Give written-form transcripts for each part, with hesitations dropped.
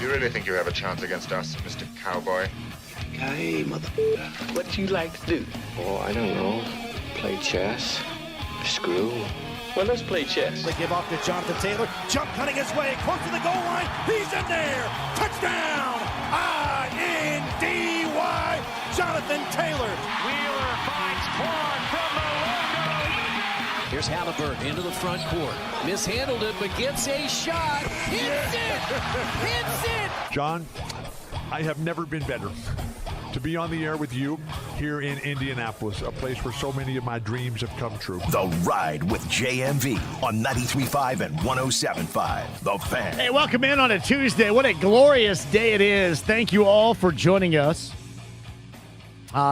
You really think you have a chance against us, Mr. Cowboy? Hey, motherfucker, what do you like to do? Oh, I don't know. Play chess. Screw. Well, let's play chess. They give off to Jonathan Taylor. Jump cutting his way close to the goal line. He's in there. Touchdown. I-N-D-Y. Jonathan Taylor. Wheeler finds Quan from the logo. Here's Halliburton into the front court. Mishandled it, but gets a shot. Hits it. Hits it. John, I have never been better to be on the air with you here in Indianapolis, a place where so many of my dreams have come true. The Ride with JMV on 93.5 and 107.5. The Fan. Hey, welcome in on a Tuesday. What a glorious day it is. Thank you all for joining us.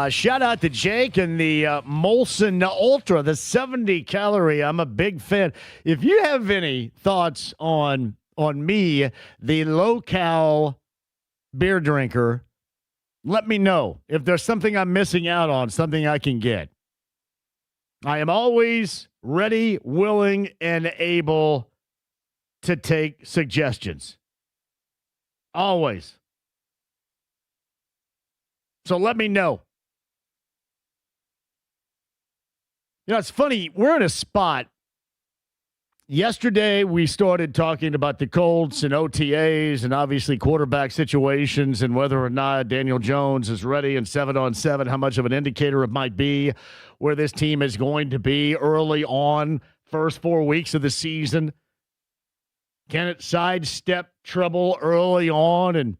Shout out to Jake and the Molson Ultra, the 70 calorie. I'm a big fan. If you have any thoughts on me, the low-cal beer drinker, let me know if there's something I'm missing out on, something I can get. I am always ready, willing, and able to take suggestions. Always. So let me know. You know, it's funny. We're in a spot. Yesterday, we started talking about the Colts and OTAs and obviously quarterback situations and whether or not Daniel Jones is ready in 7-on-7, how much of an indicator it might be where this team is going to be early on, first 4 weeks of the season. Can it sidestep trouble early on and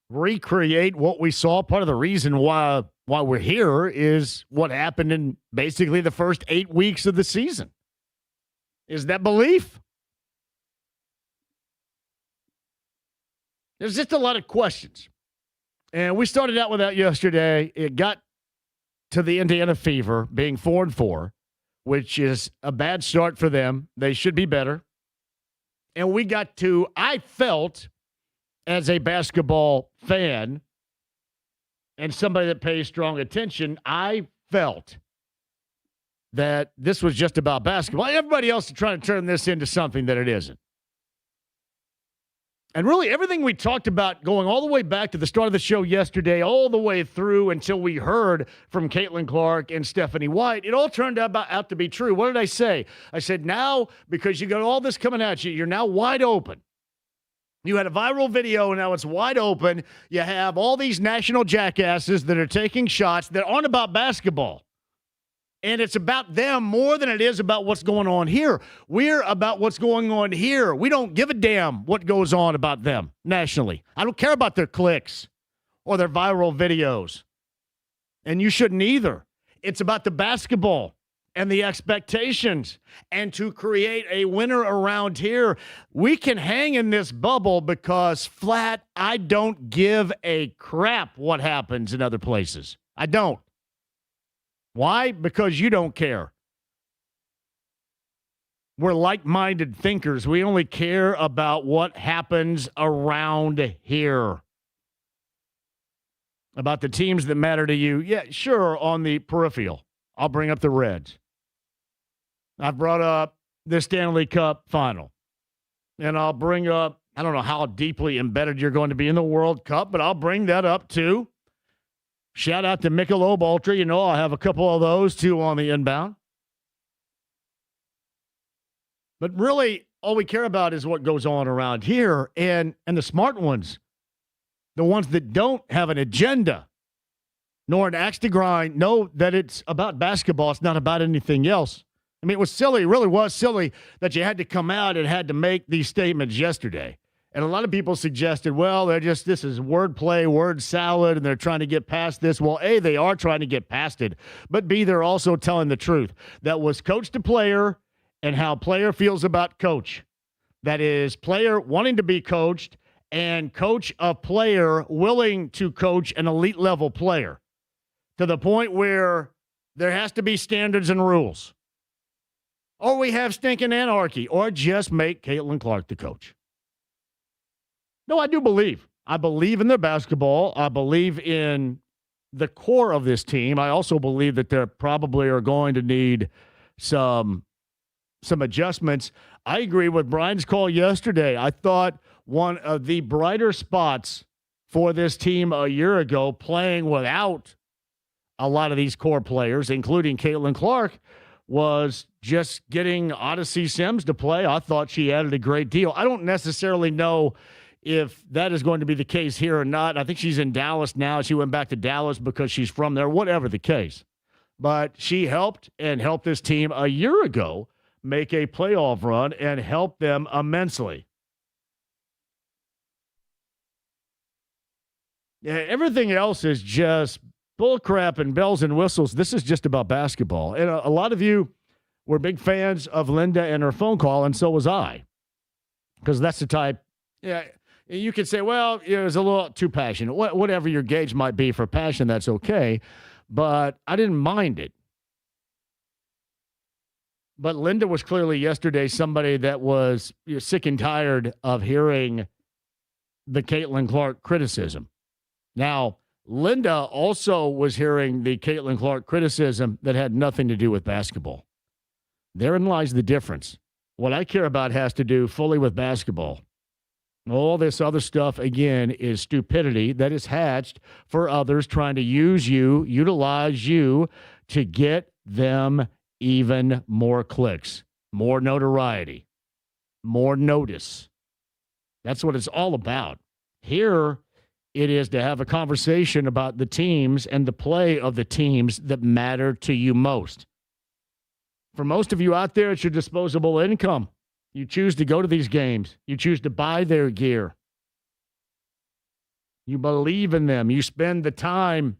recreate what we saw? Part of the reason why we're here is what happened in basically the first 8 weeks of the season. Is that belief? There's just a lot of questions. And we started out with that yesterday. It got to the Indiana Fever being 4-4, which is a bad start for them. They should be better. And we got to, I felt, as a basketball fan and somebody that pays strong attention, I felt that this was just about basketball. Everybody else is trying to turn this into something that it isn't. And really, everything we talked about going all the way back to the start of the show yesterday, all the way through until we heard from Caitlin Clark and Stephanie White, it all turned out to be true. What did I say? I said, now, because you got all this coming at you, you're now wide open. You had a viral video, and now it's wide open. You have all these national jackasses that are taking shots that aren't about basketball. And it's about them more than it is about what's going on here. We're about what's going on here. We don't give a damn what goes on about them nationally. I don't care about their clicks or their viral videos. And you shouldn't either. It's about the basketball and the expectations. And to create a winner around here, we can hang in this bubble because flat, I don't give a crap what happens in other places. I don't. Why? Because you don't care. We're like-minded thinkers. We only care about what happens around here. About the teams that matter to you. Yeah, sure, on the peripheral. I'll bring up the Reds. I've brought up the Stanley Cup final. And I'll bring up, I don't know how deeply embedded you're going to be in the World Cup, but I'll bring that up too. Shout out to Michelob Ultra. You know, I'll have a couple of those, too, on the inbound. But really, all we care about is what goes on around here. And the smart ones, the ones that don't have an agenda, nor an axe to grind, know that it's about basketball. It's not about anything else. I mean, it was silly. It really was silly that you had to come out and had to make these statements yesterday. And a lot of people suggested, well, this is wordplay, word salad, and they're trying to get past this. Well, A, they are trying to get past it. But B, they're also telling the truth. That was coach to player and how player feels about coach. That is player wanting to be coached and coach a player willing to coach an elite level player to the point where there has to be standards and rules. Or we have stinking anarchy, or just make Caitlin Clark the coach. No, I do believe. I believe in their basketball. I believe in the core of this team. I also believe that they probably are going to need some adjustments. I agree with Brian's call yesterday. I thought one of the brighter spots for this team a year ago, playing without a lot of these core players, including Caitlin Clark, was just getting Odyssey Sims to play. I thought she added a great deal. I don't necessarily know if that is going to be the case here or not. I think she's in Dallas now. She went back to Dallas because she's from there, whatever the case. But she helped this team a year ago make a playoff run and helped them immensely. Yeah, everything else is just bullcrap and bells and whistles. This is just about basketball. And a lot of you were big fans of Linda and her phone call, and so was I. Because that's the type, yeah, you could say, well, it was a little too passionate. Whatever your gauge might be for passion, that's okay. But I didn't mind it. But Linda was clearly yesterday somebody that was sick and tired of hearing the Caitlin Clark criticism. Now, Linda also was hearing the Caitlin Clark criticism that had nothing to do with basketball. Therein lies the difference. What I care about has to do fully with basketball. All this other stuff, again, is stupidity that is hatched for others trying to use you, utilize you to get them even more clicks, more notoriety, more notice. That's what it's all about. Here, it is to have a conversation about the teams and the play of the teams that matter to you most. For most of you out there, it's your disposable income. You choose to go to these games. You choose to buy their gear. You believe in them. You spend the time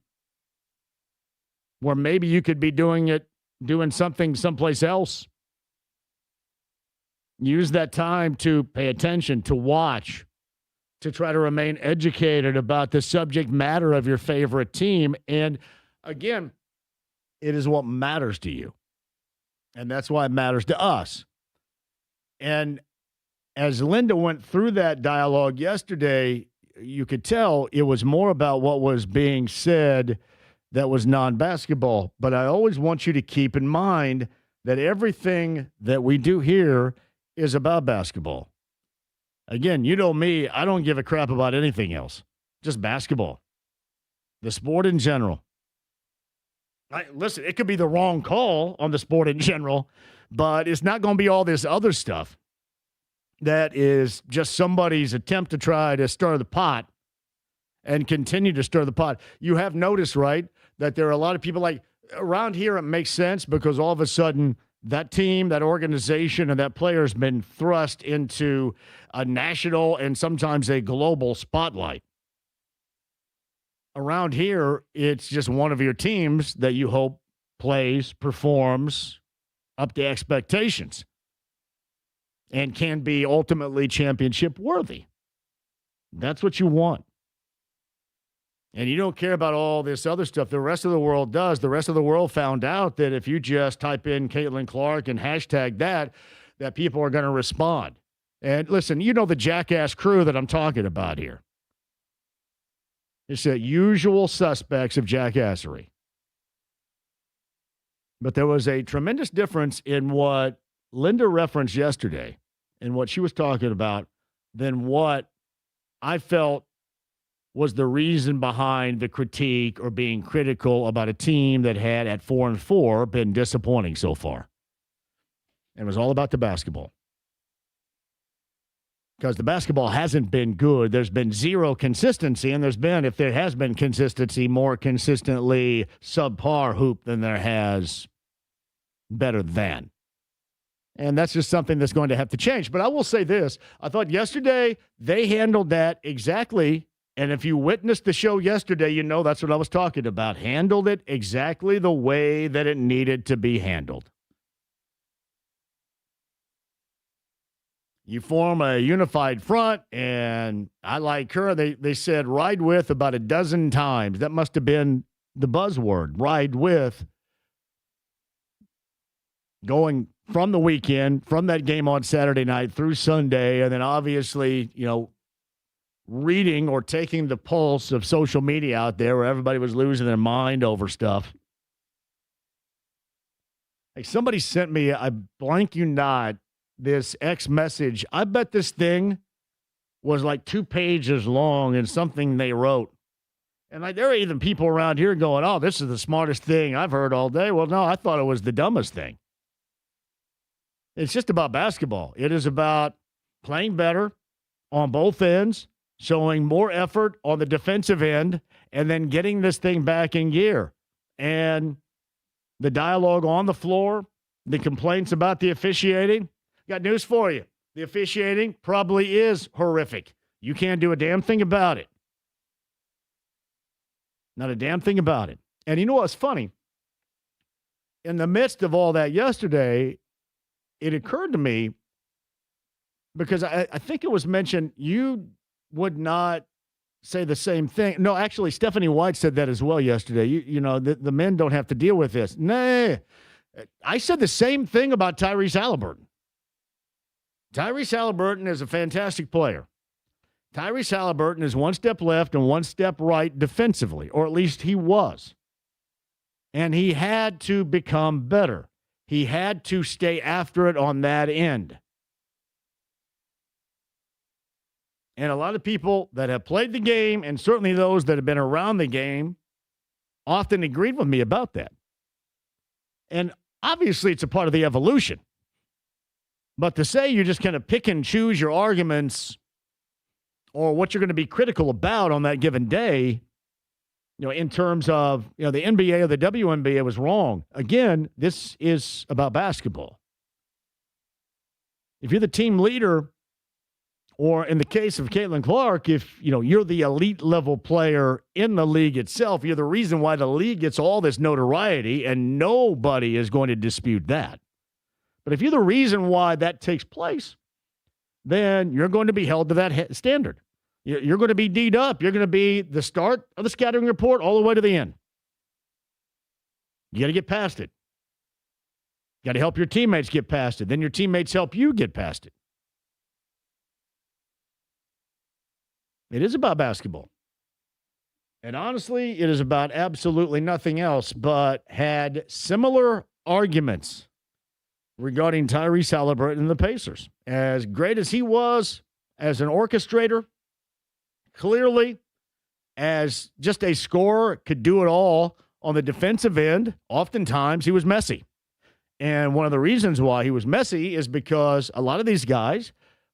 where maybe you could be doing something someplace else. Use that time to pay attention, to watch, to try to remain educated about the subject matter of your favorite team. And again, it is what matters to you. And that's why it matters to us. And as Linda went through that dialogue yesterday, you could tell it was more about what was being said that was non-basketball. But I always want you to keep in mind that everything that we do here is about basketball. Again, you know me, I don't give a crap about anything else, just basketball, the sport in general. Listen, it could be the wrong call on the sport in general, but it's not going to be all this other stuff that is just somebody's attempt to try to stir the pot and continue to stir the pot. You have noticed, right, that there are a lot of people like around here. It makes sense because all of a sudden that team, that organization, and that player has been thrust into a national and sometimes a global spotlight. Around here, it's just one of your teams that you hope plays, performs up to expectations and can be ultimately championship worthy. That's what you want. And you don't care about all this other stuff. The rest of the world does. The rest of the world found out that if you just type in Caitlin Clark and hashtag that people are going to respond. And listen, you know the jackass crew that I'm talking about here. It's the usual suspects of jackassery. But there was a tremendous difference in what Linda referenced yesterday and what she was talking about than what I felt was the reason behind the critique or being critical about a team that had at 4-4 been disappointing so far. And it was all about the basketball. Because the basketball hasn't been good. There's been zero consistency, and there's been, if there has been consistency, more consistently subpar hoop than there has better than. And that's just something that's going to have to change. But I will say this. I thought yesterday they handled that exactly. And if you witnessed the show yesterday, you know that's what I was talking about. Handled it exactly the way that it needed to be handled. You form a unified front, and I like her. They said ride with about a dozen times. That must have been the buzzword, ride with, going from the weekend, from that game on Saturday night through Sunday, and then obviously, reading or taking the pulse of social media out there where everybody was losing their mind over stuff. Like somebody sent me, I blank you not, this X message. I bet this thing was like 2 pages long in something they wrote. And like there are even people around here going, oh, this is the smartest thing I've heard all day. Well, no, I thought it was the dumbest thing. It's just about basketball. It is about playing better on both ends, showing more effort on the defensive end, and then getting this thing back in gear. And the dialogue on the floor, the complaints about the officiating, got news for you. The officiating probably is horrific. You can't do a damn thing about it. Not a damn thing about it. And you know what's funny? In the midst of all that yesterday, it occurred to me, because I think it was mentioned, you would not say the same thing. No, actually, Stephanie White said that as well yesterday. You know, the men don't have to deal with this. Nah, I said the same thing about Tyrese Halliburton. Tyrese Halliburton is a fantastic player. Tyrese Halliburton is one step left and one step right defensively, or at least he was. And he had to become better. He had to stay after it on that end. And a lot of people that have played the game, and certainly those that have been around the game, often agreed with me about that. And obviously it's a part of the evolution. But to say you just kind of pick and choose your arguments or what you're going to be critical about on that given day, you know, in terms of, you know, the NBA or the WNBA was wrong. Again, this is about basketball. If you're the team leader, or in the case of Caitlin Clark, if, you know, you're the elite level player in the league itself, you're the reason why the league gets all this notoriety, and nobody is going to dispute that. But if you're the reason why that takes place, then you're going to be held to that standard. You're going to be D'd up. You're going to be the start of the scattering report all the way to the end. You got to get past it. You got to help your teammates get past it. Then your teammates help you get past it. It is about basketball. And honestly, it is about absolutely nothing else, but had similar arguments regarding Tyrese Halliburton and the Pacers. As great as he was as an orchestrator, clearly, as just a scorer, could do it all on the defensive end, oftentimes he was messy. And one of the reasons why he was messy is because a lot of these guys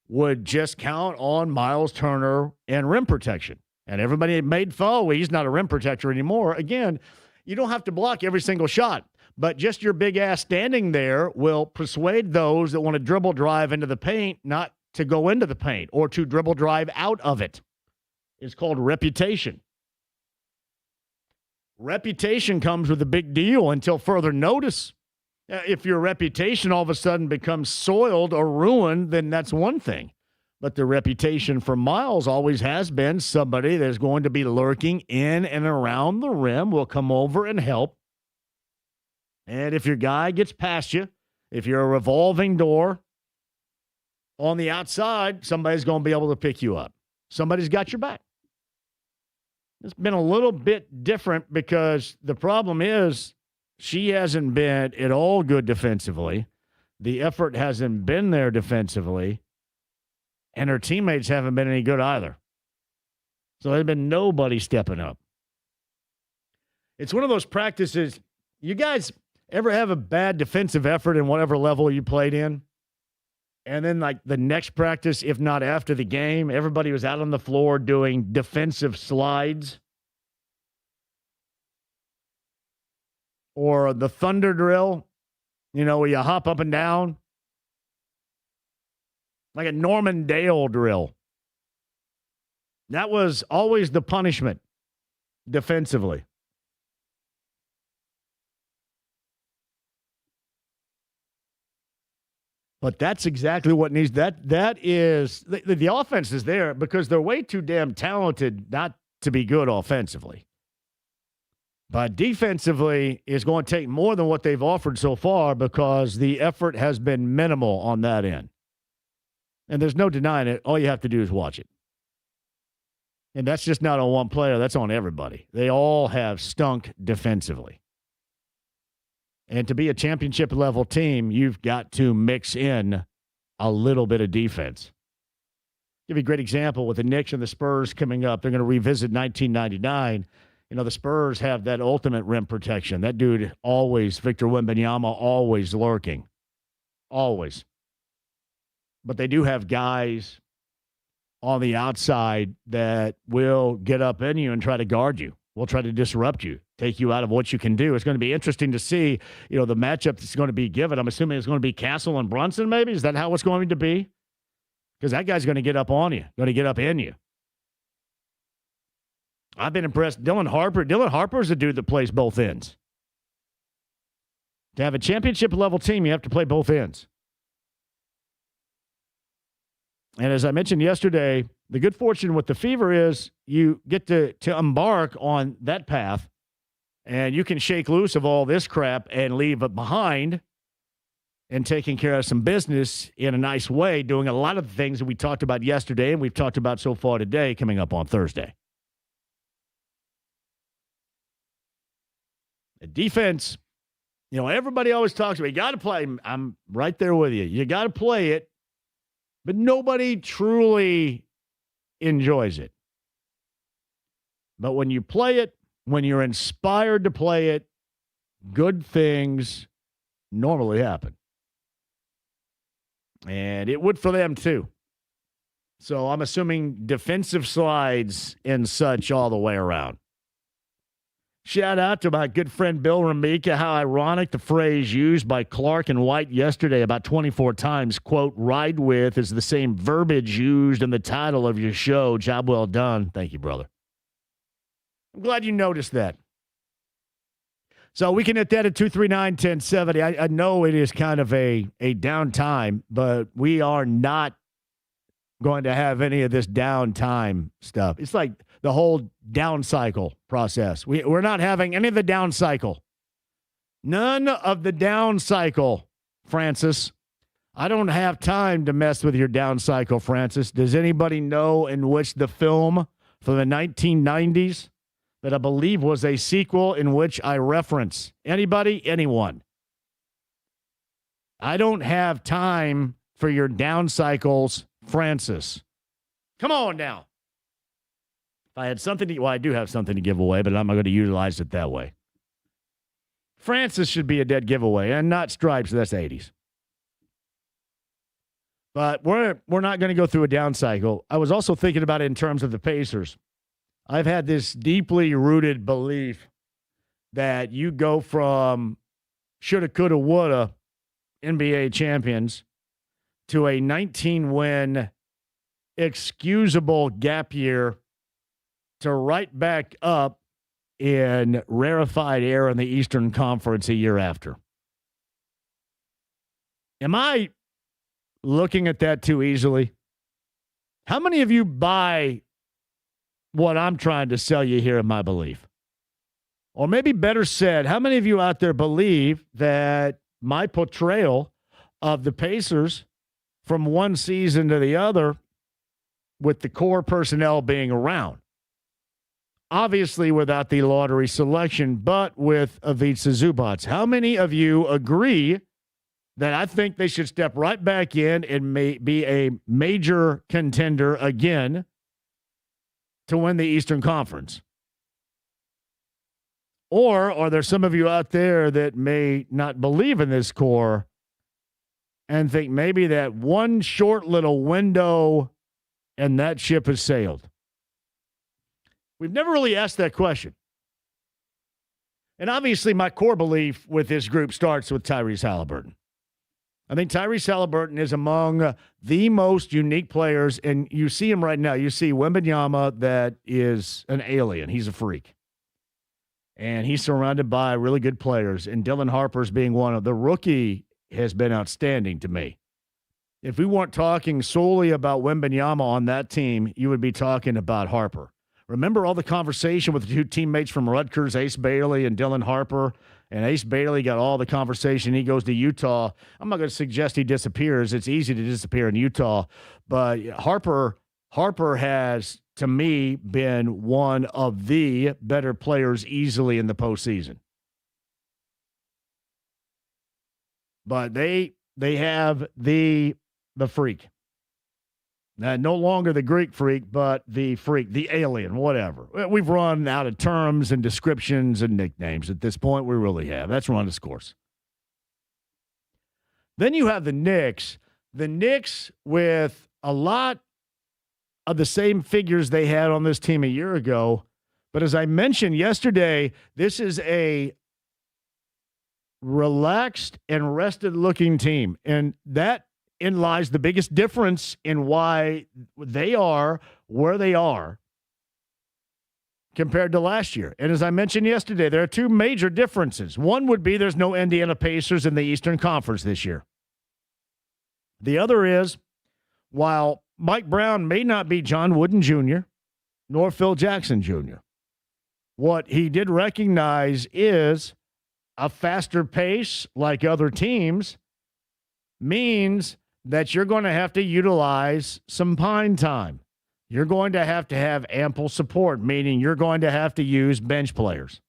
would just count on Miles Turner and rim protection. And everybody made fun, well, he's not a rim protector anymore. Again, you don't have to block every single shot, but just your big ass standing there will persuade those that want to dribble drive into the paint not to go into the paint or to dribble drive out of it. It's called reputation. Reputation comes with a big deal until further notice. If your reputation all of a sudden becomes soiled or ruined, then that's one thing. But the reputation for Miles always has been somebody that's going to be lurking in and around the rim, will come over and help. And if your guy gets past you, if you're a revolving door on the outside, somebody's going to be able to pick you up. Somebody's got your back. It's been a little bit different because the problem is she hasn't been at all good defensively. The effort hasn't been there defensively. And her teammates haven't been any good either. So there's been nobody stepping up. It's one of those practices. You guys ever have a bad defensive effort in whatever level you played in? And then, like, the next practice, if not after the game, everybody was out on the floor doing defensive slides. Or the thunder drill, you know, where you hop up and down. Like a Norman Dale drill. That was always the punishment defensively. But that's exactly what needs. That is the offense is there because they're way too damn talented not to be good offensively. But defensively is going to take more than what they've offered so far because the effort has been minimal on that end. And there's no denying it. All you have to do is watch it. And that's just not on one player. That's on everybody. They all have stunk defensively. And to be a championship-level team, you've got to mix in a little bit of defense. Give you a great example with the Knicks and the Spurs coming up. They're going to revisit 1999. You know, the Spurs have that ultimate rim protection. That dude always, Victor Wembanyama, always lurking. Always. But they do have guys on the outside that will get up in you and try to guard you. Will try to disrupt you, take you out of what you can do. It's going to be interesting to see, you know, the matchup that's going to be given. I'm assuming it's going to be Castle and Brunson, maybe? Is that how it's going to be? Because that guy's going to get up on you, going to get up in you. I've been impressed. Dylan Harper's a dude that plays both ends. To have a championship-level team, you have to play both ends. And as I mentioned yesterday, the good fortune with the Fever is you get to embark on that path, and you can shake loose of all this crap and leave it behind and taking care of some business in a nice way, doing a lot of the things that we talked about yesterday and we've talked about so far today coming up on Thursday. The defense, you know, everybody always talks about, you got to play. I'm right there with you. You got to play it, but nobody truly enjoys it. But when you play it, when you're inspired to play it, good things normally happen. And it would for them too. So I'm assuming defensive slides and such all the way around. Shout out to my good friend Bill Ramika. How ironic the phrase used by Clark and White yesterday about 24 times, quote, ride with, is the same verbiage used in the title of your show. Job well done. Thank you, brother. I'm glad you noticed that. So we can hit that at 239-1070. I know it is kind of a downtime, but we are not going to have any of this downtime stuff. It's like the whole down cycle process. We're not having any of the down cycle. None of the down cycle, Francis. I don't have time to mess with your down cycle, Francis. Does anybody know in which the film from the 1990s that I believe was a sequel in which I reference? Anybody? Anyone? I don't have time for your down cycles, Francis. Come on now. If I had something to, well, I do have something to give away, but I'm not going to utilize it that way. Francis should be a dead giveaway, and not Stripes. That's 80s. But we're not going to go through a down cycle. I was also thinking about it in terms of the Pacers. I've had this deeply rooted belief that you go from shoulda, coulda, woulda NBA champions to a 19-win excusable gap year to right back up in rarefied air in the Eastern Conference a year after. Am I looking at that too easily? How many of you buy what I'm trying to sell you here in my belief? Or maybe better said, how many of you out there believe that my portrayal of the Pacers from one season to the other with the core personnel being around? Obviously without the lottery selection, but with Ivica Zubac. How many of you agree that I think they should step right back in and be a major contender again to win the Eastern Conference? Or are there some of you out there that may not believe in this core and think maybe that one short little window and that ship has sailed? We've never really asked that question. And obviously my core belief with this group starts with Tyrese Halliburton. I think Tyrese Halliburton is among the most unique players, and you see him right now. You see Wembanyama, that is an alien. He's a freak. And he's surrounded by really good players, and Dylan Harper's being one of the rookie has been outstanding to me. If we weren't talking solely about Wembanyama on that team, you would be talking about Harper. Remember all the conversation with the two teammates from Rutgers, Ace Bailey and Dylan Harper? And Ace Bailey got all the conversation. He goes to Utah. I'm not going to suggest he disappears. It's easy to disappear in Utah. But Harper has, to me, been one of the better players easily in the postseason. But they have the freak. No longer the Greek freak, but the freak, the alien, whatever. We've run out of terms and descriptions and nicknames at this point. We really have. That's run its course. Then you have the Knicks. The Knicks with a lot of the same figures they had on this team a year ago. But as I mentioned yesterday, this is a relaxed and rested-looking team. And that in lies the biggest difference in why they are where they are compared to last year. And as I mentioned yesterday, there are two major differences. One would be there's no Indiana Pacers in the Eastern Conference this year. The other is, while Mike Brown may not be John Wooden Jr., nor Phil Jackson Jr., what he did recognize is a faster pace like other teams means that you're going to have to utilize some pine time. You're going to have ample support, meaning you're going to have to use bench players.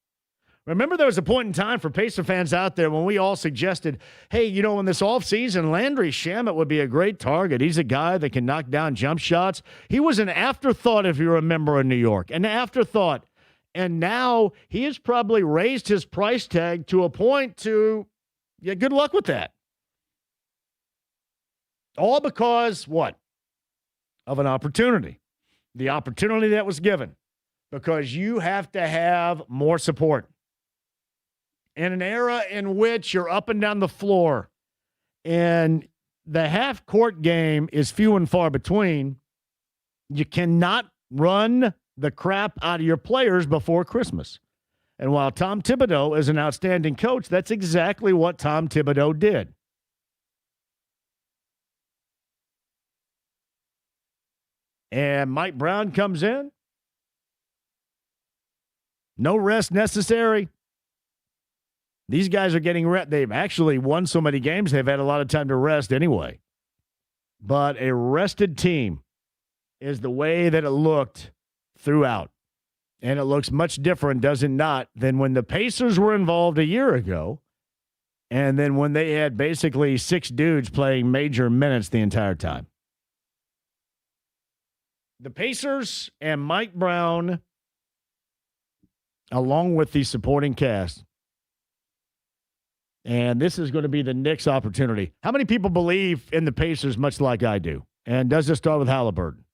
Remember, there was a point in time for Pacer fans out there when we all suggested, hey, you know, in this offseason, Landry Shamet would be a great target. He's a guy that can knock down jump shots. He was an afterthought, if you remember, in New York, an afterthought. And now he has probably raised his price tag to a point to, yeah, good luck with that. All because, what? Of an opportunity. The opportunity that was given. Because you have to have more support. In an era in which you're up and down the floor and the half-court game is few and far between, you cannot run the crap out of your players before Christmas. And while Tom Thibodeau is an outstanding coach, that's exactly what Tom Thibodeau did. And Mike Brown comes in. No rest necessary. These guys are getting rest. They've actually won so many games, they've had a lot of time to rest anyway. But a rested team is the way that it looked throughout. And it looks much different, does it not, than when the Pacers were involved a year ago. And then when they had basically 6 dudes playing major minutes the entire time. The Pacers and Mike Brown, along with the supporting cast. And this is going to be the Knicks' opportunity. How many people believe in the Pacers much like I do? And does it start with Halliburton?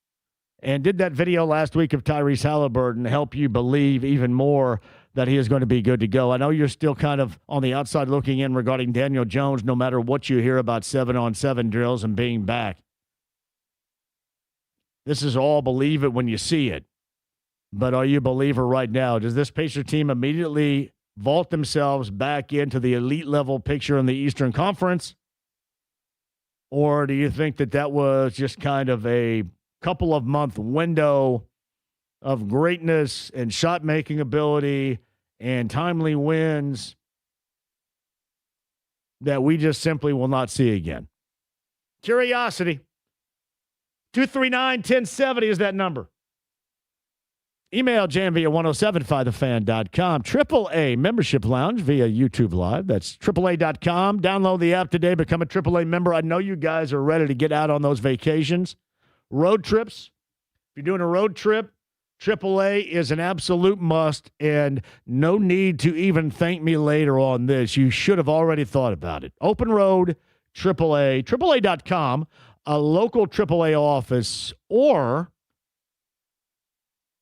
And did that video last week of Tyrese Halliburton help you believe even more that he is going to be good to go? I know you're still kind of on the outside looking in regarding Daniel Jones, no matter what you hear about 7-on-7 drills and being back. This is all believe it when you see it. But are you a believer right now? Does this Pacer team immediately vault themselves back into the elite level picture in the Eastern Conference? Or do you think that that was just kind of a couple of month window of greatness and shot making ability and timely wins that we just simply will not see again? Curiosity. 239-1070 is that number. Email JMV at 1075thefan.com. AAA Membership Lounge via YouTube Live. That's AAA.com. Download the app today. Become a AAA member. I know you guys are ready to get out on those vacations. Road trips. If you're doing a road trip, AAA is an absolute must, and no need to even thank me later on this. You should have already thought about it. Open Road, AAA, AAA.com, a local AAA office, or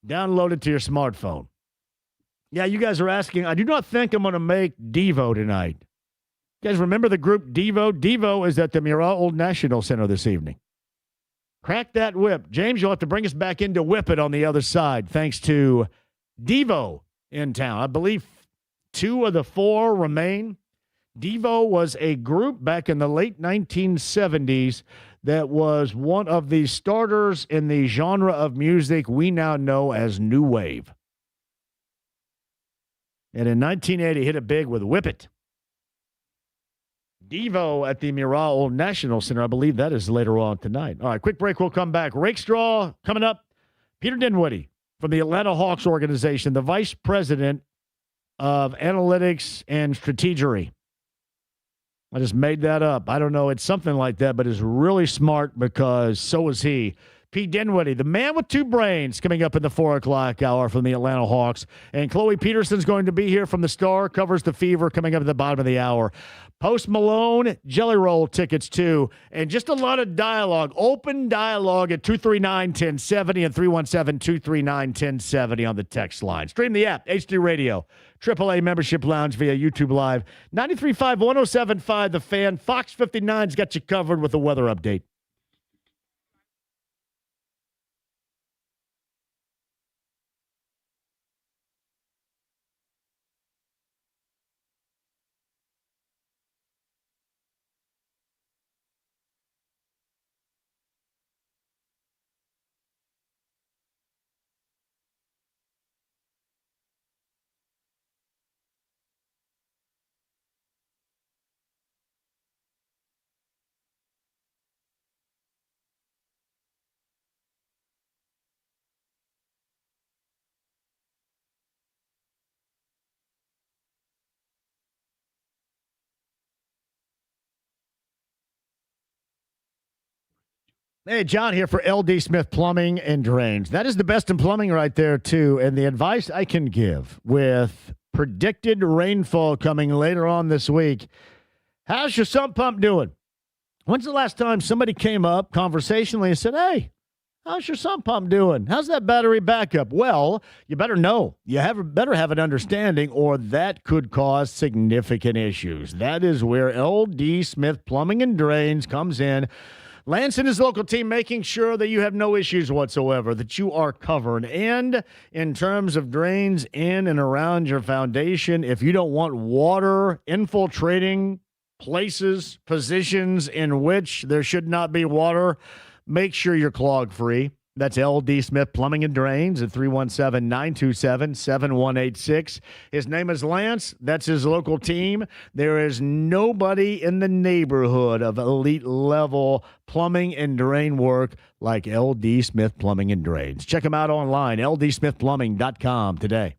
download it to your smartphone. Yeah, you guys are asking. I do not think I'm going to make Devo tonight. You guys remember the group Devo? Devo is at the Mural Old National Center this evening. Crack that whip. James, you'll have to bring us back into Whip It on the other side, thanks to Devo in town. I believe 2 of the 4 remain. Devo was a group back in the late 1970s that was one of the starters in the genre of music we now know as New Wave. And in 1980, hit it big with Whip It. Devo at the Mural Old National Center. I believe that is later on tonight. All right, quick break. We'll come back. Rakestraw coming up. Peter Dinwiddie from the Atlanta Hawks organization, the vice president of analytics and strategery. I just made that up. I don't know. It's something like that, but it's really smart because so is he. P. Dinwiddie, the man with two brains, coming up in the 4 o'clock hour from the Atlanta Hawks. And Chloe Peterson's going to be here from the Star, covers the Fever, coming up at the bottom of the hour. Post Malone, Jelly Roll tickets too. And just a lot of dialogue, open dialogue at 239-1070 and 317-239-1070 on the text line. Stream the app, HD Radio, AAA Membership Lounge via YouTube Live. 93.5, 107.5, The Fan. Fox 59's got you covered with a weather update. Hey, John here for LD Smith Plumbing and Drains. That is the best in plumbing right there, too. And the advice I can give with predicted rainfall coming later on this week, how's your sump pump doing? When's the last time somebody came up conversationally and said, hey, how's your sump pump doing? How's that battery backup? Well, you better know. You better have an understanding, or that could cause significant issues. That is where LD Smith Plumbing and Drains comes in. Lance and his local team making sure that you have no issues whatsoever, that you are covered. And in terms of drains in and around your foundation, if you don't want water infiltrating places, positions in which there should not be water, make sure you're clog free. That's LD Smith Plumbing and Drains at 317-927-7186. His name is Lance. That's his local team. There is nobody in the neighborhood of elite level plumbing and drain work like LD Smith Plumbing and Drains. Check him out online, ldsmithplumbing.com today.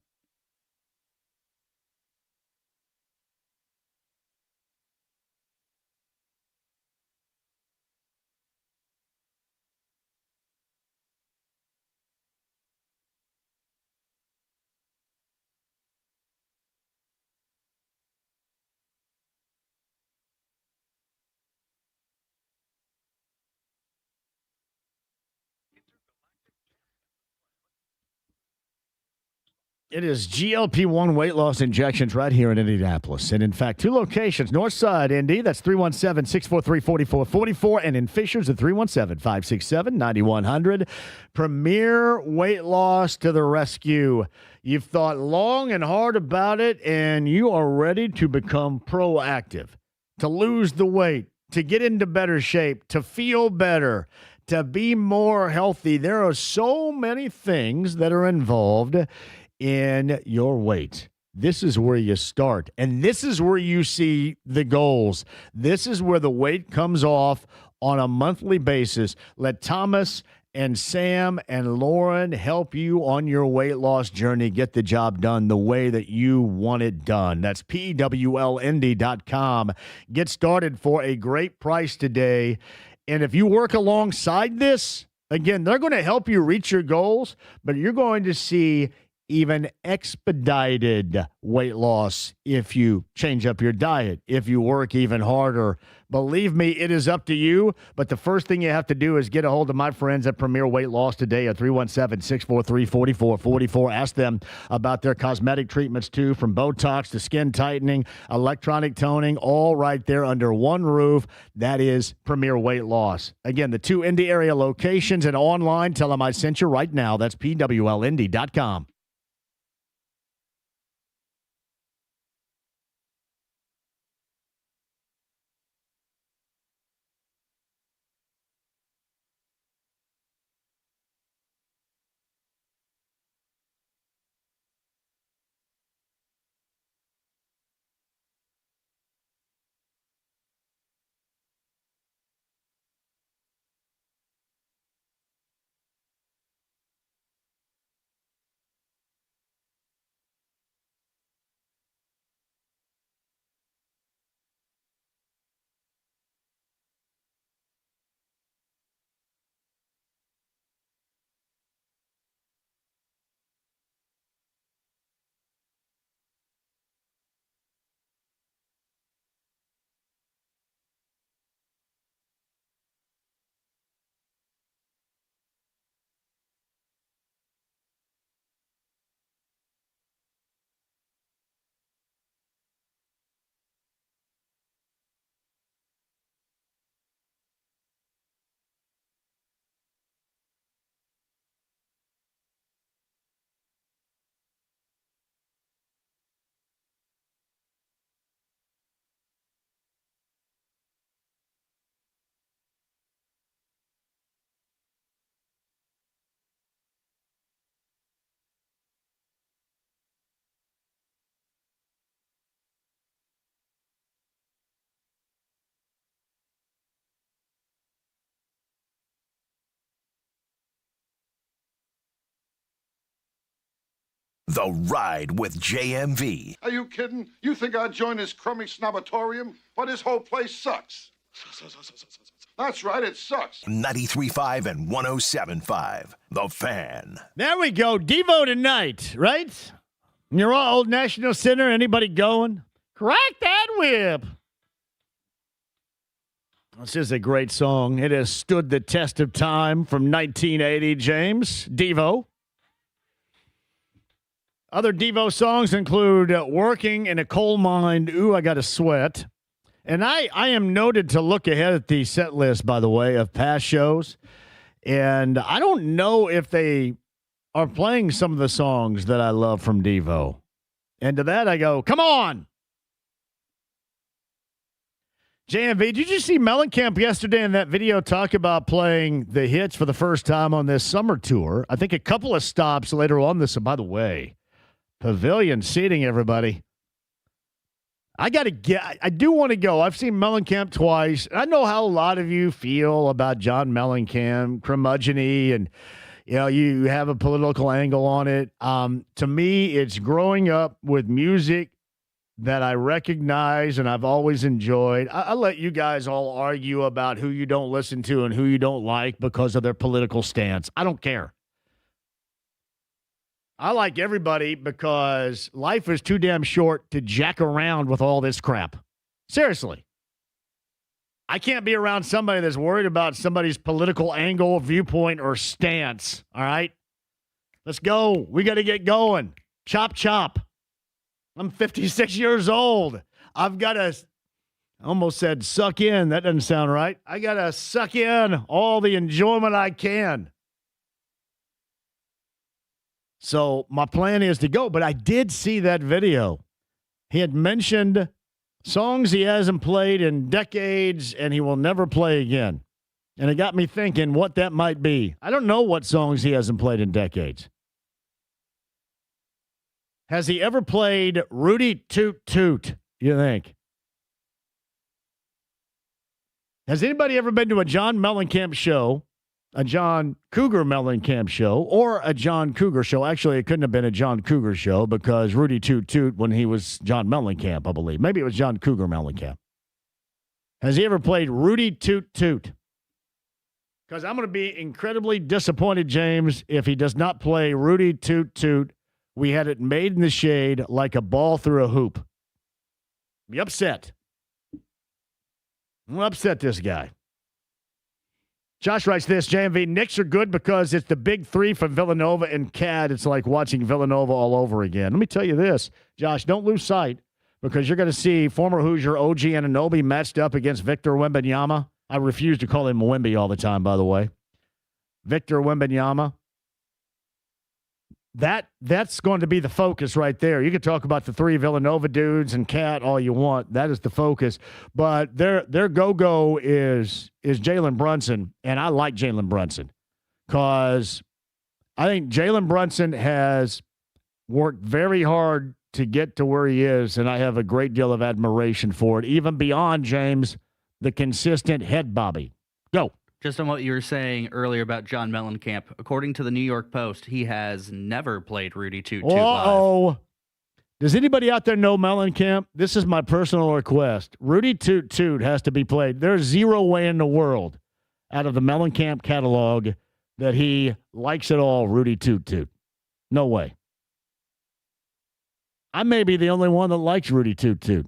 It is GLP-1 weight loss injections right here in Indianapolis. And in fact, 2 locations, north side, Indy, that's 317-643-4444, and in Fishers at 317-567-9100. Premier weight loss to the rescue. You've thought long and hard about it, and you are ready to become proactive, to lose the weight, to get into better shape, to feel better, to be more healthy. There are so many things that are involved in your weight. This is where you start, and this is where you see the goals. This is where the weight comes off on a monthly basis. Let Thomas and Sam and Lauren help you on your weight loss journey. Get the job done the way that you want it done. That's PWLND.com. Get started for a great price today. And if you work alongside this, again, they're going to help you reach your goals, but you're going to see even expedited weight loss if you change up your diet, if you work even harder. Believe me, it is up to you. But the first thing you have to do is get a hold of my friends at Premier Weight Loss today at 317-643-4444. Ask them about their cosmetic treatments too, from Botox to skin tightening, electronic toning, all right there under one roof. That is Premier Weight Loss. Again, the 2 Indy area locations and online. Tell them I sent you right now. That's PWLND.com. The Ride with JMV. Are you kidding? You think I'd join this crummy snobatorium? But this whole place sucks. That's right, it sucks. 93.5 and 107.5. The Fan. There we go. Devo tonight, right? You're all Old National Center. Anybody going? Crack that whip. This is a great song. It has stood the test of time from 1980, James. Devo. Other Devo songs include Working in a Coal Mine, Ooh, I Got a Sweat. And I am noted to look ahead at the set list, by the way, of past shows. And I don't know if they are playing some of the songs that I love from Devo. And to that I go, come on! JMV, did you see Mellencamp yesterday in that video talk about playing the hits for the first time on this summer tour? I think a couple of stops later on this, by the way. Pavilion seating, everybody. I do want to go. I've seen Mellencamp twice. I know how a lot of you feel about John Mellencamp, curmudgeon-y, and you have a political angle on it. To me, it's growing up with music that I recognize and I've always enjoyed. I'll let you guys all argue about who you don't listen to and who you don't like because of their political stance. I don't care. I like everybody because life is too damn short to jack around with all this crap. Seriously. I can't be around somebody that's worried about somebody's political angle, viewpoint, or stance. All right? Let's go. We got to get going. Chop, chop. I'm 56 years old. I've got to, I almost said suck in. That doesn't sound right. I got to suck in all the enjoyment I can. So my plan is to go, but I did see that video. He had mentioned songs he hasn't played in decades and he will never play again. And it got me thinking what that might be. I don't know what songs he hasn't played in decades. Has he ever played Rudy Toot Toot, you think? Has anybody ever been to a John Mellencamp show, a John Cougar Mellencamp show, or a John Cougar show? Actually, it couldn't have been a John Cougar show because Rudy Toot Toot, when he was John Mellencamp, I believe. Maybe it was John Cougar Mellencamp. Has he ever played Rudy Toot Toot? Because I'm going to be incredibly disappointed, James, if he does not play Rudy Toot Toot. We had it made in the shade like a ball through a hoop. Be upset. I'm going to upset this guy. Josh writes this, JMV, Knicks are good because it's the big three from Villanova and CAD. It's like watching Villanova all over again. Let me tell you this, Josh, don't lose sight because you're going to see former Hoosier OG Anunoby matched up against Victor Wembanyama. I refuse to call him Wemby all the time, by the way. Victor Wembanyama. That's going to be the focus right there. You can talk about the three Villanova dudes and Cat all you want. That is the focus. But their go-go is Jalen Brunson, and I like Jalen Brunson because I think Jalen Brunson has worked very hard to get to where he is, and I have a great deal of admiration for it, even beyond, James, the consistent head bobby. Go. Just on what you were saying earlier about John Mellencamp, according to the New York Post, he has never played Rudy Toot Toot live. Does anybody out there know Mellencamp? This is my personal request. Rudy Toot Toot has to be played. There's zero way in the world out of the Mellencamp catalog that he likes at all Rudy Toot Toot. No way. I may be the only one that likes Rudy Toot Toot.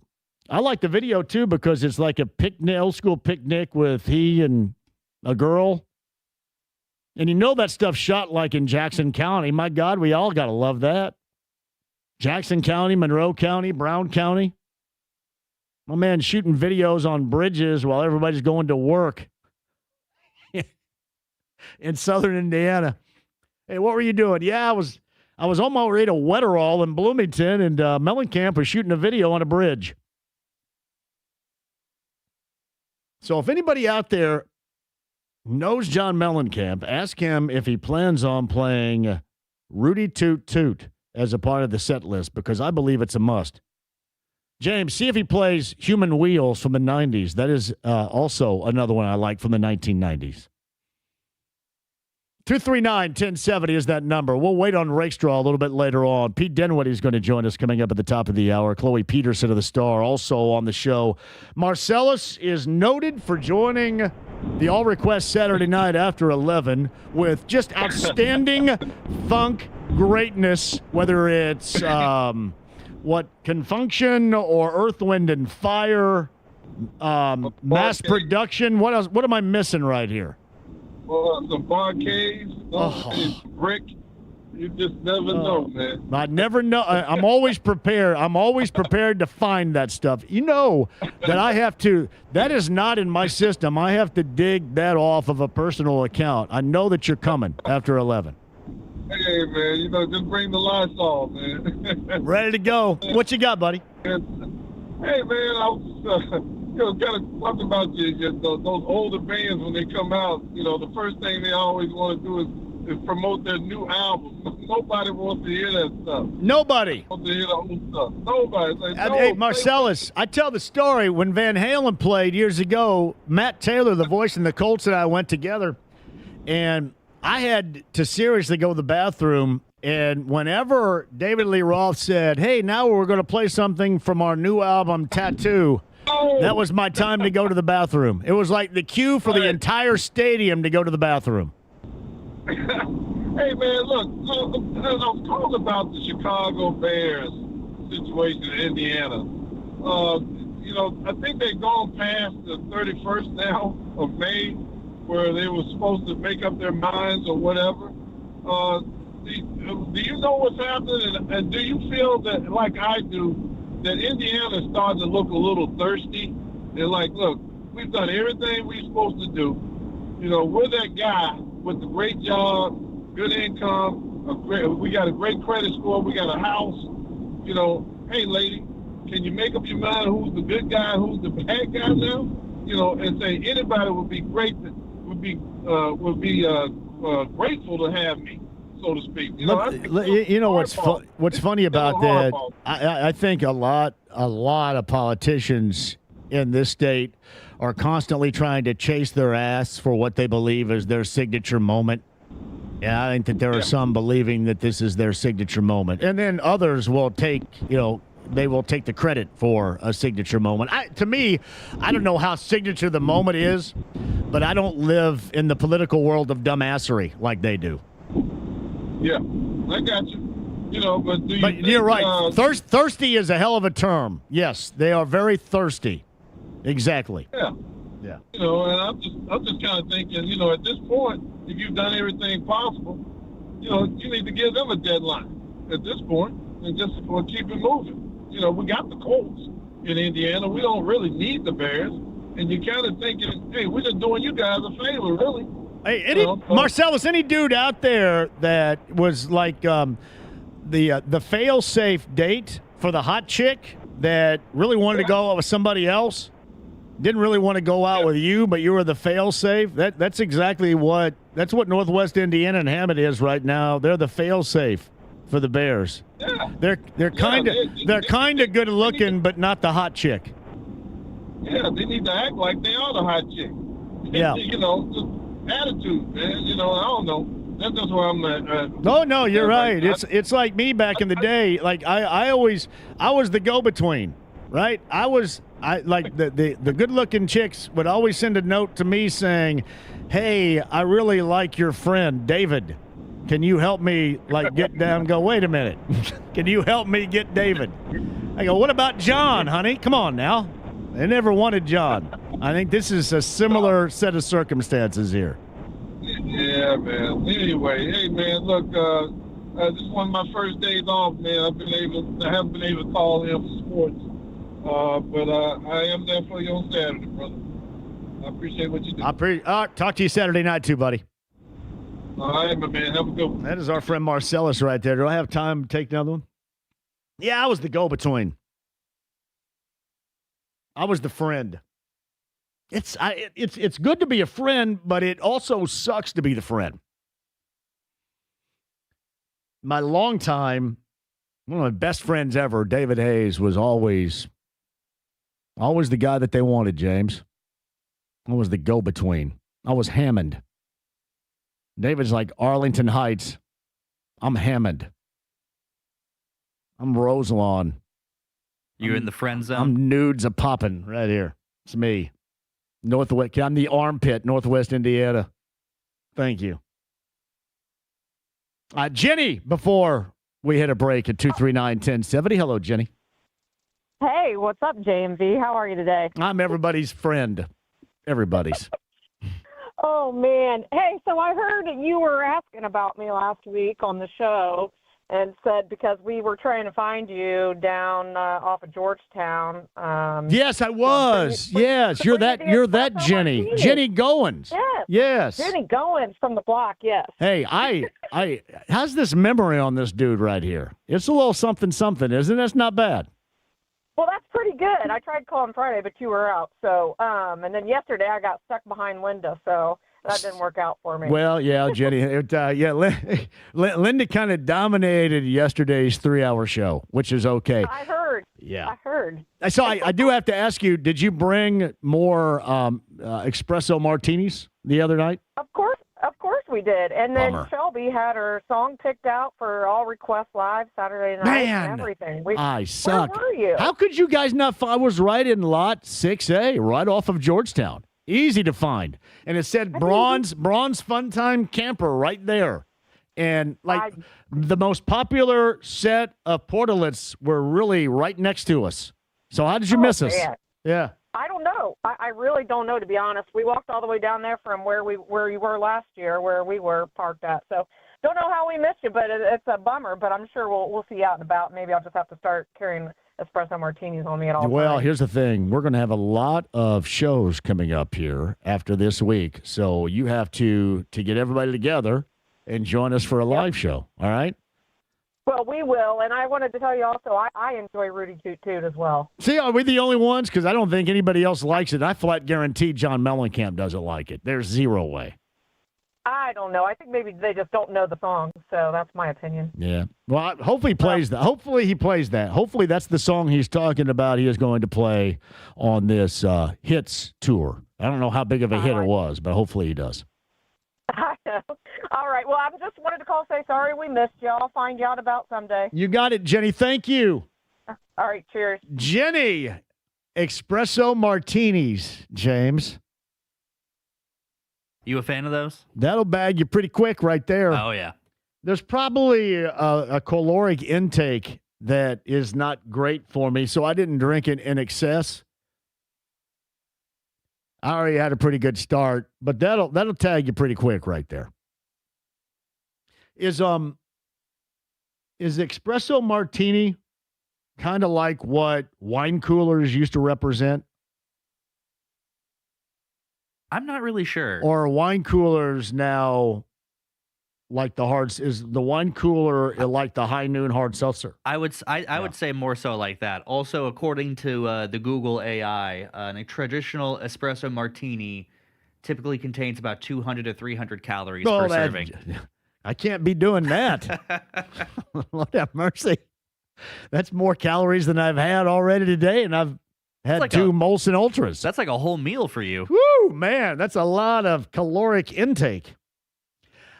I like the video, too, because it's like a picnic, old school picnic with he and a girl. And you know that stuff shot like in Jackson County. My God, we all got to love that. Jackson County, Monroe County, Brown County. My man shooting videos on bridges while everybody's going to work in southern Indiana. Hey, what were you doing? Yeah, I was on my way to Wetterall in Bloomington, and Mellencamp was shooting a video on a bridge. So if anybody out there knows John Mellencamp, ask him if he plans on playing Rudy Toot Toot as a part of the set list, because I believe it's a must. James, see if he plays Human Wheels from the 90s. That is also another one I like from the 1990s. 239-1070 is that number. We'll wait on Rakestraw a little bit later on. Pete Dinwiddie is going to join us coming up at the top of the hour. Chloe Peterson of the Star also on the show. Marcellus is noted for joining the All Request Saturday night after 11 with just outstanding funk greatness, whether it's Can Function or Earth, Wind, and Fire, mass production. What else? What am I missing right here? Some barcades, brick. You just never know, man. I never know. I'm always prepared. I'm always prepared to find that stuff. You know that I have to. That is not in my system. I have to dig that off of a personal account. I know that you're coming after 11. Hey, man. Just bring the Lysol, man. Ready to go. What you got, buddy? Hey, man. I was kind of talking about those older bands when they come out. The first thing they always want to do is promote their new album. Nobody wants to hear that stuff. Nobody wants to hear the old stuff. Nobody. Like, no, hey, Marcellus, I tell the story when Van Halen played years ago. Matt Taylor, the voice in the Colts, and I went together, and I had to seriously go to the bathroom. And whenever David Lee Roth said, "Hey, now we're going to play something from our new album, Tattoo," that was my time to go to the bathroom. It was like the cue for the entire stadium to go to the bathroom. Hey, man, look, I was calling about the Chicago Bears situation in Indiana. I think they've gone past the 31st now of May, where they were supposed to make up their minds or whatever. Do you know what's happening? And do you feel that, like I do, that Indiana is starting to look a little thirsty? They're like, look, we've done everything we're supposed to do. We're that guy with the great job, good income, we got a great credit score, we got a house. Hey, lady, can you make up your mind who's the good guy, who's the bad guy now? And say anybody would be great, would be grateful to have me, so to speak. What's funny about that? I think a lot of politicians in this state are constantly trying to chase their ass for what they believe is their signature moment. And I think that there are some believing that this is their signature moment, and then others will take they will take the credit for a signature moment. To me, I don't know how signature the moment is, but I don't live in the political world of dumbassery like they do. Yeah, I got you. But you're right. Thirsty is a hell of a term. Yes, they are very thirsty. Exactly. Yeah. Yeah. And I'm just kind of thinking, at this point, if you've done everything possible, you need to give them a deadline at this point and just keep it moving. We got the Colts in Indiana. We don't really need the Bears. And you're kind of thinking, hey, we're just doing you guys a favor, really. Hey, Marcellus, any dude out there that was like the fail-safe date for the hot chick that really wanted to go out with somebody else, didn't really want to go out with you, but you were the fail-safe? That's exactly what Northwest Indiana and Hammond is right now. They're the fail-safe for the Bears. Yeah. They're kind of good looking, but not the hot chick. Yeah, they need to act like they are the hot chick. Yeah. Just attitude, man. I don't know. That's just where I'm at. No, you're right. It's like me back in the day. Like I was the go-between, right? The good-looking chicks would always send a note to me saying, "Hey, I really like your friend David. Can you help me get down?" Go, wait a minute. Can you help me get David? I go, what about John, honey? Come on now. They never wanted John. I think this is a similar set of circumstances here. Yeah, man. Anyway, hey, man, look, this is one of my first days off, man. I haven't been able to call in for sports, but I am there for you on Saturday, brother. I appreciate what you do. Talk to you Saturday night, too, buddy. All right, my man. Have a good one. That is our friend Marcellus right there. Do I have time to take another one? Yeah, I was the go-between. I was the friend. It's good to be a friend, but it also sucks to be the friend. My longtime, one of my best friends ever, David Hayes, was always the guy that they wanted, James. I was the go-between. I was Hammond. David's like Arlington Heights. I'm Hammond. I'm Roselawn. You in the friend zone? I'm nudes a popping right here. It's me. Northwest. I'm the armpit, Northwest Indiana. Thank you. Jenny, before we hit a break at 239-1070. Hello, Jenny. Hey, what's up, JMV? How are you today? I'm everybody's friend. Everybody's. Oh, man. Hey, so I heard that you were asking about me last week on the show and said because we were trying to find you down off of Georgetown. Yes, I was. Yes, you're that Jenny. Martinez. Jenny Goins. Yes. Yes. Jenny Goins from the block, yes. Hey, I how's this memory on this dude right here? It's a little something, isn't it? That's not bad. Well, that's pretty good. I tried calling Friday, but you were out. So, and then yesterday I got stuck behind Linda, so that didn't work out for me. Well, yeah, Jenny. Linda kind of dominated yesterday's 3-hour show, which is okay. I heard. Yeah. I heard. So I do have to ask you, did you bring more espresso martinis the other night? Of course we did. And then Bummer. Shelby had her song picked out for All Request Live Saturday night and everything. I suck. Where were you? How could you guys not I was right in lot 6A, right off of Georgetown. Easy to find. And it said bronze fun time camper right there. And the most popular set of portalets were really right next to us. So how did you miss us? Man. Yeah. I don't know. I really don't know, to be honest. We walked all the way down there from where you were last year, where we were parked at. So don't know how we missed you, but it's a bummer. But I'm sure we'll see you out and about. Maybe I'll just have to start carrying espresso martinis on me at all times. Well, here's the thing. We're going to have a lot of shows coming up here after this week. So you have to get everybody together and join us for a live show. All right? Well, we will. And I wanted to tell you also, I enjoy Rudy Toot Toot as well. See, are we the only ones? Because I don't think anybody else likes it. I flat guarantee John Mellencamp doesn't like it. There's zero way. I don't know. I think maybe they just don't know the song. So that's my opinion. Yeah. Well, hopefully he plays that. Hopefully he plays that. Hopefully that's the song he's talking about he is going to play on this hits tour. I don't know how big of a hit it was, but hopefully he does. I know. All right. Well, I just wanted to call say sorry we missed you. I'll find you out about someday. You got it, Jenny. Thank you. All right. Cheers. Jenny, espresso martinis, James. You a fan of those? That'll bag you pretty quick right there. Oh, yeah. There's probably a caloric intake that is not great for me, so I didn't drink it in excess. I already had a pretty good start, but that'll tag you pretty quick right there. Is espresso martini kind of like what wine coolers used to represent? I'm not really sure. Or wine coolers now like is the wine cooler like the high noon hard seltzer? I would say more so like that. Also, according to the Google AI, a traditional espresso martini typically contains about 200 to 300 calories per serving. I can't be doing that. Lord have mercy. That's more calories than I've had already today, and I've had like 2 Molson Ultras. That's like a whole meal for you. Woo, man, that's a lot of caloric intake.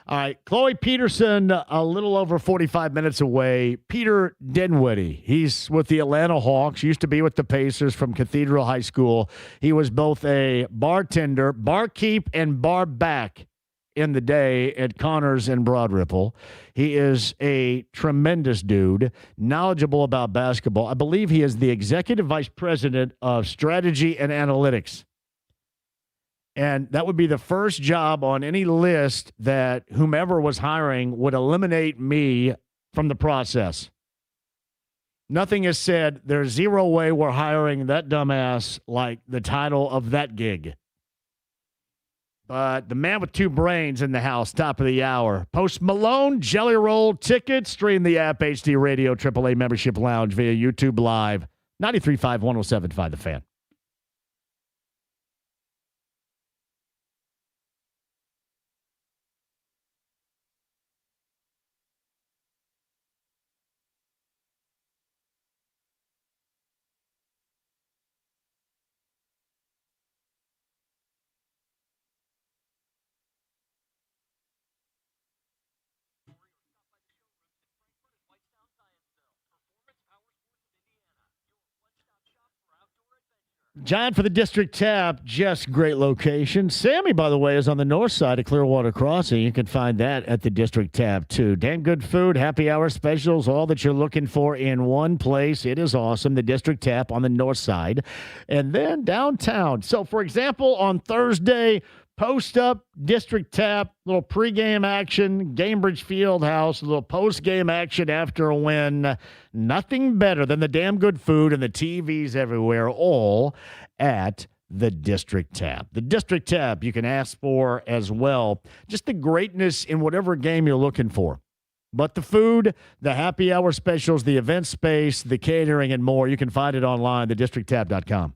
All right, Chloe Peterson, a little over 45 minutes away. Peter Dinwiddie, he's with the Atlanta Hawks, used to be with the Pacers from Cathedral High School. He was both a bartender, barkeep, and bar back in the day at Connors and Broad Ripple. He is a tremendous dude, knowledgeable about basketball. I believe he is the executive vice president of strategy and analytics. And that would be the first job on any list that whomever was hiring would eliminate me from the process. Nothing is said. There's zero way we're hiring that dumbass like the title of that gig. But the man with 2 brains in the house, top of the hour. Post Malone, Jelly Roll tickets. Stream the app, HD Radio, AAA Membership Lounge via YouTube Live. 93.5, 107.5 The Fan. John for the District Tap, just great location. Sammy, by the way, is on the north side of Clearwater Crossing. You can find that at the District Tap, too. Damn good food, happy hour specials, all that you're looking for in one place. It is awesome. The District Tap on the north side. And then downtown. So, for example, on Thursday, post up, District Tap, little pregame action, Gamebridge Fieldhouse, a little postgame action after a win. Nothing better than the damn good food and the TVs everywhere, all at the District Tap. The District Tap you can ask for as well. Just the greatness in whatever game you're looking for. But the food, the happy hour specials, the event space, the catering, and more, you can find it online, thedistricttap.com.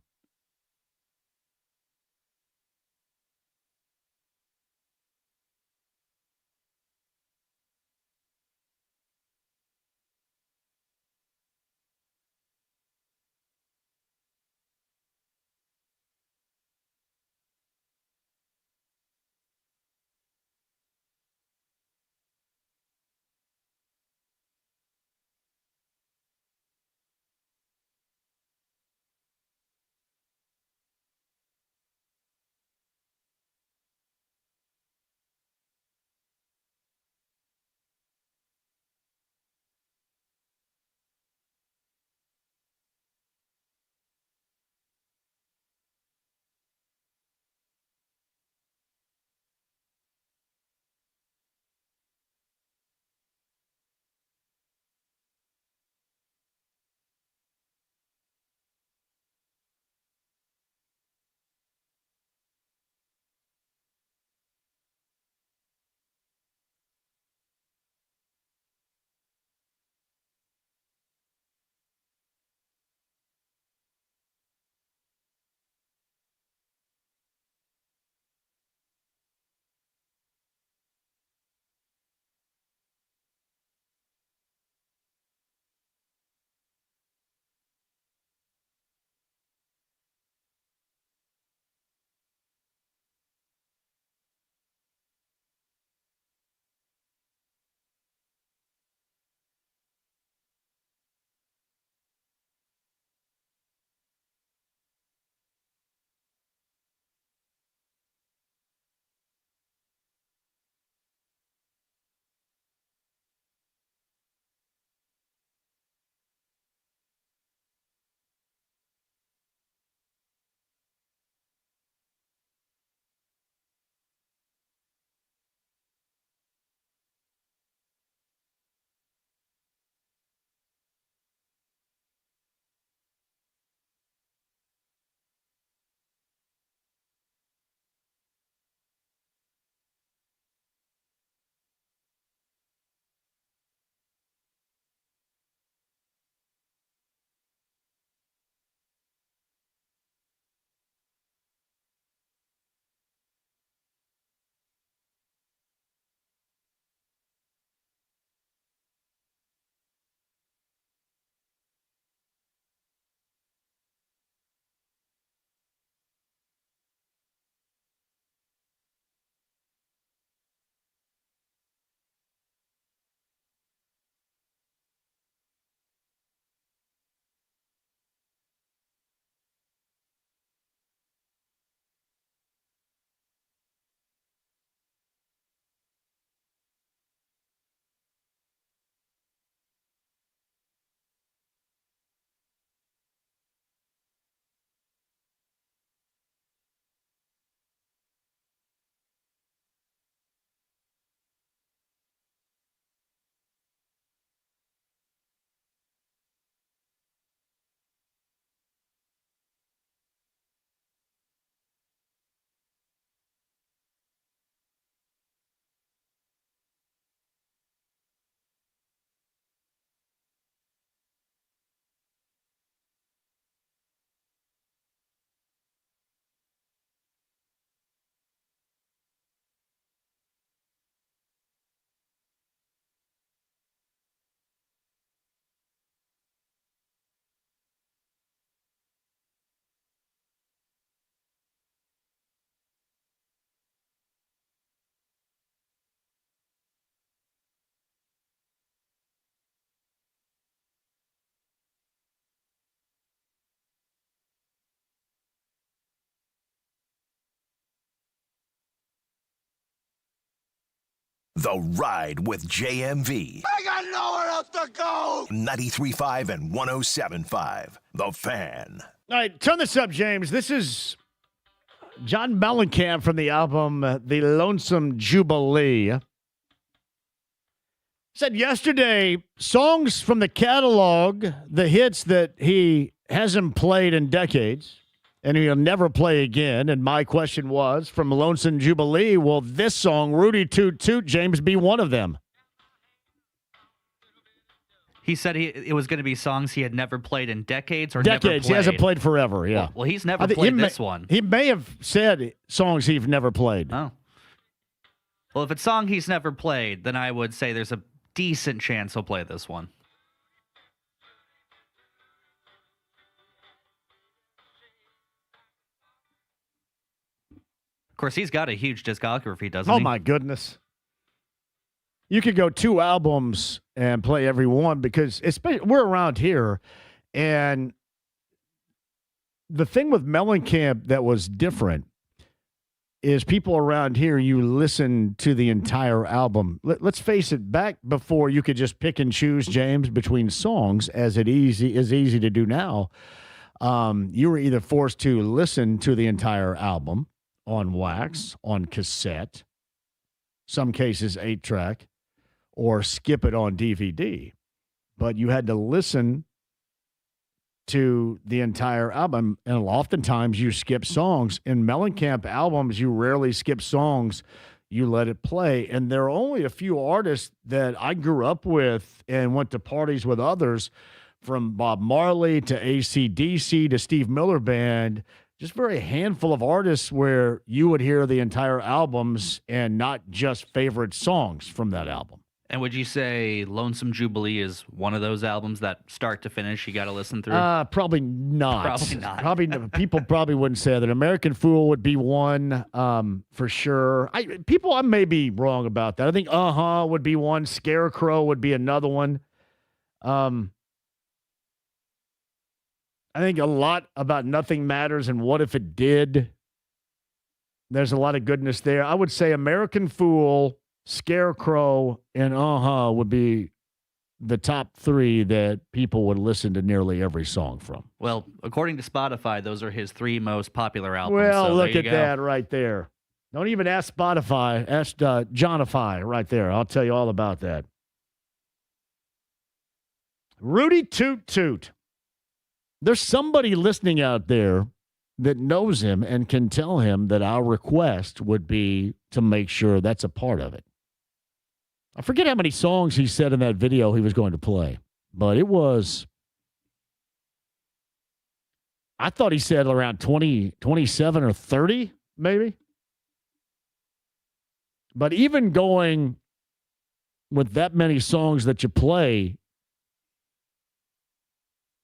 The Ride with JMV. I got nowhere else to go. 93.5 and 107.5. The Fan. All right, turn this up, James. This is John Mellencamp from the album The Lonesome Jubilee. Said yesterday, songs from the catalog, the hits that he hasn't played in decades, and he'll never play again. And my question was, from Lonesome Jubilee, will this song, Rudy Toot Toot, James, be one of them? He said it was going to be songs he had never played in decades or decades. never played. He hasn't played forever, yeah. Well, he's never played this one. He may have said songs he's never played. Oh. Well, if it's a song he's never played, then I would say there's a decent chance he'll play this one. Of course, he's got a huge discography, doesn't he? Oh, my goodness. You could go 2 albums and play every one because we're around here. And the thing with Mellencamp that was different is people around here, you listen to the entire album. Let's face it, back before you could just pick and choose, James, between songs, as it is easy to do now, you were either forced to listen to the entire album on wax, on cassette, some cases 8-track, or skip it on DVD. But you had to listen to the entire album, and oftentimes you skip songs. In Mellencamp albums, you rarely skip songs. You let it play. And there are only a few artists that I grew up with and went to parties with others, from Bob Marley to AC/DC to Steve Miller Band, just very handful of artists where you would hear the entire albums and not just favorite songs from that album. And would you say Lonesome Jubilee is one of those albums that start to finish you got to listen through? Probably not. Probably not. People probably wouldn't say that. American Fool would be one for sure. I may be wrong about that. I think would be one. Scarecrow would be another one. I think a lot about Nothing Matters and What If It Did. There's a lot of goodness there. I would say American Fool, Scarecrow, and would be the top 3 that people would listen to nearly every song from. Well, according to Spotify, those are his 3 most popular albums. Well, so look at that right there. Don't even ask Spotify. Ask Johnify right there. I'll tell you all about that. Rudy Toot Toot. There's somebody listening out there that knows him and can tell him that our request would be to make sure that's a part of it. I forget how many songs he said in that video he was going to play, but it was, I thought he said around 20, 27 or 30, maybe. But even going with that many songs that you play,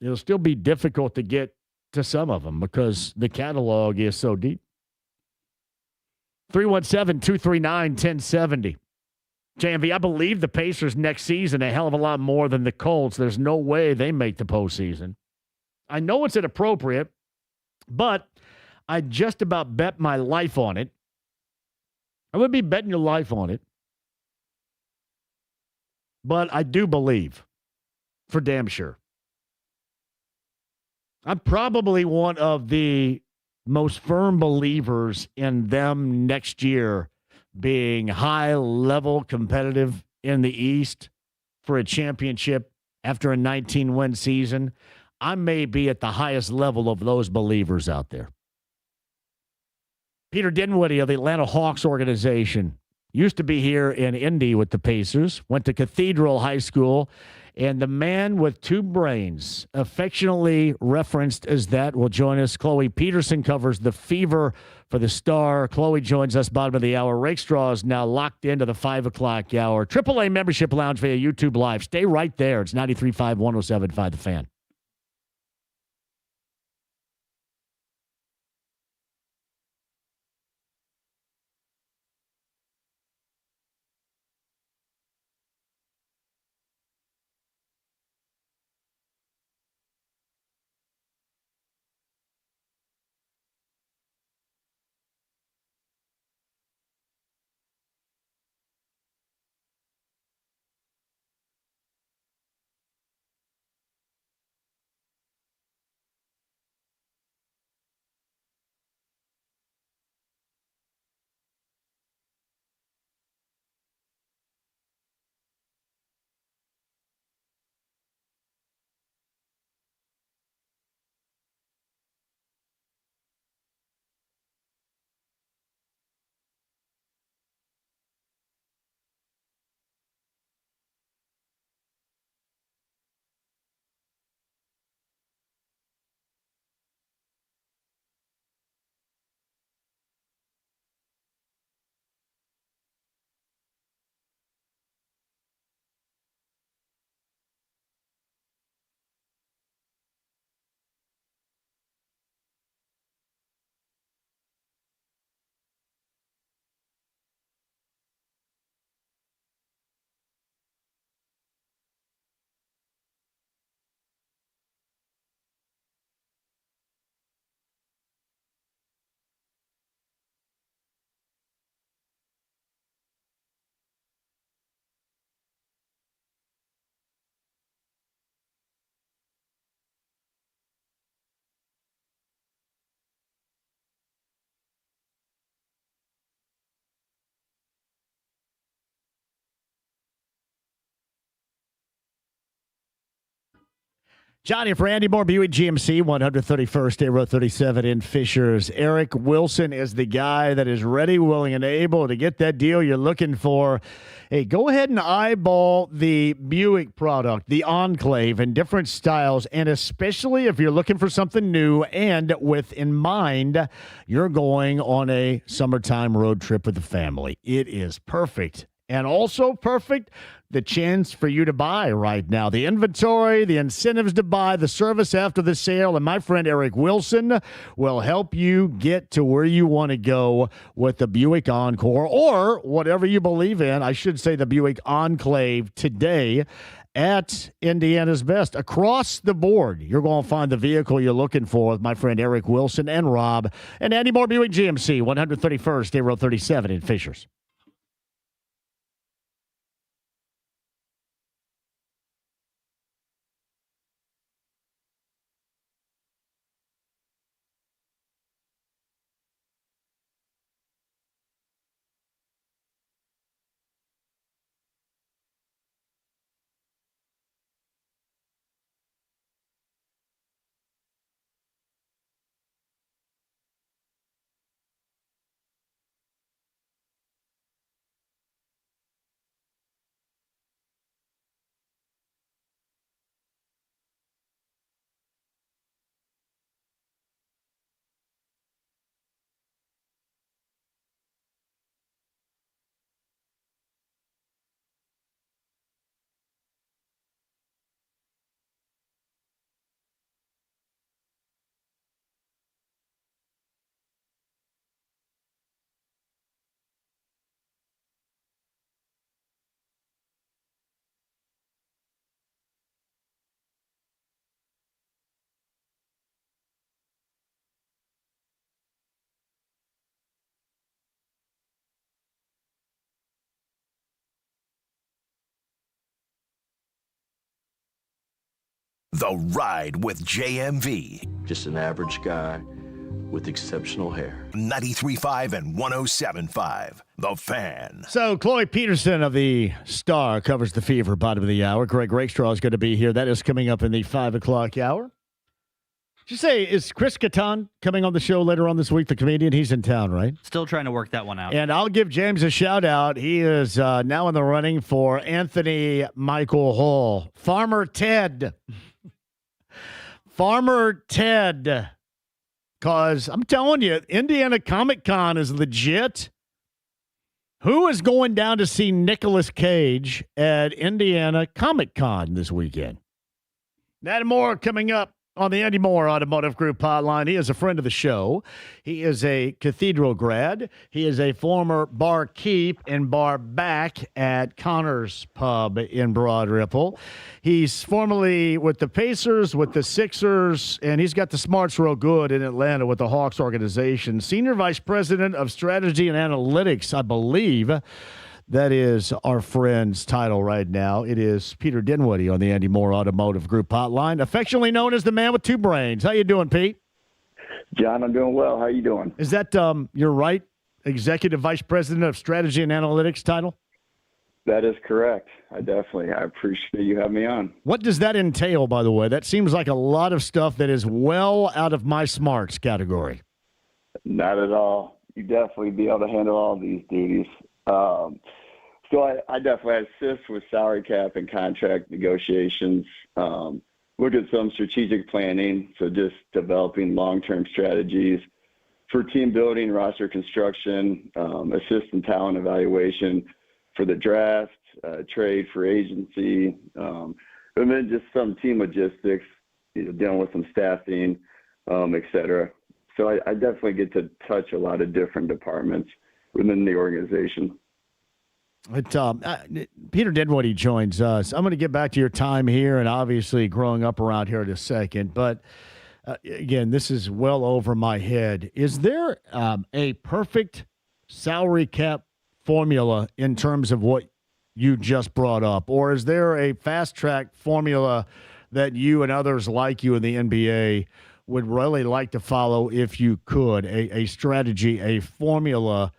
it'll still be difficult to get to some of them because the catalog is so deep. 317-239-1070. JMV, I believe the Pacers next season a hell of a lot more than the Colts. There's no way they make the postseason. I know it's inappropriate, but I just about bet my life on it. I would be betting your life on it. But I do believe, for damn sure. I'm probably one of the most firm believers in them next year being high-level competitive in the East for a championship after a 19-win season. I may be at the highest level of those believers out there. Peter Dinwiddie of the Atlanta Hawks organization used to be here in Indy with the Pacers, went to Cathedral High School, and the man with 2 brains, affectionately referenced as that, will join us. Chloe Peterson covers the Fever for the Star. Chloe joins us bottom of the hour. Rakestraw is now locked into the 5 o'clock hour. AAA Membership Lounge via YouTube Live. Stay right there. It's 93.5, 107.5 The Fan. Johnny for Andy Moore, Buick GMC, 131st State Road 37 in Fishers. Eric Wilson is the guy that is ready, willing, and able to get that deal you're looking for. Hey, go ahead and eyeball the Buick product, the Enclave, in different styles, and especially if you're looking for something new and with in mind you're going on a summertime road trip with the family. It is perfect. And also perfect, the chance for you to buy right now. The inventory, the incentives to buy, the service after the sale, and my friend Eric Wilson will help you get to where you want to go with the Buick Encore or whatever you believe in. I should say the Buick Enclave today at Indiana's Best. Across the board, you're going to find the vehicle you're looking for with my friend Eric Wilson and Rob and Andy Moore Buick GMC, 131st State Road 37 in Fishers. The Ride with JMV. Just an average guy with exceptional hair. 93.5 and 107.5. The Fan. So Chloe Peterson of the Star covers the Fever bottom of the hour. Greg Rakestraw is going to be here. That is coming up in the 5 o'clock hour. Did you say, is Chris Kattan coming on the show later on this week, the comedian? He's in town, right? Still trying to work that one out. And I'll give James a shout out. He is now in the running for Anthony Michael Hall. Farmer Ted. Farmer Ted. Because I'm telling you, Indiana Comic Con is legit. Who is going down to see Nicolas Cage at Indiana Comic Con this weekend? That and more coming up on the Andy Moore Automotive Group hotline. He is a friend of the show. He is a Cathedral grad. He is a former barkeep and bar back at Connor's Pub in Broad Ripple. He's formerly with the Pacers, with the Sixers, and he's got the smarts real good in Atlanta with the Hawks organization. Senior Vice President of Strategy and Analytics, I believe. That is our friend's title right now. It is Peter Dinwiddie on the Andy Moore Automotive Group hotline, affectionately known as the man with two brains. How you doing, Pete? John, I'm doing well. How you doing? Is that your right Executive Vice President of Strategy and Analytics title? That is correct. I appreciate you having me on. What does that entail, by the way? That seems like a lot of stuff that is well out of my smarts category. Not at all. You definitely be able to handle all these duties. So I definitely assist with salary cap and contract negotiations, look at some strategic planning, so just developing long-term strategies for team building, roster construction, assist in talent evaluation for the draft, trade for agency, and then just some team logistics, dealing with some staffing, et cetera. So I definitely get to touch a lot of different departments within the organization. Peter Dinwiddie joins us. I'm going to get back to your time here and obviously growing up around here in a second. But, again, this is well over my head. Is there a perfect salary cap formula in terms of what you just brought up? Or is there a fast-track formula that you and others like you in the NBA would really like to follow if you could? A strategy, a formula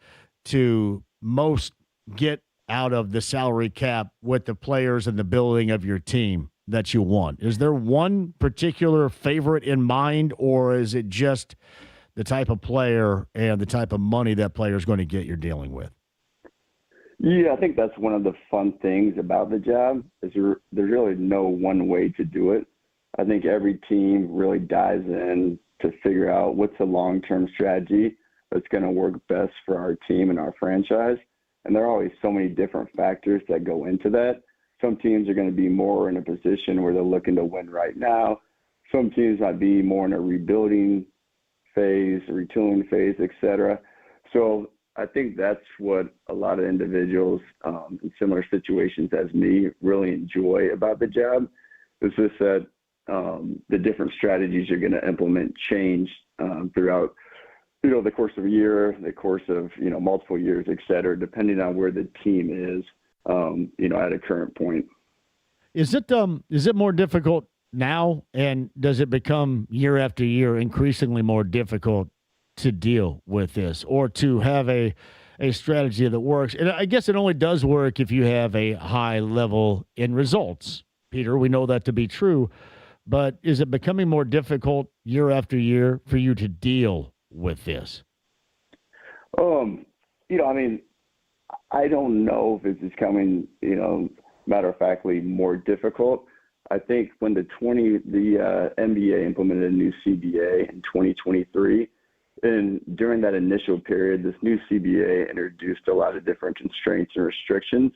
to most get out of the salary cap with the players and the building of your team that you want? Is there one particular favorite in mind, or is it just the type of player and the type of money that player is going to get you're dealing with? Yeah, I think that's one of the fun things about the job is there's really no one way to do it. I think every team really dives in to figure out what's the long-term strategy that's going to work best for our team and our franchise. And there are always so many different factors that go into that. Some teams are going to be more in a position where they're looking to win right now. Some teams might be more in a rebuilding phase, a retooling phase, et cetera. So I think that's what a lot of individuals in similar situations as me really enjoy about the job, is just that the different strategies you're going to implement change throughout, the course of a year, the course of, multiple years, et cetera, depending on where the team is, at a current point. Is it more difficult now, and does it become year after year increasingly more difficult to deal with this, or to have a strategy that works? And I guess it only does work if you have a high level in results. Peter, we know that to be true, but is it becoming more difficult year after year for you to deal with this? I don't know if it's becoming, matter of factly more difficult. I think when the NBA implemented a new CBA in 2023, and during that initial period, this new CBA introduced a lot of different constraints and restrictions.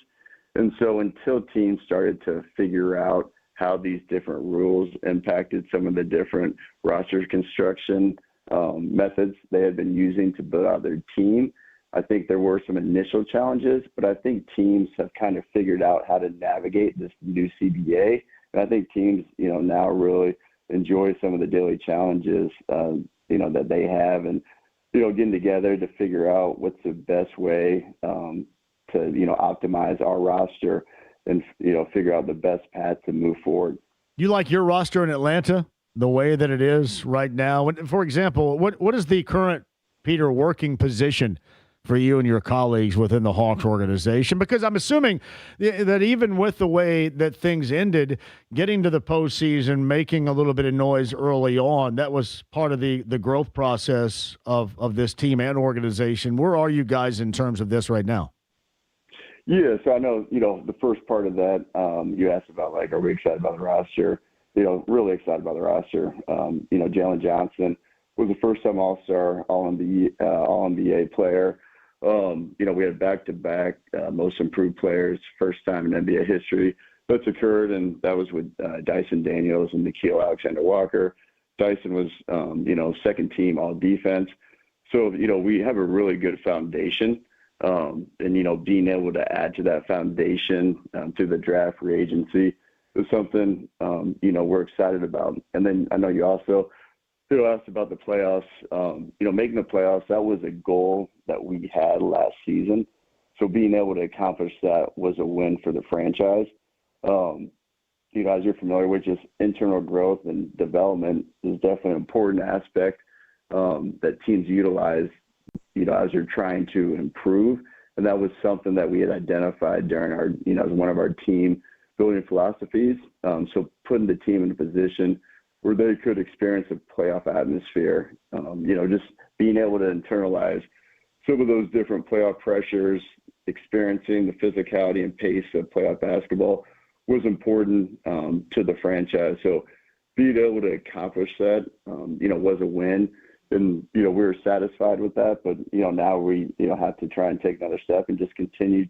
And so until teams started to figure out how these different rules impacted some of the different roster construction methods they had been using to build out their team, I think there were some initial challenges, but I think teams have kind of figured out how to navigate this new CBA. And I think teams, now really enjoy some of the daily challenges, that they have, and, getting together to figure out what's the best way to, optimize our roster and, figure out the best path to move forward. You like your roster in Atlanta the way that it is right now? For example, what is the current, Peter, working position for you and your colleagues within the Hawks organization? Because I'm assuming that even with the way that things ended, getting to the postseason, making a little bit of noise early on, that was part of the growth process of this team and organization. Where are you guys in terms of this right now? Yeah, so I know, the first part of that, you asked about, are we excited about the roster? Really excited about the roster. Jalen Johnson was a first-time All-Star, All-NBA player. We had back-to-back most improved players, first time in NBA history. That's occurred, and that was with Dyson Daniels and Nickeil Alexander-Walker. Dyson was, second team all-defense. So, we have a really good foundation. And, being able to add to that foundation through the draft free agency is something, we're excited about. And then I know you also asked about the playoffs. Making the playoffs, that was a goal that we had last season. So being able to accomplish that was a win for the franchise. As you're familiar with, just internal growth and development is definitely an important aspect that teams utilize, as you're trying to improve. And that was something that we had identified during our, as one of our team building philosophies. So putting the team in a position where they could experience a playoff atmosphere, just being able to internalize some of those different playoff pressures, experiencing the physicality and pace of playoff basketball was important to the franchise. So being able to accomplish that, was a win. And, we were satisfied with that. But, now we, have to try and take another step and just continue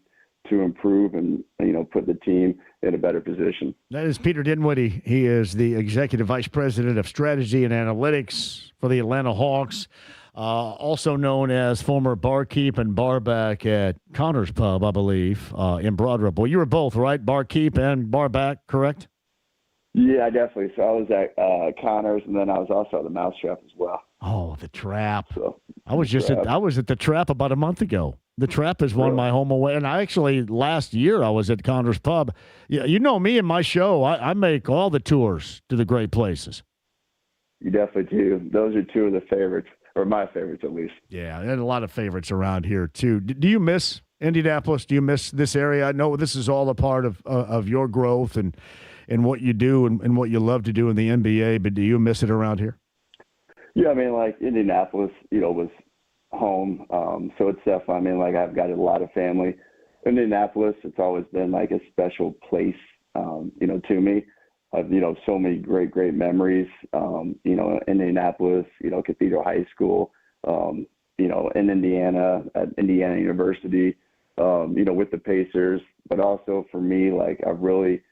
to improve and, put the team in a better position. That is Peter Dinwiddie. He is the Executive Vice President of Strategy and Analytics for the Atlanta Hawks, also known as former barkeep and barback at Connor's Pub, I believe, in Broad Ripple. You were both, right? Barkeep and barback, correct? Yeah, definitely. So I was at Connor's, and then I was also at the Mousetrap as well. Oh, the Trap. So, I was at the Trap about a month ago. The Trap is one of my home away. And I actually, last year, I was at Connor's Pub. Yeah, you know me and my show. I make all the tours to the great places. You definitely do. Those are two of the favorites, or my favorites at least. Yeah, and a lot of favorites around here, too. Do you miss Indianapolis? Do you miss this area? I know this is all a part of your growth and in what you do and what you love to do in the NBA, but do you miss it around here? Yeah, I mean, like Indianapolis, was home. So it's definitely, I mean, like I've got a lot of family in Indianapolis. It's always been like a special place, to me. I've, so many great memories, in Indianapolis, Cathedral High School, in Indiana, at Indiana University, with the Pacers. But also for me, like I've really,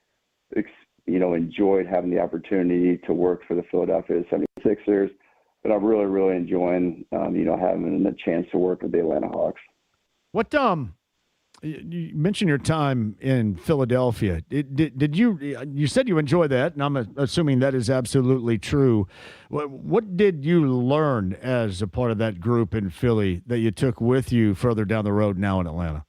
enjoyed having the opportunity to work for the Philadelphia 76ers. But I'm really, really enjoying, having the chance to work with the Atlanta Hawks. What you mentioned your time in Philadelphia. Did you said you enjoyed that, and I'm assuming that is absolutely true. What did you learn as a part of that group in Philly that you took with you further down the road now in Atlanta?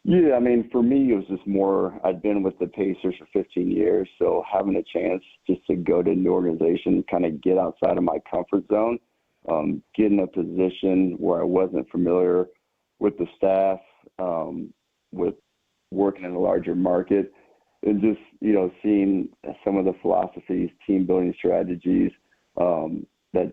Yeah, I mean, for me, it was just more, I'd been with the Pacers for 15 years, so having a chance just to go to an organization, kind of get outside of my comfort zone, get in a position where I wasn't familiar with the staff, with working in a larger market, and just, seeing some of the philosophies, team building strategies that,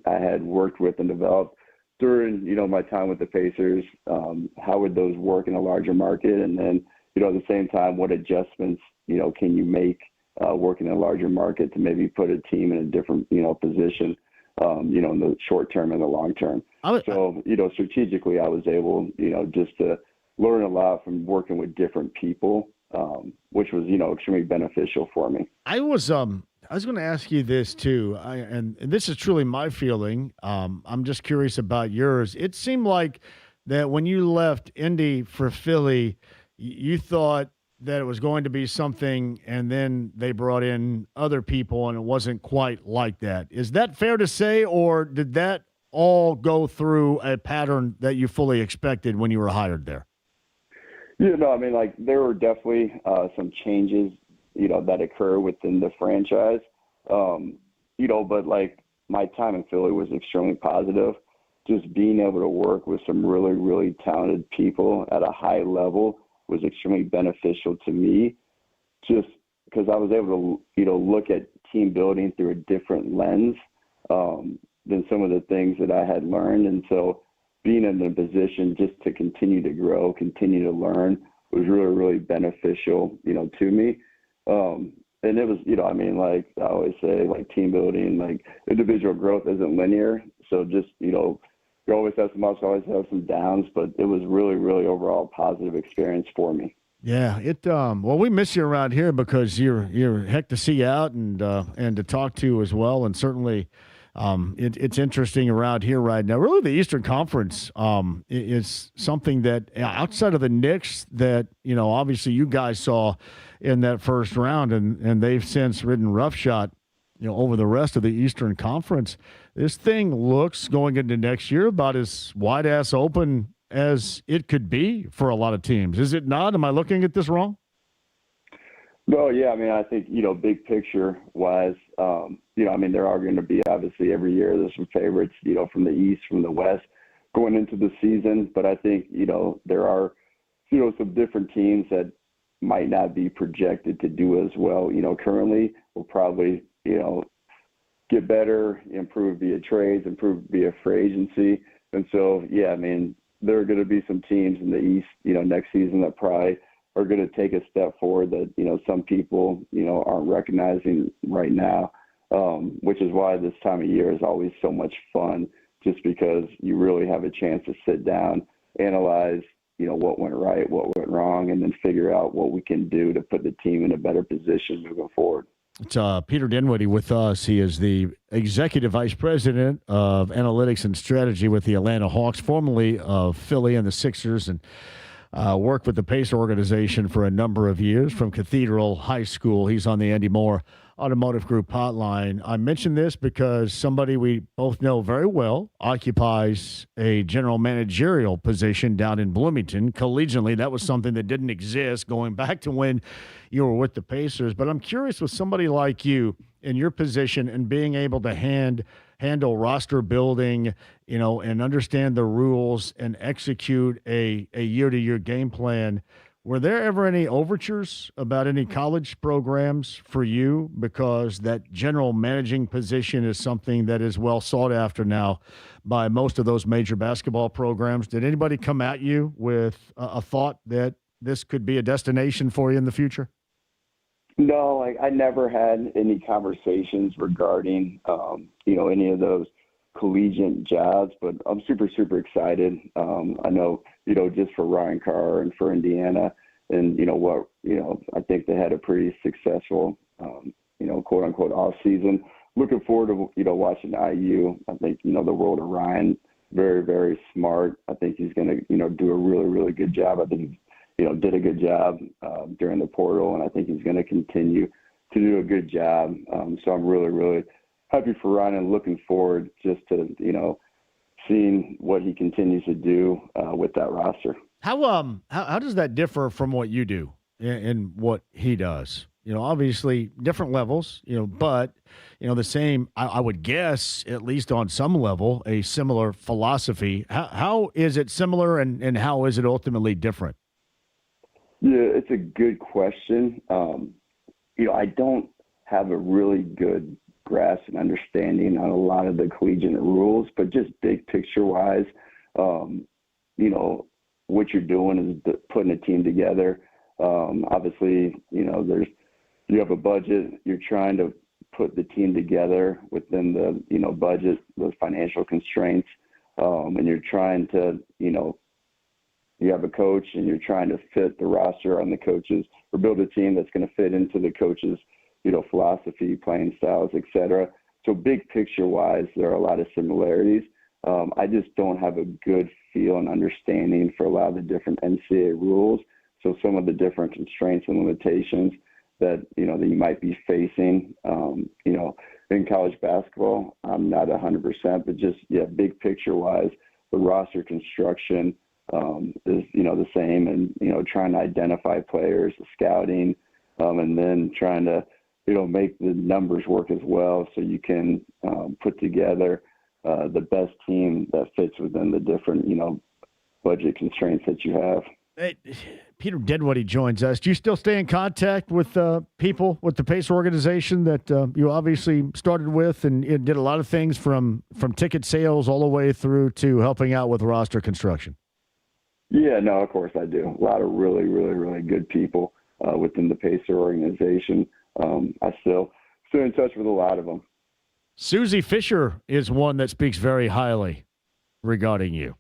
I had worked with and developed during, my time with the Pacers. How would those work in a larger market? And then, at the same time, what adjustments, can you make working in a larger market to maybe put a team in a different, position, in the short term and the long term. So, strategically, I was able, just to learn a lot from working with different people, which was, extremely beneficial for me. I was going to ask you this too, and this is truly my feeling. I'm just curious about yours. It seemed like that when you left Indy for Philly, you thought that it was going to be something, and then they brought in other people, and it wasn't quite like that. Is that fair to say, or did that all go through a pattern that you fully expected when you were hired there? Yeah, no, I mean, like there were definitely some changes, that occur within the franchise, but like my time in Philly was extremely positive. Just being able to work with some really, really talented people at a high level was extremely beneficial to me, just because I was able to, look at team building through a different lens than some of the things that I had learned. And so being in a position just to continue to grow, continue to learn was really, really beneficial, to me. And it was, I mean, like I always say, like team building, like individual growth isn't linear. So just, you always have some ups, always have some downs, but it was really, really overall positive experience for me. Yeah, well, we miss you around here because you're a heck to see out and to talk to as well, and certainly it's interesting around here right now. Really, the Eastern Conference is something that outside of the Knicks that obviously you guys saw in that first round, and they've since ridden roughshod over the rest of the Eastern Conference. This thing looks going into next year about as wide ass open as it could be for a lot of teams. Is it not? Am I looking at this wrong? No, yeah. I mean, I think, big picture wise, I mean, there are going to be obviously every year there's some favorites, from the East, from the West going into the season. But I think, there are, some different teams that might not be projected to do as well, currently will probably, get better, improve via trades, improve via free agency. And so, yeah, I mean, there are going to be some teams in the East, next season that probably are going to take a step forward that, some people, aren't recognizing right now, which is why this time of year is always so much fun, just because you really have a chance to sit down, analyze, what went right, what went wrong, and then figure out what we can do to put the team in a better position moving forward. It's Peter Dinwiddie with us. He is the Executive Vice President of Analytics and Strategy with the Atlanta Hawks, formerly of Philly and the Sixers, and worked with the Pacer organization for a number of years from Cathedral High School. He's on the Andy Moore Automotive Group hotline. I mention this because somebody we both know very well occupies a general managerial position down in Bloomington. Collegiately, that was something that didn't exist going back to when you were with the Pacers. But I'm curious with somebody like you in your position and being able to handle roster building, and understand the rules and execute a year-to-year game plan. Were there ever any overtures about any college programs for you? Because that general managing position is something that is well sought after now by most of those major basketball programs. Did anybody come at you with a thought that this could be a destination for you in the future? No, I never had any conversations regarding, any of those collegiate jobs, but I'm super, super excited. I know, just for Ryan Carr and for Indiana and, I think they had a pretty successful, quote unquote off season. Looking forward to, watching IU. I think, the world of Ryan, very, very smart. I think he's going to, do a really, really good job. I think did a good job during the portal, and I think he's going to continue to do a good job. So I'm really, really happy for Ryan and looking forward just to, seeing what he continues to do with that roster. How does that differ from what you do and what he does? Obviously different levels, but, the same, I would guess, at least on some level, a similar philosophy. How is it similar and how is it ultimately different? Yeah, it's a good question. I don't have a really good grasp and understanding on a lot of the collegiate rules, but just big picture wise, what you're doing is putting a team together. Obviously, you have a budget, you're trying to put the team together within the, budget, those financial constraints, and you're trying to, you have a coach and you're trying to fit the roster on the coaches or build a team that's going to fit into the coaches, philosophy, playing styles, et cetera. So big picture wise, there are a lot of similarities. I just don't have a good feel and understanding for a lot of the different NCAA rules. So some of the different constraints and limitations that, that you might be facing, in college basketball, I'm not 100%, but just, big picture wise, the roster construction, is, the same and, trying to identify players, scouting, and then trying to, make the numbers work as well so you can put together the best team that fits within the different, budget constraints that you have. Hey, Peter Dinwiddie joins us. Do you still stay in contact with people with the Pacer organization that you obviously started with and did a lot of things from ticket sales all the way through to helping out with roster construction? Yeah, no, of course I do. A lot of really, really, really good people within the Pacer organization. I still in touch with a lot of them. Susie Fisher is one that speaks very highly regarding you.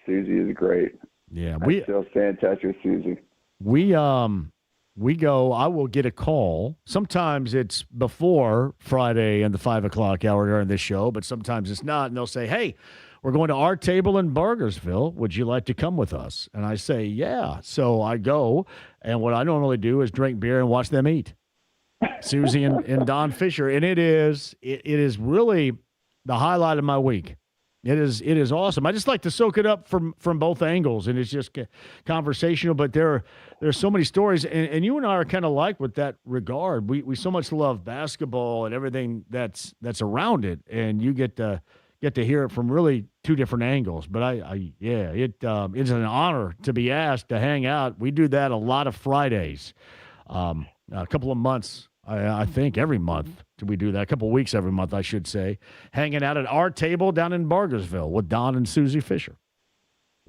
Susie is great. Yeah, I still stay in touch with Susie. We go. I will get a call. Sometimes it's before Friday and the 5 o'clock hour during this show, but sometimes it's not. And they'll say, "Hey, we're going to our table in Burgersville. Would you like to come with us?" And I say, "Yeah." So I go, and what I normally do is drink beer and watch them eat. Susie and Don Fisher, and it is really the highlight of my week. It is awesome. I just like to soak it up from both angles, and it's just conversational. But there's so many stories, and you and I are kind of like with that regard. We so much love basketball and everything that's around it, and you get to hear it from really two different angles. But it's an honor to be asked to hang out. We do that a lot of Fridays, a couple of months. I think every month we do that. A couple of weeks every month, I should say, hanging out at our table down in Burgersville with Don and Susie Fisher.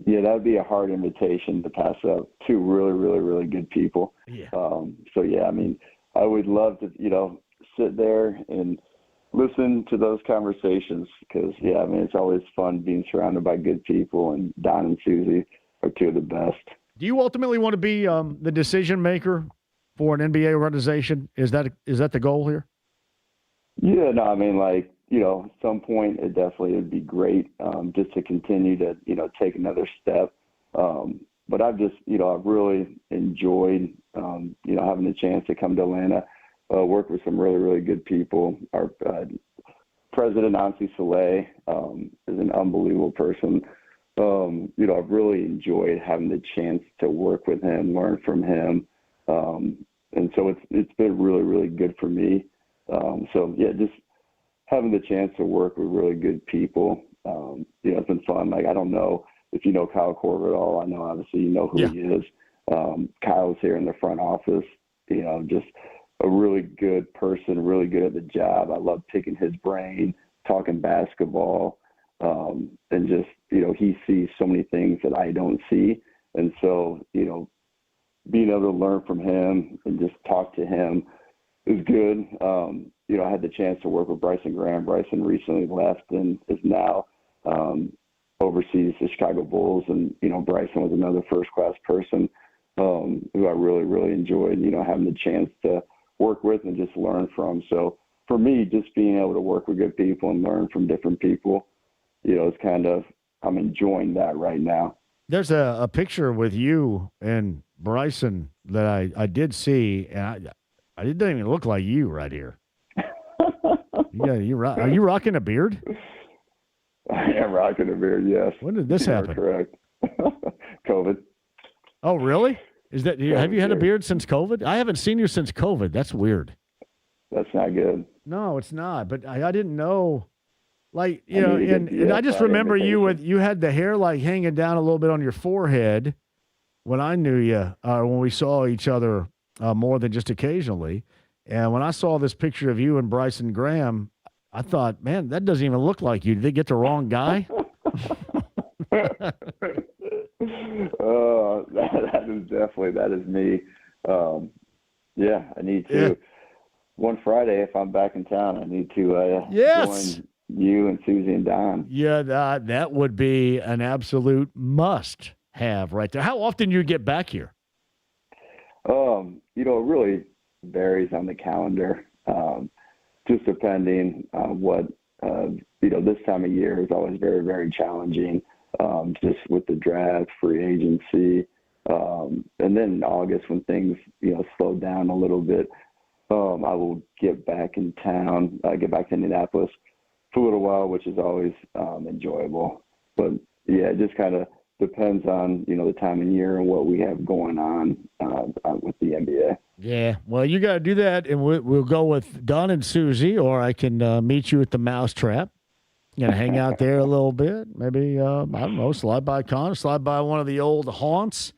Yeah, that would be a hard invitation to pass up. Two really, really, really good people. Yeah. I would love to, sit there and listen to those conversations because, it's always fun being surrounded by good people, and Don and Susie are two of the best. Do you ultimately want to be the decision maker for an NBA organization? Is that the goal here? Yeah, no, at some point it definitely would be great just to continue to, take another step. But I've just, I've really enjoyed, having the chance to come to Atlanta, work with some really, really good people. Our president, Nancy Soleil, is an unbelievable person. I've really enjoyed having the chance to work with him, learn from him. And so it's been really, really good for me. Just having the chance to work with really good people, it's been fun. I don't know if you know Kyle Korver at all. I know obviously you know who he is. Kyle's here in the front office, just a really good person, really good at the job. I love picking his brain, talking basketball, and just, he sees so many things that I don't see. And so, being able to learn from him and just talk to him is good. I had the chance to work with Bryson Graham. Bryson recently left and is now oversees the Chicago Bulls. And, Bryson was another first-class person who I really, really enjoyed, having the chance to work with and just learn from. So for me, just being able to work with good people and learn from different people, is kind of, I'm enjoying that right now. There's a picture with you and Bryson that I did see, and I didn't even look like you right here. Are you rocking a beard? I am rocking a beard, yes. When did this happen? Correct. COVID. Oh, really? Have you had a beard since COVID? I haven't seen you since COVID. That's weird. That's not good. No, it's not. But I didn't know. Like, and I just remember you had the hair like hanging down a little bit on your forehead when I knew you, when we saw each other more than just occasionally. And when I saw this picture of you and Bryson Graham, I thought, man, that doesn't even look like you. Did they get the wrong guy? That is me. I need to. Yeah. One Friday, if I'm back in town, I need to join you and Susie and Don. Yeah, that would be an absolute must-have right there. How often you get back here? It really varies on the calendar, just depending on what, this time of year is always very, very challenging, just with the draft, free agency, and then in August when things, slow down a little bit, I will get back in town, get back to Indianapolis for a little while, which is always enjoyable. But, yeah, it just kind of depends on, the time of year and what we have going on with the NBA. Yeah, well, you got to do that, and we'll go with Don and Susie, or I can meet you at the Mousetrap. Going to hang out there a little bit. Maybe, I don't know, slide by one of the old haunts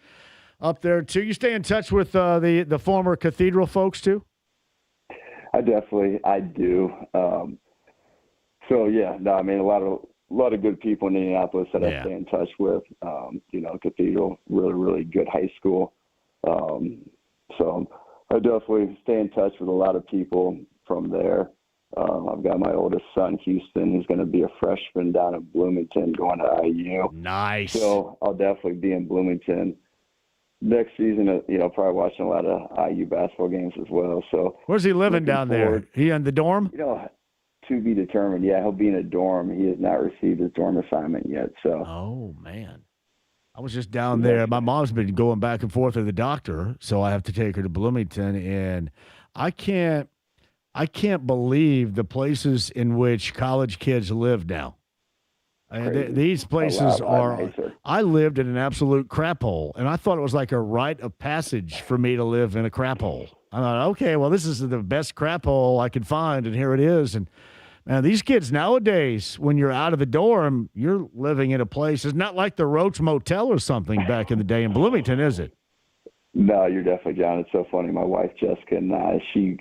up there, too. You stay in touch with the former Cathedral folks, too? I do. A lot of good people in Indianapolis that I stay in touch with. Cathedral, really, really good high school. So I definitely stay in touch with a lot of people from there. I've got my oldest son, Houston, who's going to be a freshman down in Bloomington going to IU. Nice. So I'll definitely be in Bloomington next season, probably watching a lot of IU basketball games as well. So where's he living down there? He in the dorm? To be determined. Yeah, he'll be in a dorm. He has not received his dorm assignment yet. So. Oh, man. I was just down there. My mom's been going back and forth to the doctor, so I have to take her to Bloomington, and I can't believe the places in which college kids live now. These places are – I lived in an absolute crap hole, and I thought it was like a rite of passage for me to live in a crap hole. I thought, okay, well, this is the best crap hole I could find, and here it is. And, man, these kids nowadays, when you're out of the dorm, you're living in a place – it's not like the Roach Motel or something back in the day in Bloomington, is it? No, you're definitely, John. It's so funny. My wife, Jessica, and she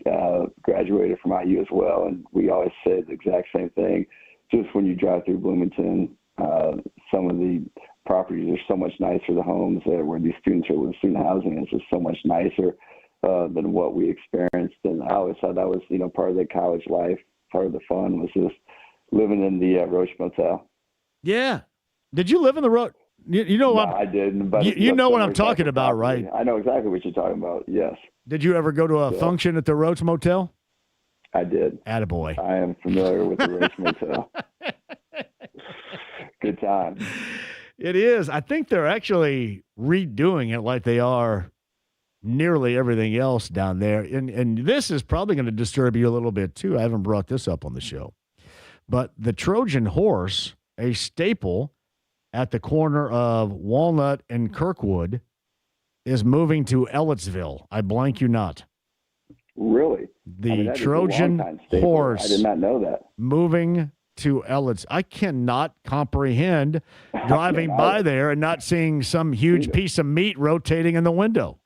graduated from IU as well, and we always say the exact same thing. Just when you drive through Bloomington, some of the properties are so much nicer. The homes where these students are with student housing is just so much nicer than what we experienced. And I always thought that was, part of the college life. Part of the fun was just living in the Roach Motel. Yeah. Did you live in the Roach? I didn't. But you know what I'm talking about, right? I know exactly what you're talking about. Yes. Did you ever go to a function at the Roach Motel? I did. Attaboy. I am familiar with the Roach Motel. Good time. It is. I think they're actually redoing it like they are nearly everything else down there. And this is probably going to disturb you a little bit, too. I haven't brought this up on the show. But the Trojan Horse, a staple at the corner of Walnut and Kirkwood, is moving to Ellettsville. I blank you not. Really? The Trojan Horse. I did not know that. Moving to Ellis. I cannot comprehend driving by there and not seeing some huge piece of meat rotating in the window.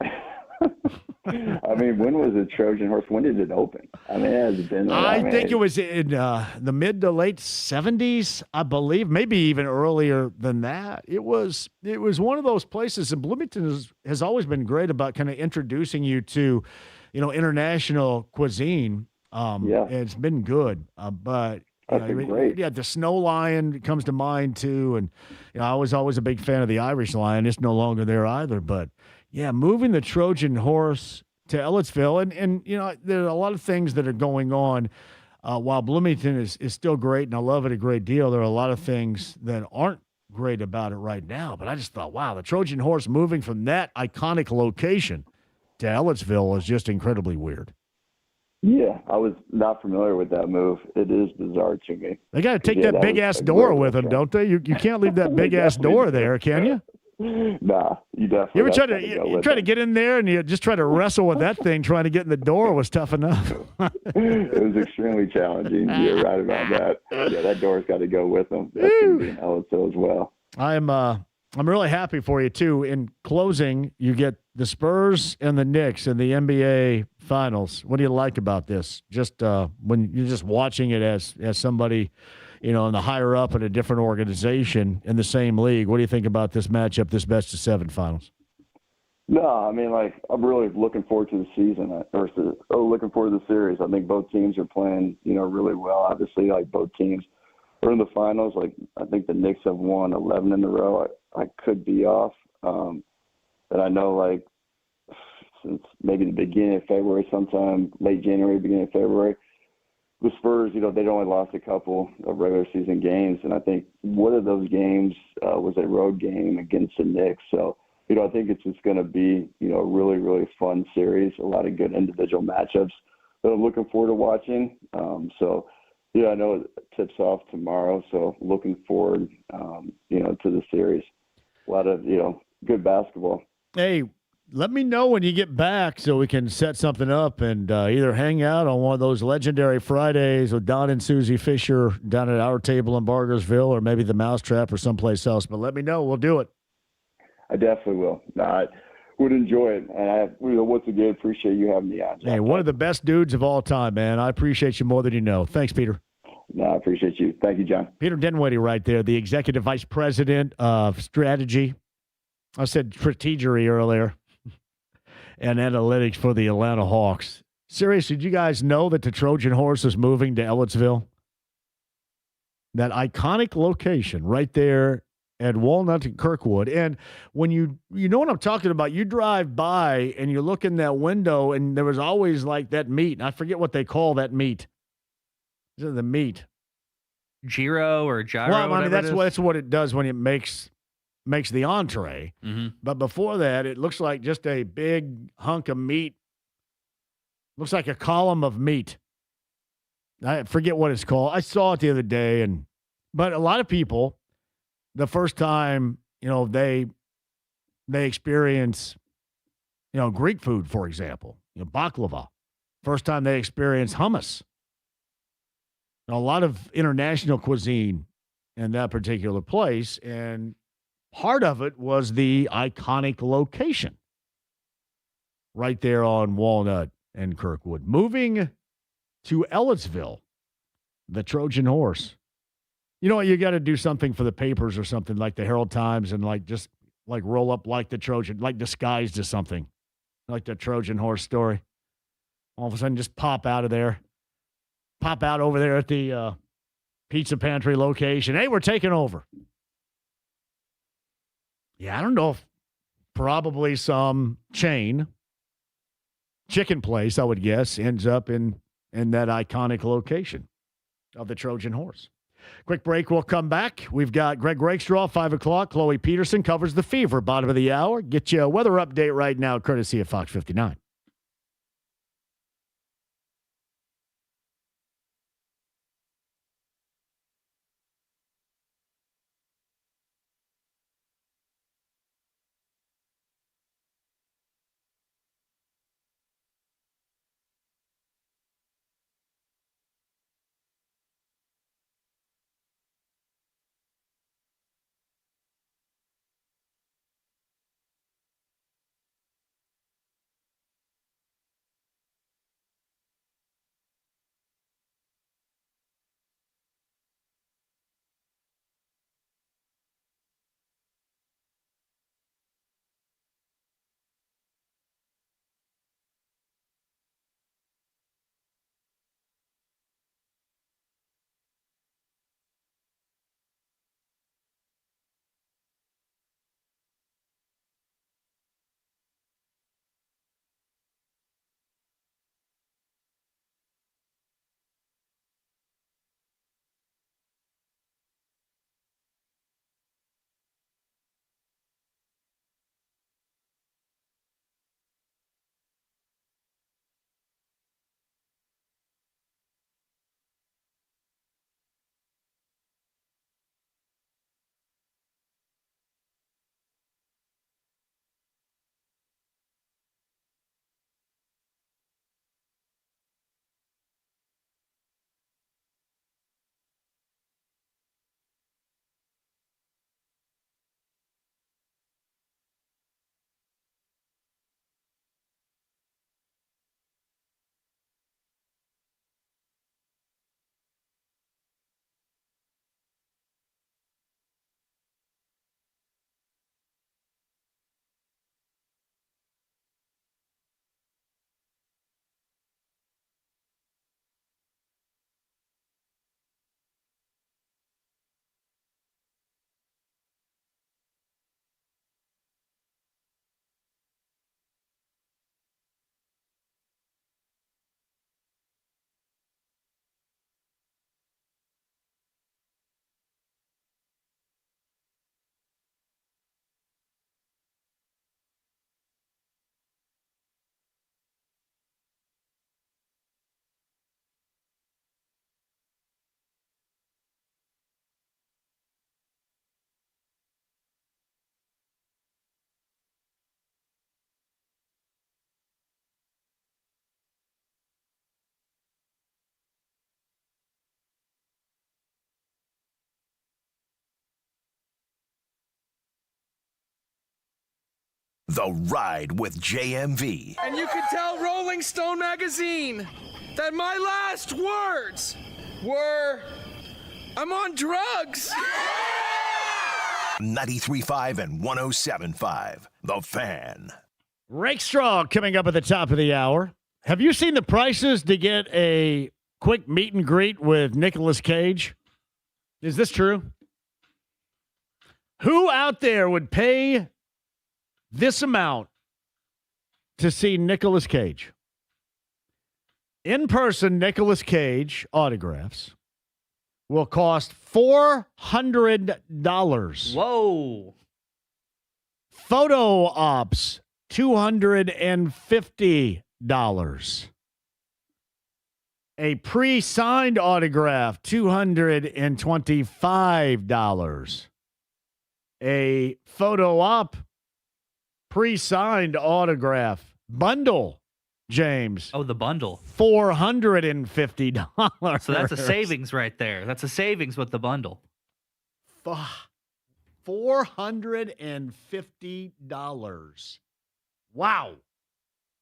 I mean, when was the Trojan Horse? When did it open? I mean, it has been. I think it was in the mid to late 70s, I believe, maybe even earlier than that. It was one of those places, and Bloomington has always been great about kind of introducing you to, international cuisine. It's been good, but. Great. Yeah, the snow lion comes to mind too, and I was always a big fan of the Irish lion. It's no longer there either, but yeah, moving the Trojan Horse to Ellettsville, and there are a lot of things that are going on. While Bloomington is still great, and I love it a great deal, there are a lot of things that aren't great about it right now. But I just thought, wow, the Trojan Horse moving from that iconic location to Ellettsville is just incredibly weird. Yeah, I was not familiar with that move. It is bizarre to me. They got to take that big-ass door with them, don't they? You can't leave that big-ass door there, can you? Nah, you definitely. You ever try to get in there and you just try to wrestle with that thing, trying to get in the door was tough enough. It was extremely challenging. You're right about that. Yeah, that door's got to go with them. That's going to be in Ellettsville as well. I'm really happy for you too. In closing, you get the Spurs and the Knicks in the NBA Finals. What do you like about this? Just when you're just watching it as somebody, in the higher up in a different organization in the same league. What do you think about this matchup, this best of 7 Finals? No, I mean, I'm really looking forward to the season, looking forward to the series. I think both teams are playing, really well. Obviously, both teams are in the finals. I think the Knicks have won 11 in a row. I could be off, but I know, since maybe the beginning of February, sometime late January, beginning of February, the Spurs, they'd only lost a couple of regular season games, and I think one of those games was a road game against the Knicks. So, I think it's just going to be, a really, really fun series, a lot of good individual matchups that I'm looking forward to watching. I know it tips off tomorrow, so looking forward, to the series. A lot of, good basketball. Hey, let me know when you get back so we can set something up and either hang out on one of those legendary Fridays with Don and Susie Fisher down at our table in Bargersville, or maybe the Mousetrap or someplace else. But let me know. We'll do it. I definitely will. No, I would enjoy it. And I once again appreciate you having me on. Hey, one of the best dudes of all time, man. I appreciate you more than you know. Thanks, Peter. No, I appreciate you. Thank you, John. Peter Dinwiddie right there, the Executive Vice President of Strategy. I said strategery earlier. And analytics for the Atlanta Hawks. Seriously, did you guys know that the Trojan Horse is moving to Ellettsville? That iconic location right there at Walnut and Kirkwood. And when you know what I'm talking about, you drive by and you look in that window and there was always that meat. I forget what they call that meat. Is it the meat? Gyro or gyro? Well, I mean, that's what it does when it makes the entree. Mm-hmm. But before that, it looks like just a big hunk of meat. Looks like a column of meat. I forget what it's called. I saw it the other day, but a lot of people, the first time, they experience, Greek food, for example, baklava. First time they experience hummus. A lot of international cuisine in that particular place, and part of it was the iconic location right there on Walnut and Kirkwood. Moving to Ellettsville, the Trojan Horse. You know what? You got to do something for the papers or something like the Herald Times and just roll up like the Trojan, disguised as something like the Trojan Horse story. All of a sudden, just pop out over there at the pizza pantry location. Hey, we're taking over. Yeah, I don't know if probably some chain chicken place, I would guess, ends up in that iconic location of the Trojan Horse. Quick break. We'll come back. We've got Greg Rakestraw, 5 o'clock. Chloe Peterson covers the Fever, bottom of the hour. Get you a weather update right now, courtesy of Fox 59. The Ride with JMV. And you could tell Rolling Stone magazine that my last words were, I'm on drugs. 93.5 and 107.5. The Fan. Rakestraw coming up at the top of the hour. Have you seen the prices to get a quick meet and greet with Nicolas Cage? Is this true? Who out there would pay this amount to see Nicolas Cage? In-person Nicolas Cage autographs will cost $400. Whoa. Photo ops, $250. A pre-signed autograph, $225. A photo op, pre-signed autograph bundle, James. Oh, the bundle. $450. So that's a savings right there. That's a savings with the bundle. $450. Wow.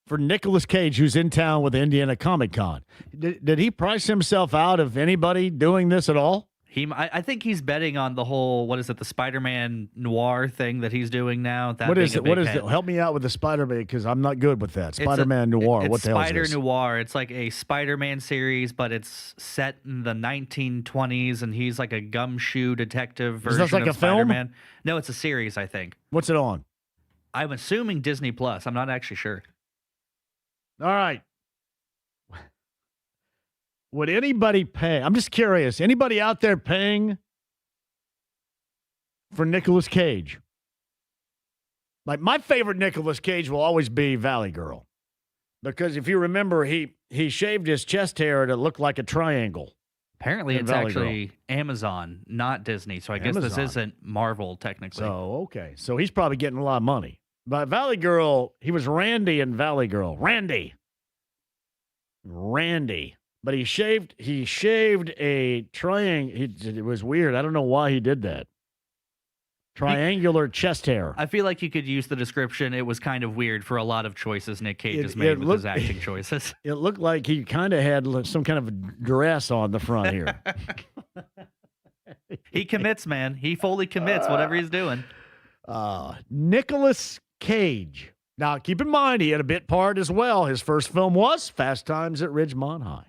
For Nicolas Cage, who's in town with Indiana Comic Con. Did he price himself out of anybody doing this at all? I think he's betting on the whole, what is it, the Spider-Man noir thing that he's doing now. What is it? Help me out with the Spider-Man, because I'm not good with that. Spider-Man noir. What the hell is this? Spider Noir. It's like a Spider-Man series, but it's set in the 1920s, and he's like a gumshoe detective version like of a film? Spider-Man. No, it's a series, I think. What's it on? I'm assuming Disney Plus. I'm not actually sure. All right. Would anybody pay? I'm just curious. Anybody out there paying for Nicolas Cage? Like, my favorite Nicolas Cage will always be Valley Girl. Because if you remember, he shaved his chest hair to look like a triangle. Apparently, it's actually Amazon, not Disney. So I guess this isn't Marvel, technically. So, okay. So he's probably getting a lot of money. But Valley Girl, he was Randy in Valley Girl. Randy. But he shaved a triangle. It was weird. I don't know why he did that. Triangular chest hair. I feel like you could use the description. It was kind of weird for a lot of choices Nick Cage has made with his acting choices. It looked like he kind of had some kind of dress on the front here. He commits, man. He fully commits whatever he's doing. Nicolas Cage. Now, keep in mind, he had a bit part as well. His first film was Fast Times at Ridgemont High.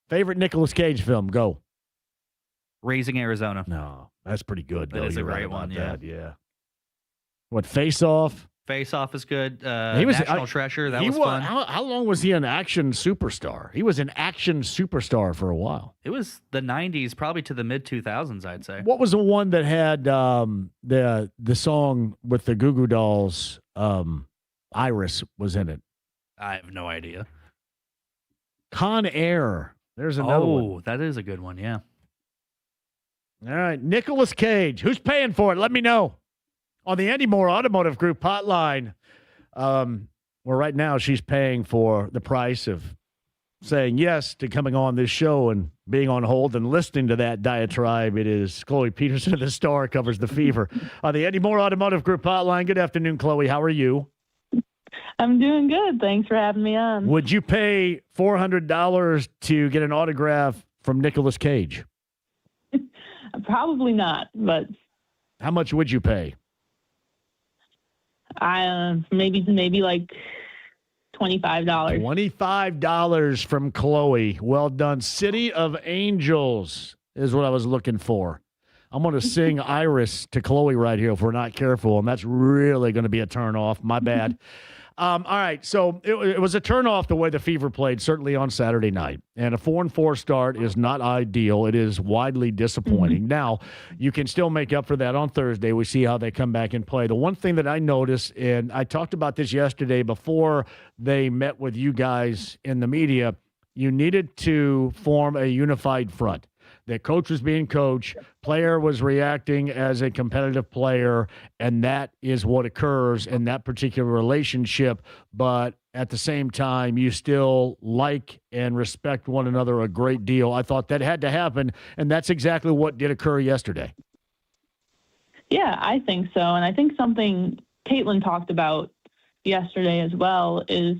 Favorite Nicolas Cage film? Go. Raising Arizona. No, that's pretty good. That is a great one, yeah. What, Face Off? Face Off is good. He was National Treasure. That was fun. How long was he an action superstar? He was an action superstar for a while. It was the 90s, probably to the mid-2000s, I'd say. What was the one that had the song with the Goo Goo Dolls? Iris was in it. I have no idea. Con Air. There's another one. Oh, that is a good one, yeah. All right, Nicolas Cage. Who's paying for it? Let me know. On the Andy Moore Automotive Group hotline, where right now she's paying for the price of saying yes to coming on this show and being on hold and listening to that diatribe. It is Chloe Peterson of the Star, covers the Fever. On the Andy Moore Automotive Group hotline. Good afternoon, Chloe. How are you? I'm doing good. Thanks for having me on. Would you pay $400 to get an autograph from Nicolas Cage? Probably not, but how much would you pay? Maybe like $25. $25 from Chloe. Well done. City of Angels is what I was looking for. I'm going to sing Iris to Chloe right here if we're not careful, and that's really going to be a turnoff. My bad. All right, so it was a turnoff the way the Fever played, certainly on Saturday night. And a 4-4 start is not ideal. It is widely disappointing. Now, you can still make up for that on Thursday. We see how they come back and play. The one thing that I noticed, and I talked about this yesterday before they met with you guys in the media, you needed to form a unified front. That coach was being coach, player was reacting as a competitive player, and that is what occurs in that particular relationship. But at the same time, you still like and respect one another a great deal. I thought that had to happen, and that's exactly what did occur yesterday. Yeah, I think so. And I think something Caitlin talked about yesterday as well is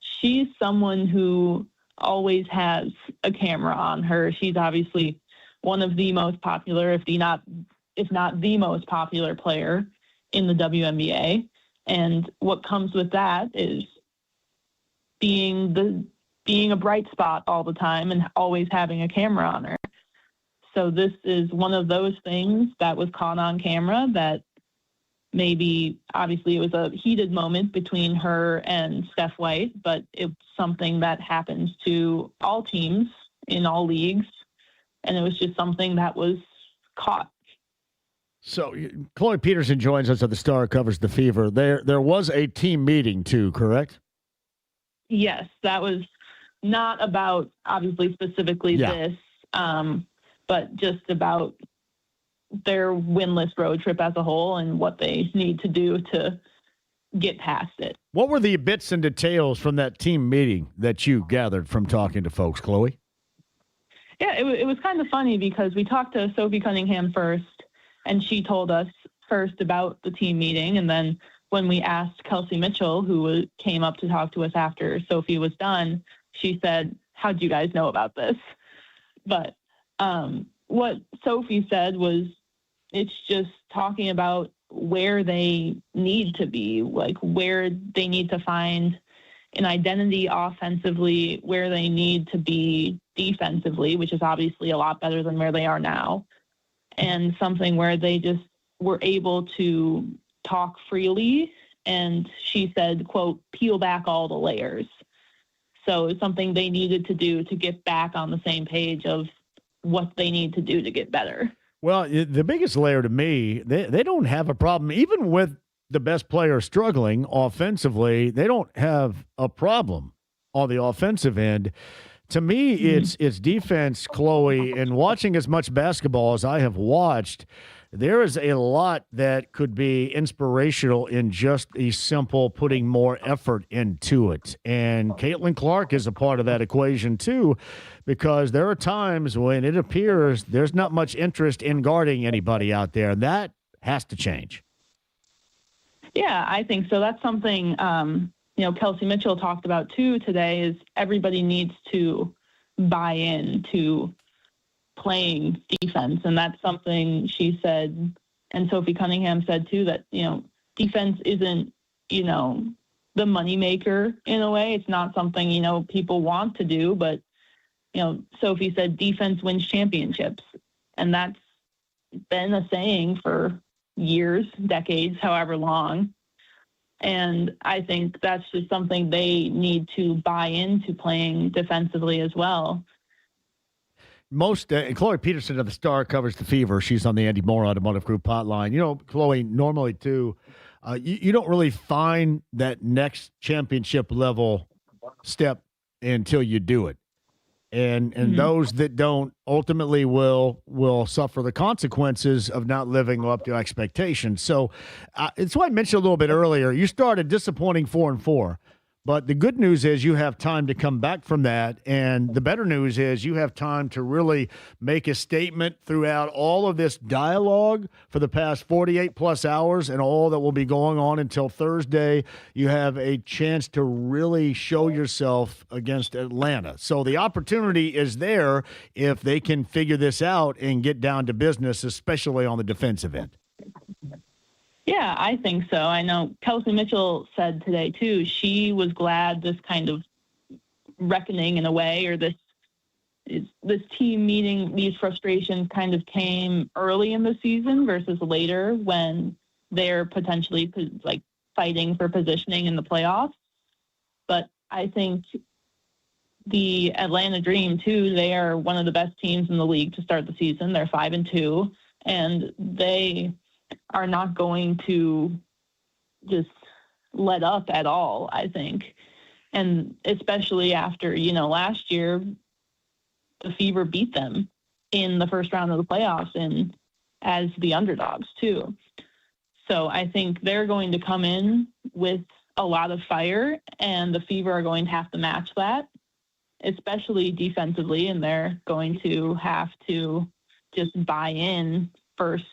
she's someone who always has a camera on her. She's obviously one of the most popular, if not the most popular player in the WNBA. And what comes with that is being a bright spot all the time and always having a camera on her. So this is one of those things that was caught on camera that maybe, obviously it was a heated moment between her and Steph White, but it's something that happens to all teams in all leagues. And it was just something that was caught. So Chloe Peterson joins us at the Star, covers the Fever. There was a team meeting too, correct? Yes, that was not about, obviously, specifically this, but just about their winless road trip as a whole and what they need to do to get past it. What were the bits and details from that team meeting that you gathered from talking to folks, Chloe? Yeah, it was kind of funny because we talked to Sophie Cunningham first, and she told us first about the team meeting. And then when we asked Kelsey Mitchell, who came up to talk to us after Sophie was done, she said, "How'd you guys know about this?" But what Sophie said was it's just talking about where they need to be, like where they need to find an identity offensively, where they need to be defensively, which is obviously a lot better than where they are now, and something where they just were able to talk freely. And she said, quote, "peel back all the layers." So it's something they needed to do to get back on the same page of what they need to do to get better. Well, the biggest layer to me, they don't have a problem. Even with the best player struggling offensively, they don't have a problem on the offensive end. To me, it's defense, Chloe, and watching as much basketball as I have watched, there is a lot that could be inspirational in just a simple putting more effort into it. And Caitlin Clark is a part of that equation too, because there are times when it appears there's not much interest in guarding anybody out there. And that has to change. Yeah, I think so. That's something, Kelsey Mitchell talked about too today, is everybody needs to buy into playing defense. And that's something she said, and Sophie Cunningham said too, that, defense isn't, the moneymaker in a way. It's not something, people want to do, but, Sophie said defense wins championships. And that's been a saying for years, decades, however long. And I think that's just something they need to buy into, playing defensively as well. Chloe Peterson of the Star covers the Fever. She's on the Andy Moore Automotive Group hotline. Chloe, normally too, you don't really find that next championship level step until you do it. And those that don't ultimately will suffer the consequences of not living up to expectations. So it's what I mentioned a little bit earlier. You started disappointing 4-4, but the good news is you have time to come back from that. And the better news is you have time to really make a statement throughout all of this dialogue for the past 48 plus hours and all that will be going on until Thursday. You have a chance to really show yourself against Atlanta. So the opportunity is there if they can figure this out and get down to business, especially on the defensive end. Yeah, I think so. I know Kelsey Mitchell said today, too, she was glad this kind of reckoning in a way, or this team meeting, these frustrations kind of came early in the season versus later when they're potentially fighting for positioning in the playoffs. But I think the Atlanta Dream, too, they are one of the best teams in the league to start the season. They're 5-2, and they are not going to just let up at all, I think. And especially after, last year, the Fever beat them in the first round of the playoffs and as the underdogs too. So I think they're going to come in with a lot of fire, and the Fever are going to have to match that, especially defensively, and they're going to have to just buy in first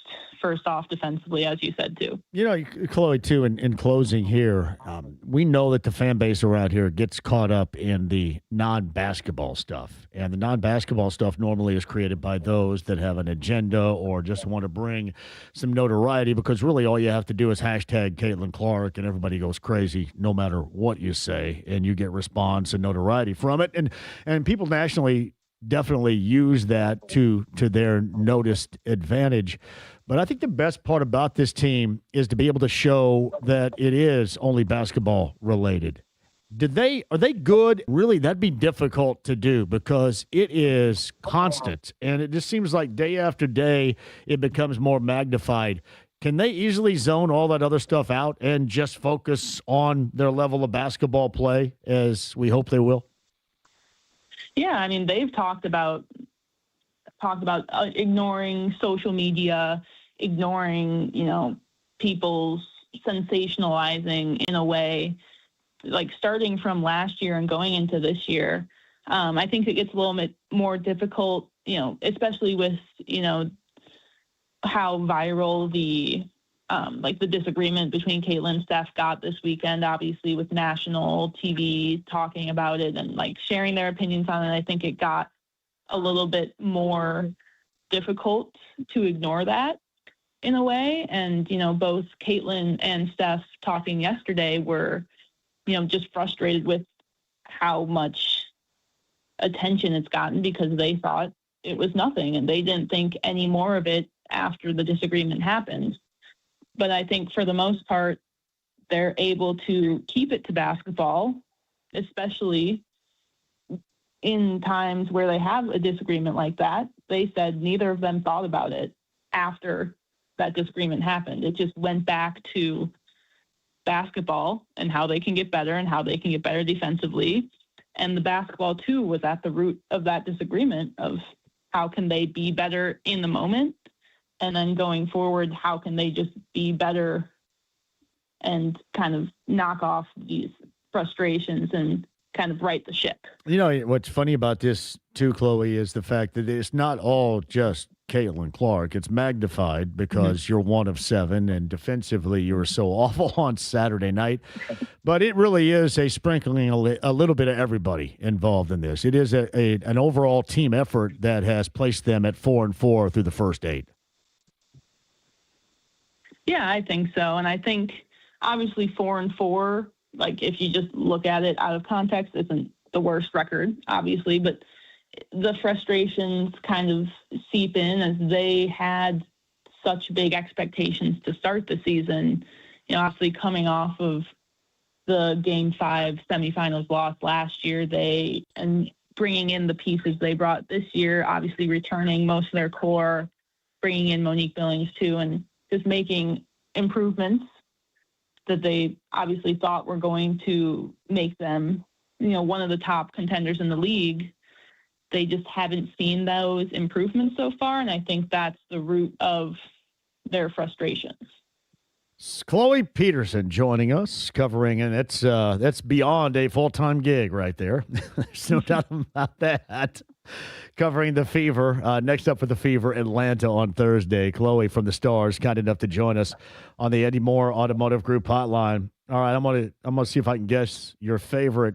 off defensively, as you said too. You know, Chloe, too, in closing here, we know that the fan base around here gets caught up in the non-basketball stuff. And the non-basketball stuff normally is created by those that have an agenda or just want to bring some notoriety, because really all you have to do is hashtag Caitlin Clark and everybody goes crazy no matter what you say, and you get response and notoriety from it. And people nationally definitely use that to their noticed advantage. But I think the best part about this team is to be able to show that it is only basketball related. Are they good? Really, that'd be difficult to do because it is constant. And it just seems like day after day, it becomes more magnified. Can they easily zone all that other stuff out and just focus on their level of basketball play, as we hope they will? Yeah, I mean, they've talked about ignoring social media, ignoring, people's sensationalizing in a way, like starting from last year and going into this year. I think it gets a little bit more difficult, especially with, how viral the disagreement between Caitlin and Steph got this weekend, obviously with national TV talking about it and sharing their opinions on it. I think it got a little bit more difficult to ignore that in a way. And, both Caitlin and Steph talking yesterday were, just frustrated with how much attention it's gotten because they thought it was nothing and they didn't think any more of it after the disagreement happened. But I think for the most part, they're able to keep it to basketball, especially in times where they have a disagreement like that. They said neither of them thought about it after that disagreement happened. It just went back to basketball and how they can get better and how they can get better defensively. And the basketball, too, was at the root of that disagreement of how can they be better in the moment. And then going forward, how can they just be better and kind of knock off these frustrations and kind of right the ship. What's funny about this, too, Chloe, is the fact that it's not all just Caitlin Clark. It's magnified because you're one of seven, and defensively you were so awful on Saturday night. But it really is a sprinkling, a little bit of everybody involved in this. It is an overall team effort that has placed them at 4-4 through the first 8. Yeah, I think so. And I think obviously 4-4, if you just look at it out of context, isn't the worst record, obviously, but the frustrations kind of seep in as they had such big expectations to start the season, obviously coming off of the Game 5 semifinals loss last year, and bringing in the pieces they brought this year, obviously returning most of their core, bringing in Monique Billings too, and just making improvements that they obviously thought were going to make them, one of the top contenders in the league. They just haven't seen those improvements so far, and I think that's the root of their frustrations. Chloe Peterson joining us, covering, and that's beyond a full-time gig right there. There's no doubt about that. Covering the Fever. Next up for the Fever, Atlanta on Thursday. Chloe from the Stars, kind enough to join us on the Eddie Moore Automotive Group hotline. All right, I'm gonna see if I can guess your favorite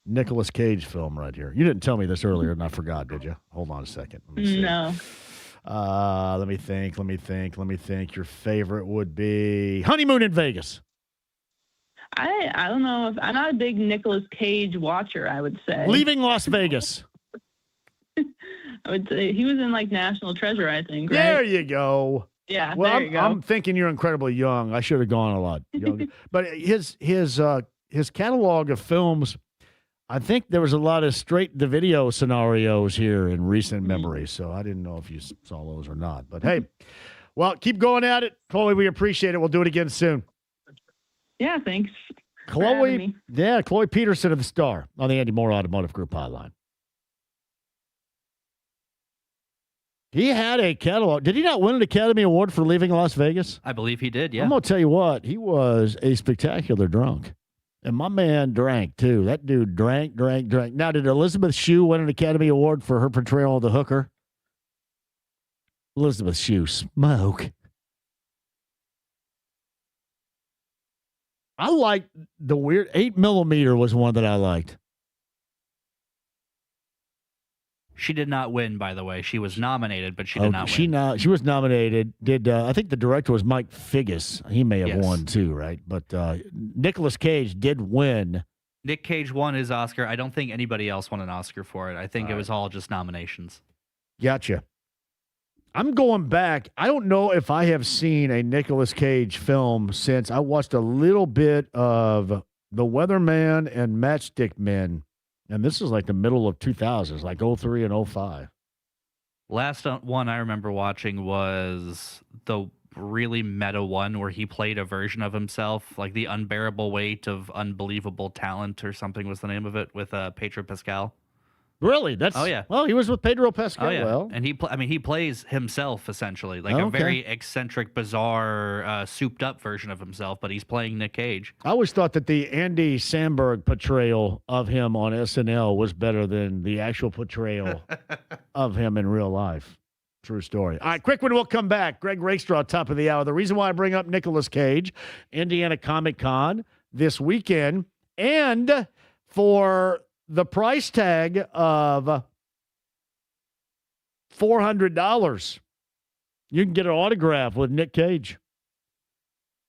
Nicolas Cage film right here. You didn't tell me this earlier, and I forgot, did you? Hold on a second. Let me see. No. Let me think. Your favorite would be Honeymoon in Vegas. I don't know if I'm not a big Nicolas Cage watcher, I would say. Leaving Las Vegas. I would say he was in National Treasure, I think, right? There you go. Yeah, well, there you go. I'm thinking you're incredibly young. I should have gone a lot younger. But his catalog of films, I think there was a lot of straight-to-video scenarios here in recent memory, so I didn't know if you saw those or not. But, hey, well, keep going at it. Chloe, we appreciate it. We'll do it again soon. Yeah, thanks. Chloe Peterson of the Star on the Andy Moore Automotive Group hotline. He had a catalog. Did he not win an Academy Award for Leaving Las Vegas? I believe he did, yeah. I'm going to tell you what. He was a spectacular drunk. And my man drank, too. That dude drank. Now, did Elizabeth Shue win an Academy Award for her portrayal of the hooker? Elizabeth Shue, smoke. I liked the weird 8mm was one that I liked. She did not win, by the way. She was nominated, but she did not win. She was nominated. I think the director was Mike Figgis. He may have won too, right? But Nicolas Cage did win. Nick Cage won his Oscar. I don't think anybody else won an Oscar for it. I think it was all just nominations. Gotcha. I'm going back. I don't know if I have seen a Nicolas Cage film since I watched a little bit of The Weatherman and Matchstick Men. And this is like the middle of 2000s, like 03 and 05. Last one I remember watching was the really meta one where he played a version of himself, like The Unbearable Weight of Unbelievable Talent or something was the name of it, with Pedro Pascal. Really? Oh, yeah. Well, he was with Pedro Pascal. Oh, yeah. Well, And he plays himself, essentially, like a very eccentric, bizarre, souped-up version of himself, but he's playing Nick Cage. I always thought that the Andy Samberg portrayal of him on SNL was better than the actual portrayal of him in real life. True story. All right, quick one. We'll come back. Greg Rakestraw, top of the hour. The reason why I bring up Nicolas Cage, Indiana Comic Con this weekend, and for the price tag of $400, you can get an autograph with Nick Cage.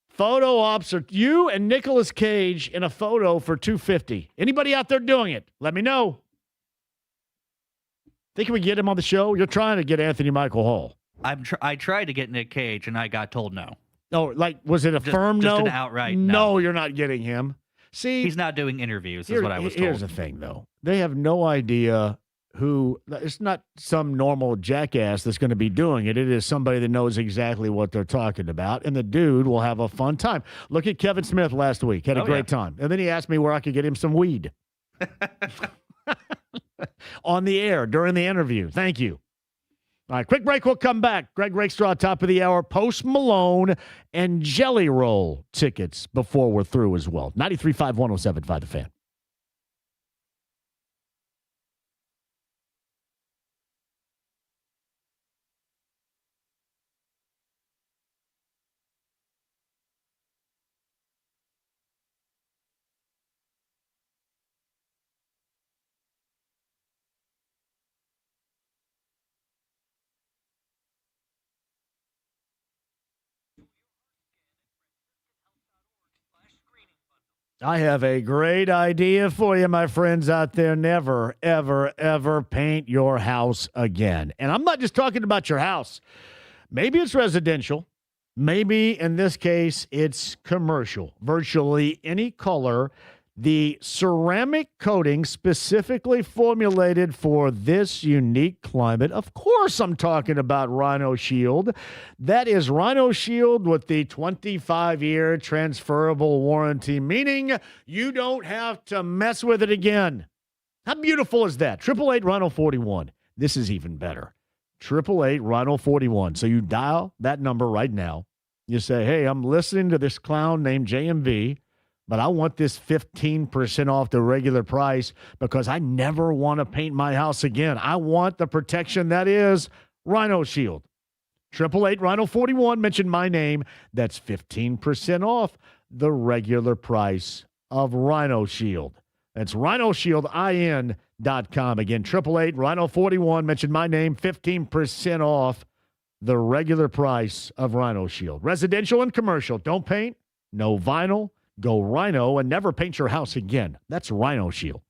Photo ops are you and Nicolas Cage in a photo for $250. Anybody out there doing it? Let me know. Think we get him on the show? You're trying to get Anthony Michael Hall. I tried to get Nick Cage, and I got told no. Oh, like, was it a firm no? Just an outright no. No, you're not getting him. See, he's not doing interviews, is what I was told. Here's the thing, though. They have no idea who. It's not some normal jackass that's going to be doing it. It is somebody that knows exactly what they're talking about, and the dude will have a fun time. Look at Kevin Smith last week. Had a great time. And then he asked me where I could get him some weed. On the air during the interview. Thank you. All right, quick break. We'll come back. Greg Rakestraw, top of the hour. Post Malone and Jelly Roll tickets before we're through as well. 93.5, 107.5 The Fan. I have a great idea for you, my friends out there. Never, ever, ever paint your house again. And I'm not just talking about your house. Maybe it's residential. Maybe, in this case, it's commercial. Virtually any color. The ceramic coating specifically formulated for this unique climate. Of course, I'm talking about Rhino Shield. That is Rhino Shield with the 25-year transferable warranty, meaning you don't have to mess with it again. How beautiful is that? 888 Rhino 41. This is even better. 888 Rhino 41. So you dial that number right now. You say, hey, I'm listening to this clown named JMV. But I want this 15% off the regular price because I never want to paint my house again. I want the protection that is Rhino Shield. 888 Rhino 41, mention my name. That's 15% off the regular price of Rhino Shield. That's rhinoshieldin.com. Again, 888 Rhino 41, mention my name, 15% off the regular price of Rhino Shield. Residential and commercial. Don't paint, no vinyl. Go Rhino and never paint your house again. That's Rhino Shield.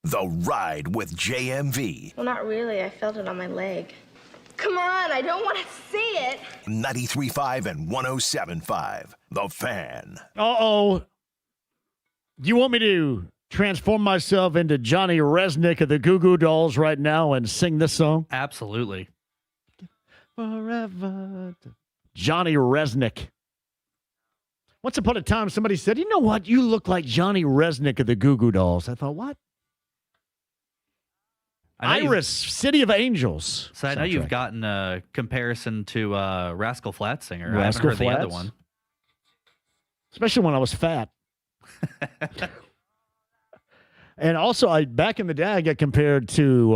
The Ride with JMV. Well, not really. I felt it on my leg. Come on, I don't want to see it. 93.5 and 107.5. The Fan. Uh-oh. Do you want me to transform myself into Johnny Resnick of the Goo Goo Dolls right now and sing this song? Absolutely. Forever. Johnny Resnick. Once upon a time, somebody said, you know what? You look like Johnny Resnick of the Goo Goo Dolls. I thought, what? Iris, City of Angels. So I know you've gotten a comparison to Rascal Flatts singer. Rascal I haven't heard Flatts? the other one. Especially when I was fat. And also, back in the day, I got compared to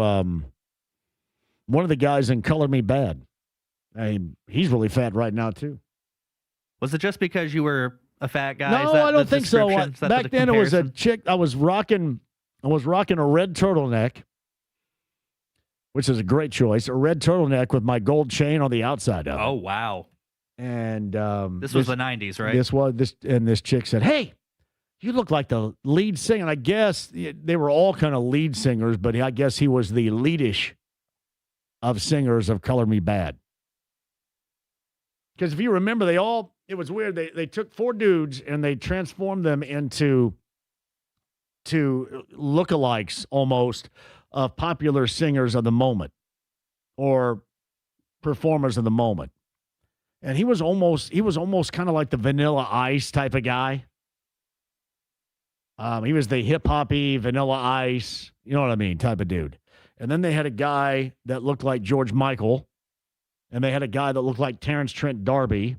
one of the guys in Color Me Bad. He's really fat right now, too. Was it just because you were a fat guy? No, I don't think so. Back then, it was a chick. I was rocking a red turtleneck, which is a great choice. A red turtleneck with my gold chain on the outside of it. Oh, wow. And this was the 90s, right? This chick said, hey, you look like the lead singer. And I guess they were all kind of lead singers, but I guess he was the leadish of singers of Color Me Bad. Because if you remember, it was weird. They took 4 dudes and they transformed them into lookalikes almost of popular singers of the moment or performers of the moment. And he was almost kind of like the Vanilla Ice type of guy. He was the hip-hoppy Vanilla Ice, you know what I mean, type of dude. And then they had a guy that looked like George Michael, and they had a guy that looked like Terrence Trent D'Arby,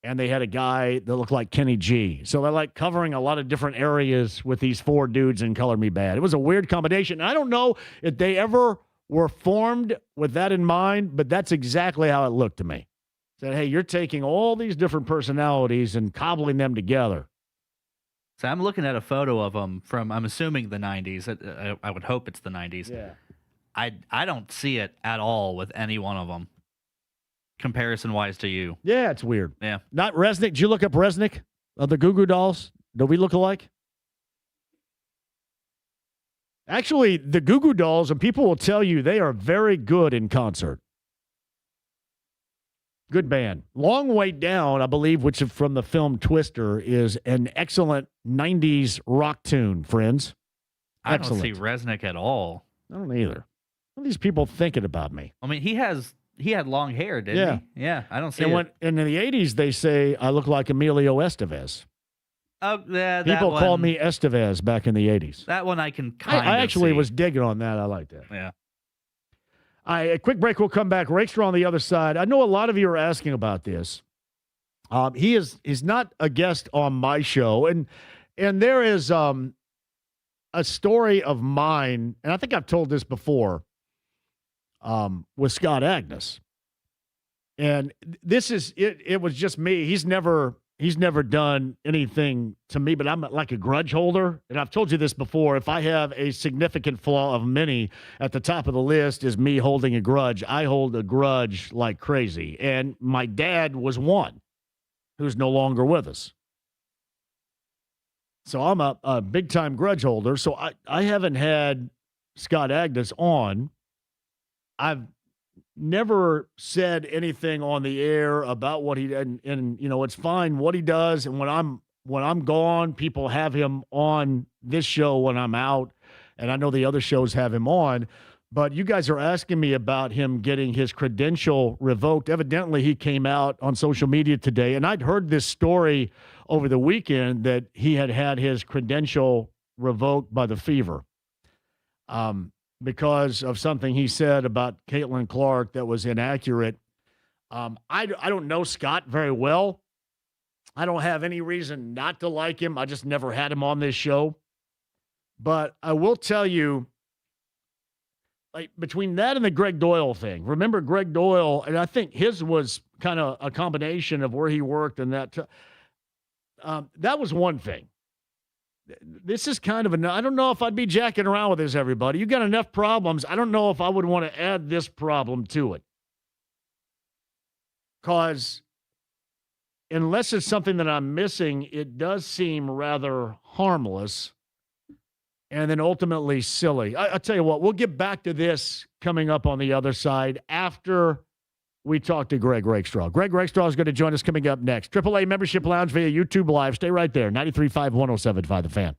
and they had a guy that looked like Kenny G. So they're like covering a lot of different areas with these 4 dudes in Color Me Bad. It was a weird combination. I don't know if they ever were formed with that in mind, but that's exactly how it looked to me. Said, hey, you're taking all these different personalities and cobbling them together. So I'm looking at a photo of him from, I'm assuming the 90s. I would hope it's the 90s. Yeah. I don't see it at all with any one of them, comparison-wise to you. Yeah, it's weird. Yeah. Not Resnick. Did you look up Resnick of the Goo Goo Dolls? Do we look alike? Actually, the Goo Goo Dolls, and people will tell you they are very good in concert. Good band. Long Way Down, I believe, which is from the film Twister, is an excellent 90s rock tune, friends. Excellent. I don't see Resnick at all. I don't either. What are these people thinking about me? I mean, he had long hair, didn't he? Yeah, I don't see it. And in the 80s, they say I look like Emilio Estevez. Oh, yeah, people called me Estevez back in the 80s. That one I can kind of I actually see. was digging on that. I like that. Yeah. A quick break. We'll come back. Rakestraw on the other side. I know a lot of you are asking about this. He is not a guest on my show, and there is a story of mine, and I think I've told this before, with Scott Agnes, and this is it. It was just me. He's never done anything to me, but I'm like a grudge holder. And I've told you this before. If I have a significant flaw of many, at the top of the list is me holding a grudge. I hold a grudge like crazy. And my dad was one who's no longer with us. So I'm a big-time grudge holder. So I haven't had Scott Agnes on. I've never said anything on the air about what he did, and you know, it's fine what he does. And when I'm gone, people have him on this show when I'm out, and I know the other shows have him on. But you guys are asking me about him getting his credential revoked. Evidently, he came out on social media today, and I'd heard this story over the weekend that he had his credential revoked by the Fever. Because of something he said about Caitlin Clark that was inaccurate. I don't know Scott very well. I don't have any reason not to like him. I just never had him on this show. But I will tell you, like, between that and the Greg Doyle thing, remember Greg Doyle, and I think his was kind of a combination of where he worked and that. That was one thing. This is kind of I don't know if I'd be jacking around with this, everybody. You got enough problems. I don't know if I would want to add this problem to it. Because unless it's something that I'm missing, it does seem rather harmless and then ultimately silly. I'll tell you what, we'll get back to this coming up on the other side after we talk to Greg Rakestraw. Greg Rakestraw is going to join us coming up next. AAA Membership Lounge via YouTube Live. Stay right there. 93.5, 107.5 The Fan.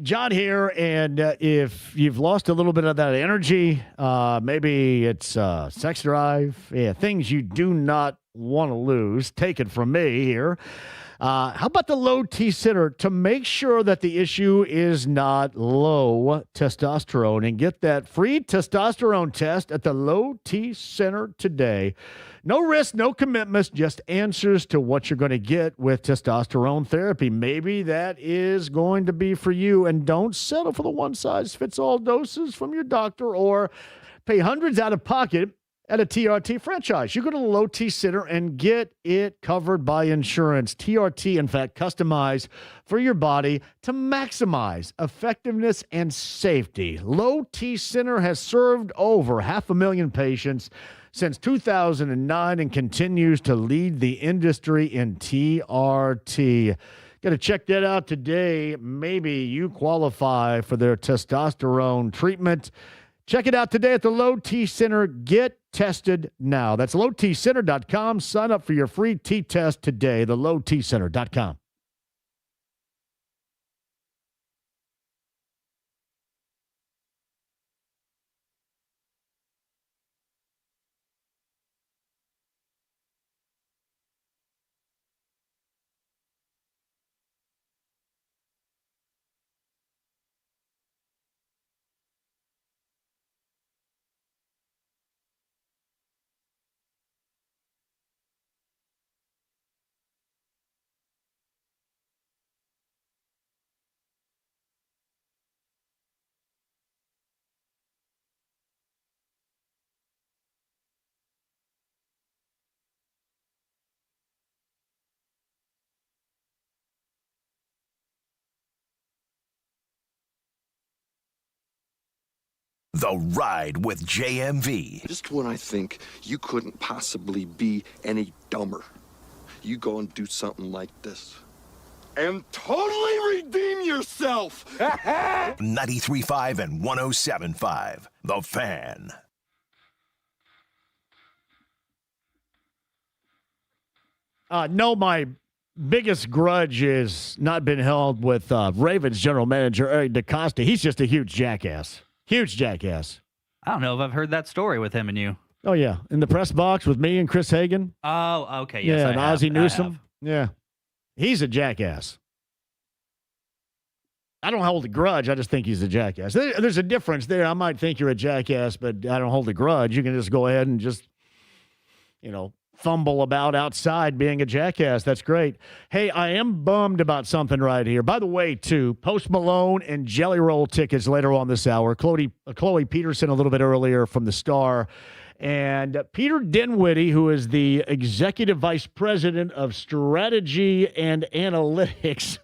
John here, and if you've lost a little bit of that energy, maybe it's sex drive, things you do not want to lose, take it from me here. How about the low T center to make sure that the issue is not low testosterone, and get that free testosterone test at the low T center today. No risk, no commitments, just answers to what you're going to get with testosterone therapy. Maybe that is going to be for you, and don't settle for the one-size-fits-all doses from your doctor or pay hundreds out of pocket at a TRT franchise. You go to the Low T Center and get it covered by insurance. TRT, in fact, customized for your body to maximize effectiveness and safety. Low T Center has served over 500,000 patients since 2009 and continues to lead the industry in TRT. Got to check that out today. Maybe you qualify for their testosterone treatment. Check it out today at the Low T Center. Get tested now. That's lowtcenter.com. Sign up for your free T-test today, thelowtcenter.com. The Ride with JMV. Just when I think you couldn't possibly be any dumber, you go and do something like this. And totally redeem yourself! 93.5 and 107.5. The Fan. No, my biggest grudge is not been held with Ravens general manager Eric DeCosta. He's just a huge jackass. Huge jackass. I don't know if I've heard that story with him and you. Oh, yeah. In the press box with me and Chris Hagan. Oh, okay. Yes, yeah, I and have. Ozzie Newsome. Yeah. He's a jackass. I don't hold a grudge. I just think he's a jackass. There's a difference there. I might think you're a jackass, but I don't hold a grudge. You can just go ahead and just, fumble about outside being a jackass. That's great. Hey, I am bummed about something right here. By the way, too, Post Malone and Jelly Roll tickets later on this hour. Chloe Peterson a little bit earlier from the Star. And Peter Dinwiddie, who is the Executive Vice President of Strategy and Analytics.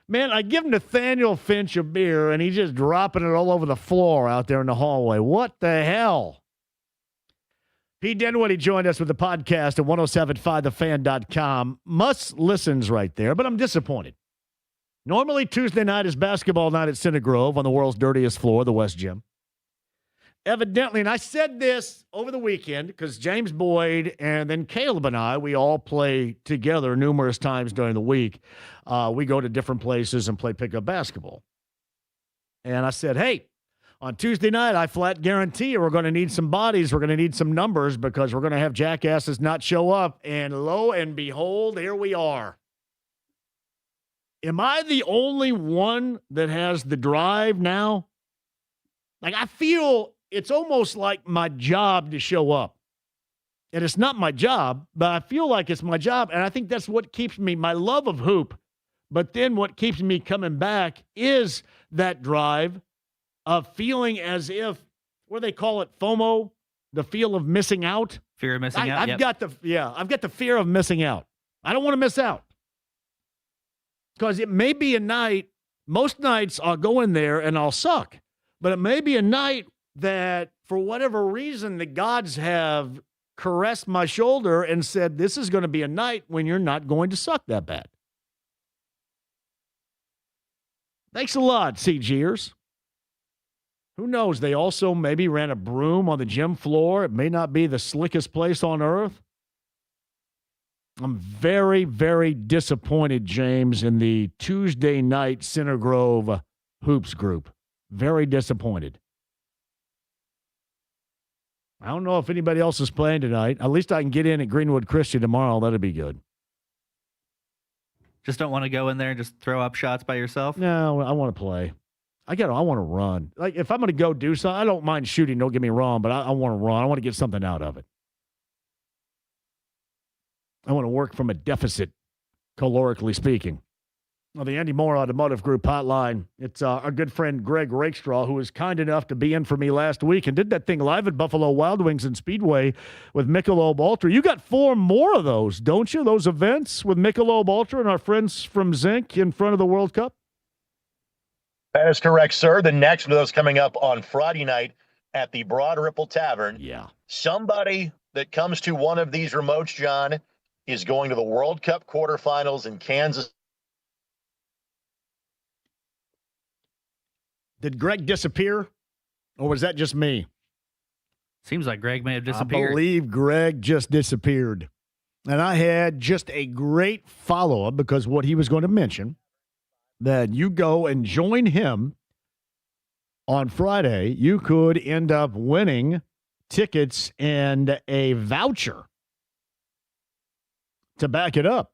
Man, I give Nathaniel Finch a beer, and he's just dropping it all over the floor out there in the hallway. What the hell? Pete Dinwiddie joined us with the podcast at 1075thefan.com. Must listens right there, but I'm disappointed. Normally, Tuesday night is basketball night at Center Grove on the world's dirtiest floor, the West Gym. Evidently, and I said this over the weekend because James Boyd and then Caleb and I, we all play together numerous times during the week. We go to different places and play pickup basketball. And I said, hey, on Tuesday night, I flat guarantee you we're going to need some bodies. We're going to need some numbers because we're going to have jackasses not show up. And lo and behold, here we are. Am I the only one that has the drive now? Like, I feel it's almost like my job to show up. And it's not my job, but I feel like it's my job. And I think that's what keeps me, my love of hoop. But then what keeps me coming back is that drive of feeling as if, what do they call it, FOMO, the feel of missing out. Fear of missing out. I've got the fear of missing out. I don't want to miss out. Because it may be a night, most nights I'll go in there and I'll suck. But it may be a night that for whatever reason the gods have caressed my shoulder and said, this is going to be a night when you're not going to suck that bad. Thanks a lot, CGers. Who knows? They also maybe ran a broom on the gym floor. It may not be the slickest place on earth. I'm very, very disappointed, James, in the Tuesday night Center Grove Hoops group. Very disappointed. I don't know if anybody else is playing tonight. At least I can get in at Greenwood Christian tomorrow. That'd be good. Just don't want to go in there and just throw up shots by yourself? No, I want to play. I want to run. Like, if I'm going to go do something, I don't mind shooting, don't get me wrong, but I want to run. I want to get something out of it. I want to work from a deficit, calorically speaking. Well, the Andy Moore Automotive Group hotline. It's our good friend Greg Rakestraw, who was kind enough to be in for me last week and did that thing live at Buffalo Wild Wings and Speedway with Michelob Ultra. You got 4 more of those, don't you? Those events with Michelob Ultra and our friends from Zinc in front of the World Cup? That is correct, sir. The next one of those coming up on Friday night at the Broad Ripple Tavern. Yeah. Somebody that comes to one of these remotes, John, is going to the World Cup quarterfinals in Kansas. Did Greg disappear, or was that just me? Seems like Greg may have disappeared. I believe Greg just disappeared. And I had just a great follow-up because what he was going to mention, that you go and join him on Friday, you could end up winning tickets and a voucher to back it up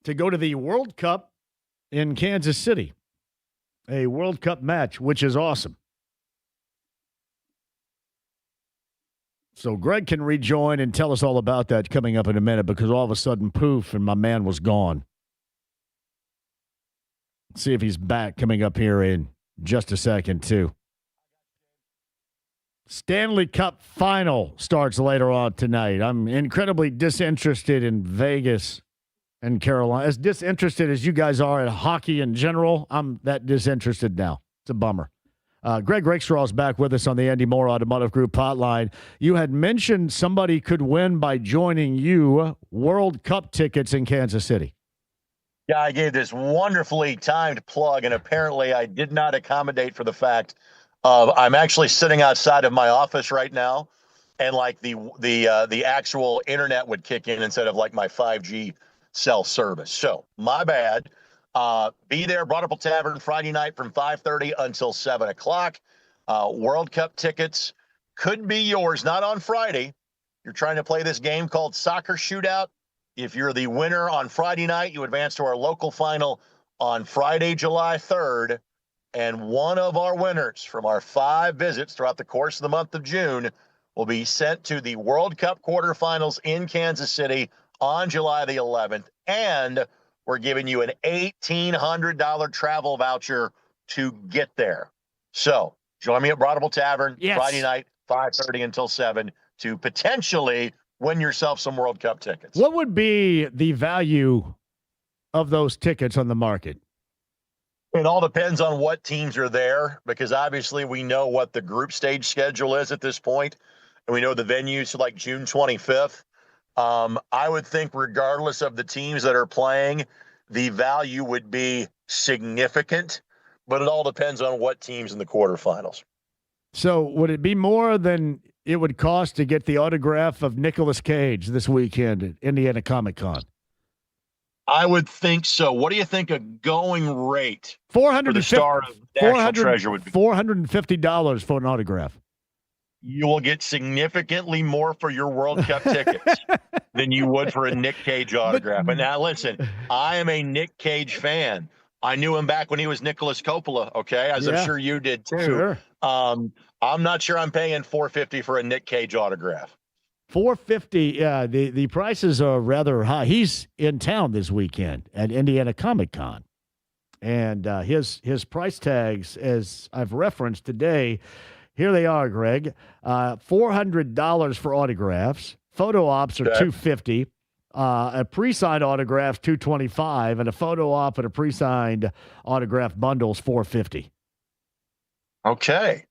to go to the World Cup in Kansas City. A World Cup match, which is awesome. So Greg can rejoin and tell us all about that coming up in a minute because all of a sudden, poof, and my man was gone. Let's see if he's back coming up here in just a second, too. Stanley Cup final starts later on tonight. I'm incredibly disinterested in Vegas and Carolina. As disinterested as you guys are in hockey in general, I'm that disinterested now. It's a bummer. Greg Rakestraw is back with us on the Andy Moore Automotive Group hotline. You had mentioned somebody could win by joining you World Cup tickets in Kansas City. Yeah, I gave this wonderfully timed plug, and apparently I did not accommodate for the fact of I'm actually sitting outside of my office right now, and like the actual internet would kick in instead of like my 5G cell service. So my bad. Be there, Broad Ripple Tavern, Friday night from 5:30 until 7 o'clock. World Cup tickets could be yours, not on Friday. You're trying to play this game called Soccer Shootout. If you're the winner on Friday night, you advance to our local final on Friday, July 3rd. And one of our winners from our 5 visits throughout the course of the month of June will be sent to the World Cup quarterfinals in Kansas City on July the 11th. And we're giving you an $1,800 travel voucher to get there. So join me at Broad Ripple Tavern Friday night, 5:30 until 7 to potentially win yourself some World Cup tickets. What would be the value of those tickets on the market? It all depends on what teams are there, because obviously we know what the group stage schedule is at this point, and we know the venues like June 25th. I would think regardless of the teams that are playing, the value would be significant, but it all depends on what teams in the quarterfinals. So would it be more than it would cost to get the autograph of Nicolas Cage this weekend at Indiana Comic Con? I would think so. What do you think a going rate for the star of National Treasure would be? $450 for an autograph. You will get significantly more for your World Cup tickets than you would for a Nick Cage autograph. But now listen, I am a Nick Cage fan. I knew him back when he was Nicholas Coppola, okay? As I'm sure you did too. Sure. I'm not sure I'm paying $450 for a Nick Cage autograph. $450, yeah, the prices are rather high. He's in town this weekend at Indiana Comic Con. And his price tags, as I've referenced today, here they are, Greg. $400 for autographs. Photo ops are $250. A pre-signed autograph $225, and a photo op and a pre-signed autograph bundles $450. Okay.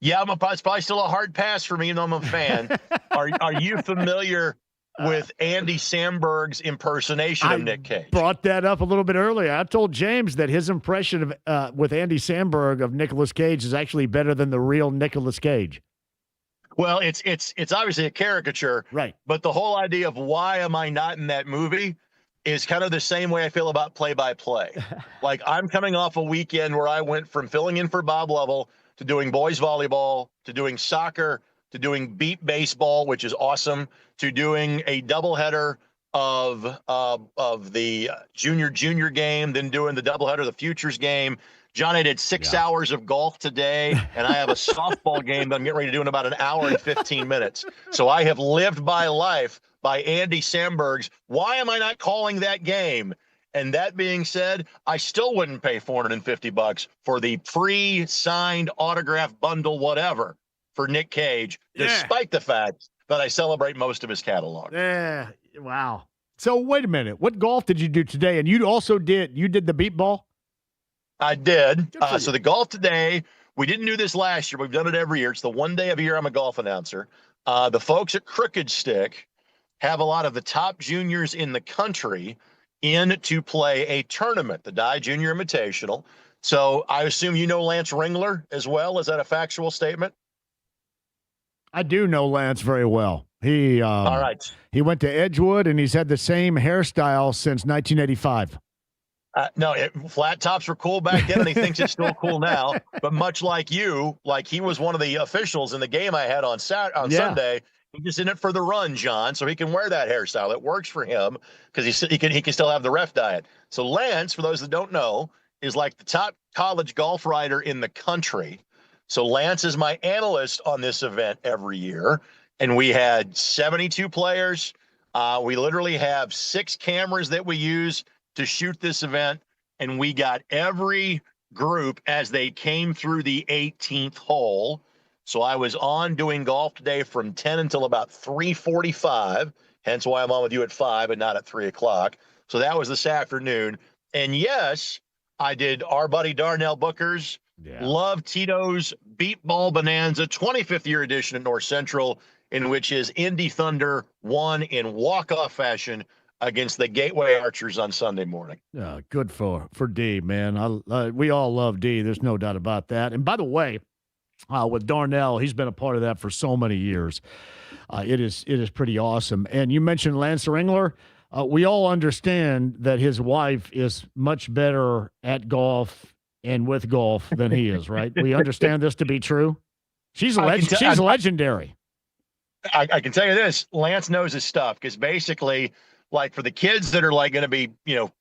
Yeah, it's probably still a hard pass for me, even though I'm a fan. Are you familiar with Andy Samberg's impersonation of Nick Cage? Brought that up a little bit earlier. I told James that his impression of with Andy Samberg of Nicolas Cage is actually better than the real Nicolas Cage. Well, it's obviously a caricature, right? But the whole idea of why am I not in that movie is kind of the same way I feel about play-by-play. Like, I'm coming off a weekend where I went from filling in for Bob Lovell to doing boys volleyball, to doing soccer, to doing beat baseball, which is awesome, to doing a doubleheader of the junior game, then doing the doubleheader of the futures game. John, I did 6 hours of golf today, and I have a softball game that I'm getting ready to do in about an hour and 15 minutes. So I have lived my life by Andy Samberg's why am I not calling that game? And that being said, I still wouldn't pay $450 for the pre-signed autograph bundle, whatever, for Nick Cage, despite the fact that I celebrate most of his catalog. Yeah, wow. So wait a minute. What golf did you do today? And you did the beat ball? I did. So the golf today, we didn't do this last year. We've done it every year. It's the one day of the year I'm a golf announcer. The folks at Crooked Stick have a lot of the top juniors in the country in to play a tournament, the Dye Junior Invitational. So I assume you know Lance Ringler as well. Is that a factual statement? I do know Lance very well. He all right. He went to Edgewood, and he's had the same hairstyle since 1985. No, flat tops were cool back then, and he thinks it's still cool now. But much like you, like he was one of the officials in the game I had on Sunday. He's just in it for the run, John, so he can wear that hairstyle. It works for him because he can still have the ref diet. So Lance, for those that don't know, is like the top college golf writer in the country. So Lance is my analyst on this event every year, and we had 72 players. We literally have 6 cameras that we use to shoot this event, and we got every group as they came through the 18th hole. So I was on doing golf today from 10 until about 3:45, hence why I'm on with you at 5 and not at 3 o'clock. So that was this afternoon. And yes, I did our buddy Darnell Booker's Love Tito's Beat Ball Bonanza 25th year edition at North Central, in which his Indy Thunder won in walk-off fashion against the Gateway Archers on Sunday morning. Yeah, good for D, man. We all love D. There's no doubt about that. And by the way, with Darnell, he's been a part of that for so many years. It is pretty awesome. And you mentioned Lance Ringler. We all understand that his wife is much better at golf and with golf than he is, right? We understand this to be true. She's legendary. I can tell you this, Lance knows his stuff, because basically, like for the kids that are like going to be,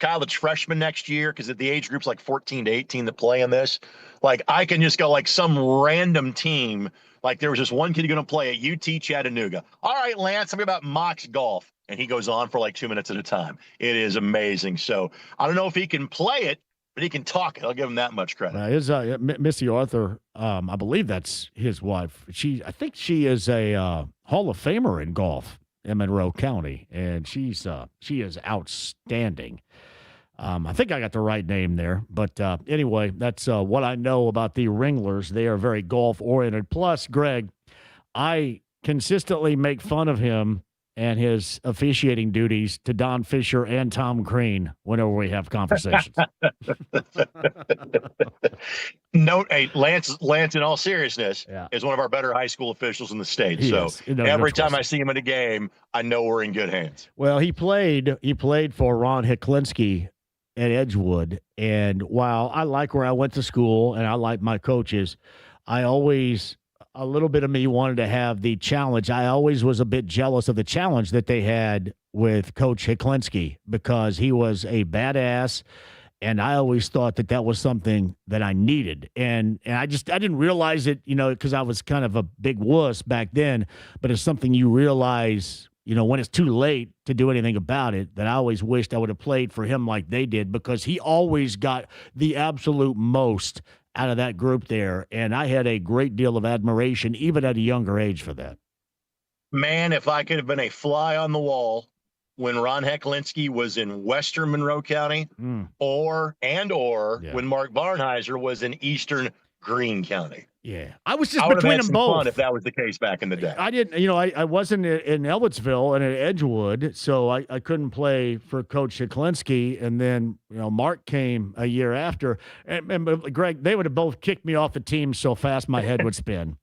college freshmen next year, because at the age groups like 14 to 18 that play in this, like I can just go like some random team. Like there was this one kid going to play at UT Chattanooga. All right, Lance, tell me about Mox Golf. And he goes on for like 2 minutes at a time. It is amazing. So I don't know if he can play it, but he can talk it. I'll give him that much credit. Missy Arthur, I believe that's his wife. I think she is a Hall of Famer in golf in Monroe County, and she is outstanding. I think I got the right name there. But anyway, that's what I know about the Ringlers. They are very golf-oriented. Plus, Greg, I consistently make fun of him and his officiating duties to Don Fisher and Tom Green whenever we have conversations. Note, hey, Lance, in all seriousness, is one of our better high school officials in the state. So every time I see him in a game, I know we're in good hands. Well, he played for Ron Heklinski at Edgewood. And while I like where I went to school and I like my coaches, a little bit of me wanted to have the challenge. I always was a bit jealous of the challenge that they had with Coach Heklinski because he was a badass, and I always thought that was something that I needed. And I didn't realize it, because I was kind of a big wuss back then, but it's something you realize, when it's too late to do anything about it, that I always wished I would have played for him like they did because he always got the absolute most out of that group there, and I had a great deal of admiration, even at a younger age, for that. Man, if I could have been a fly on the wall when Ron Heklinski was in Western Monroe County, or when Mark Barnheiser was in Eastern Greene County. Yeah, I was just between them both. Fun if that was the case back in the day. I didn't, I wasn't in Ellettsville and at Edgewood, so I couldn't play for Coach Heklinski. And then, Mark came a year after. And Greg, they would have both kicked me off the team so fast my head would spin.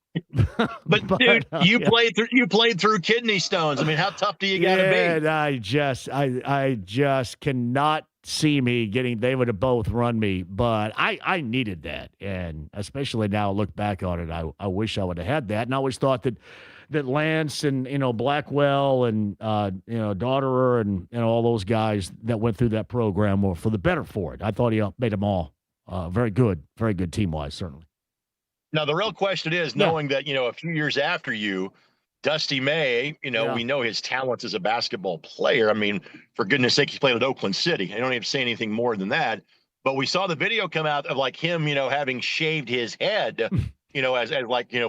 but dude, you played through kidney stones. I mean, how tough do you got to be? And I just cannot see me they would have both run me, but I needed that. And especially now I look back on it, I wish I would have had that. And I always thought that Lance and, Blackwell and, Daughterer and all those guys that went through that program were for the better for it. I thought he made them all very good team-wise, certainly. Now, the real question is, knowing that, a few years after you, Dusty May, we know his talents as a basketball player. I mean, for goodness sake, he played at Oakland City. I don't even say anything more than that. But we saw the video come out of like him, having shaved his head, as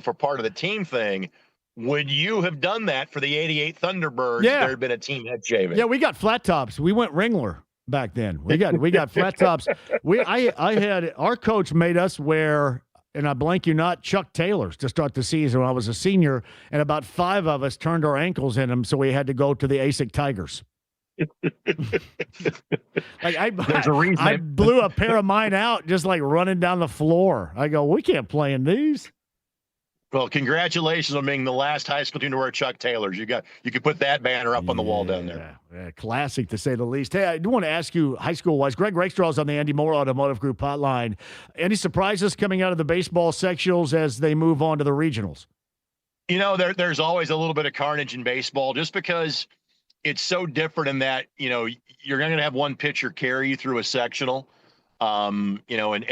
for part of the team thing. Would you have done that for the 88 Thunderbirds? Yeah. If there had been a team head shaving. Yeah, we got flat tops. We went Ringler back then. We got flat tops. I had our coach made us wear, and I blank you not, Chuck Taylors to start the season when I was a senior, and about 5 of us turned our ankles in them, so we had to go to the ASIC Tigers. There's a reason. I blew a pair of mine out just like running down the floor. I go, we can't play in these. Well, congratulations on being the last high school team to wear Chuck Taylors. You could put that banner up on the wall down there. Yeah, classic to say the least. Hey, I do want to ask you, high school-wise, Greg Rakestraw is on the Andy Moore Automotive Group hotline. Any surprises coming out of the baseball sectionals as they move on to the regionals? There's always a little bit of carnage in baseball just because it's so different in that, you're going to have one pitcher carry you through a sectional, and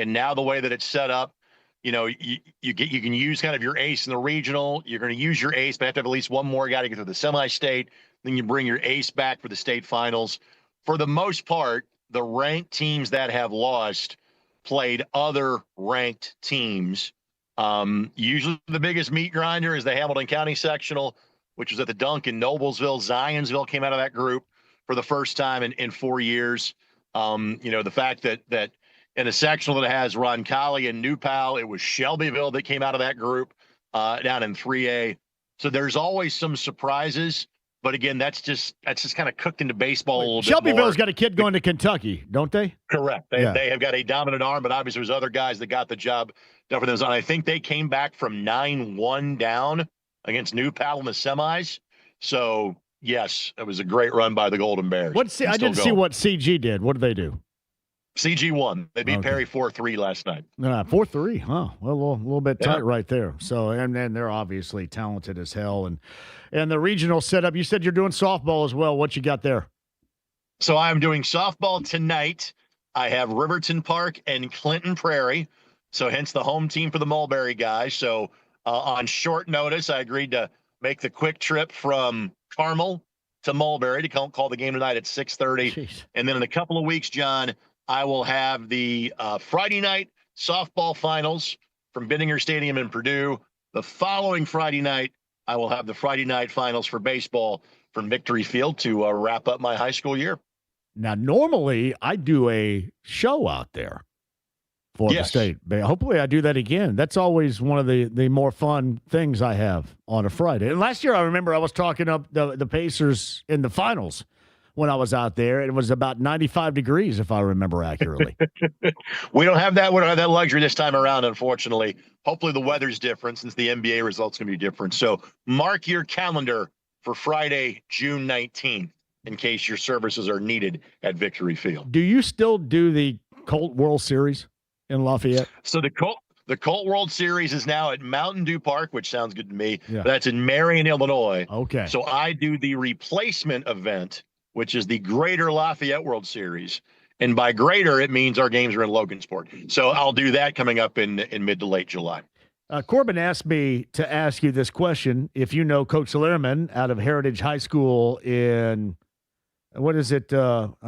now the way that it's set up, you can use kind of your ace in the regional. You're going to use your ace, but have to have at least one more guy to get to the semi-state. Then you bring your ace back for the state finals. For the most part, the ranked teams that have lost played other ranked teams. Usually the biggest meat grinder is the Hamilton County sectional, which was at the Dunk in Noblesville. Zionsville came out of that group for the first time in 4 years. The fact that in a sectional that has Roncalli and New Pal, it was Shelbyville that came out of that group down in 3A. So there's always some surprises, but again, that's just kind of cooked into baseball a little bit more. Shelbyville's got a kid going to Kentucky, don't they? Correct. They have got a dominant arm, but obviously there's other guys that got the job done for them. And I think they came back from 9-1 down against New Pal in the semis. So yes, it was a great run by the Golden Bears. I didn't see what CG did. What did they do? CG won. They beat Perry 4-3 last night. 4-3. Huh. Well, a little bit tight right there. So, and then they're obviously talented as hell. And the regional setup, you said you're doing softball as well. What you got there? So I'm doing softball tonight. I have Riverton Park and Clinton Prairie. So hence the home team for the Mulberry guys. So on short notice, I agreed to make the quick trip from Carmel to Mulberry to call the game tonight at 6:30. Jeez. And then in a couple of weeks, John, I will have the Friday night softball finals from Binninger Stadium in Purdue. The following Friday night, I will have the Friday night finals for baseball from Victory Field to wrap up my high school year. Now, normally I do a show out there for the state. But hopefully I do that again. That's always one of the more fun things I have on a Friday. And last year I remember I was talking up the Pacers in the finals when I was out there. It was about 95 degrees, if I remember accurately. We don't have that. We don't have that luxury this time around, unfortunately. Hopefully the weather's different since the NBA results can be different. So mark your calendar for Friday, June 19th, in case your services are needed at Victory Field. Do you still do the Colt World Series in Lafayette? So the Colt World Series is now at Mountain Dew Park, which sounds good to me. Yeah. That's in Marion, Illinois. Okay. So I do the replacement event, which is the Greater Lafayette World Series. And by greater, it means our games are in Logansport. So I'll do that coming up in mid to late July. Corbin asked me to ask you this question. If you know Coach Salerman out of Heritage High School in, what is it?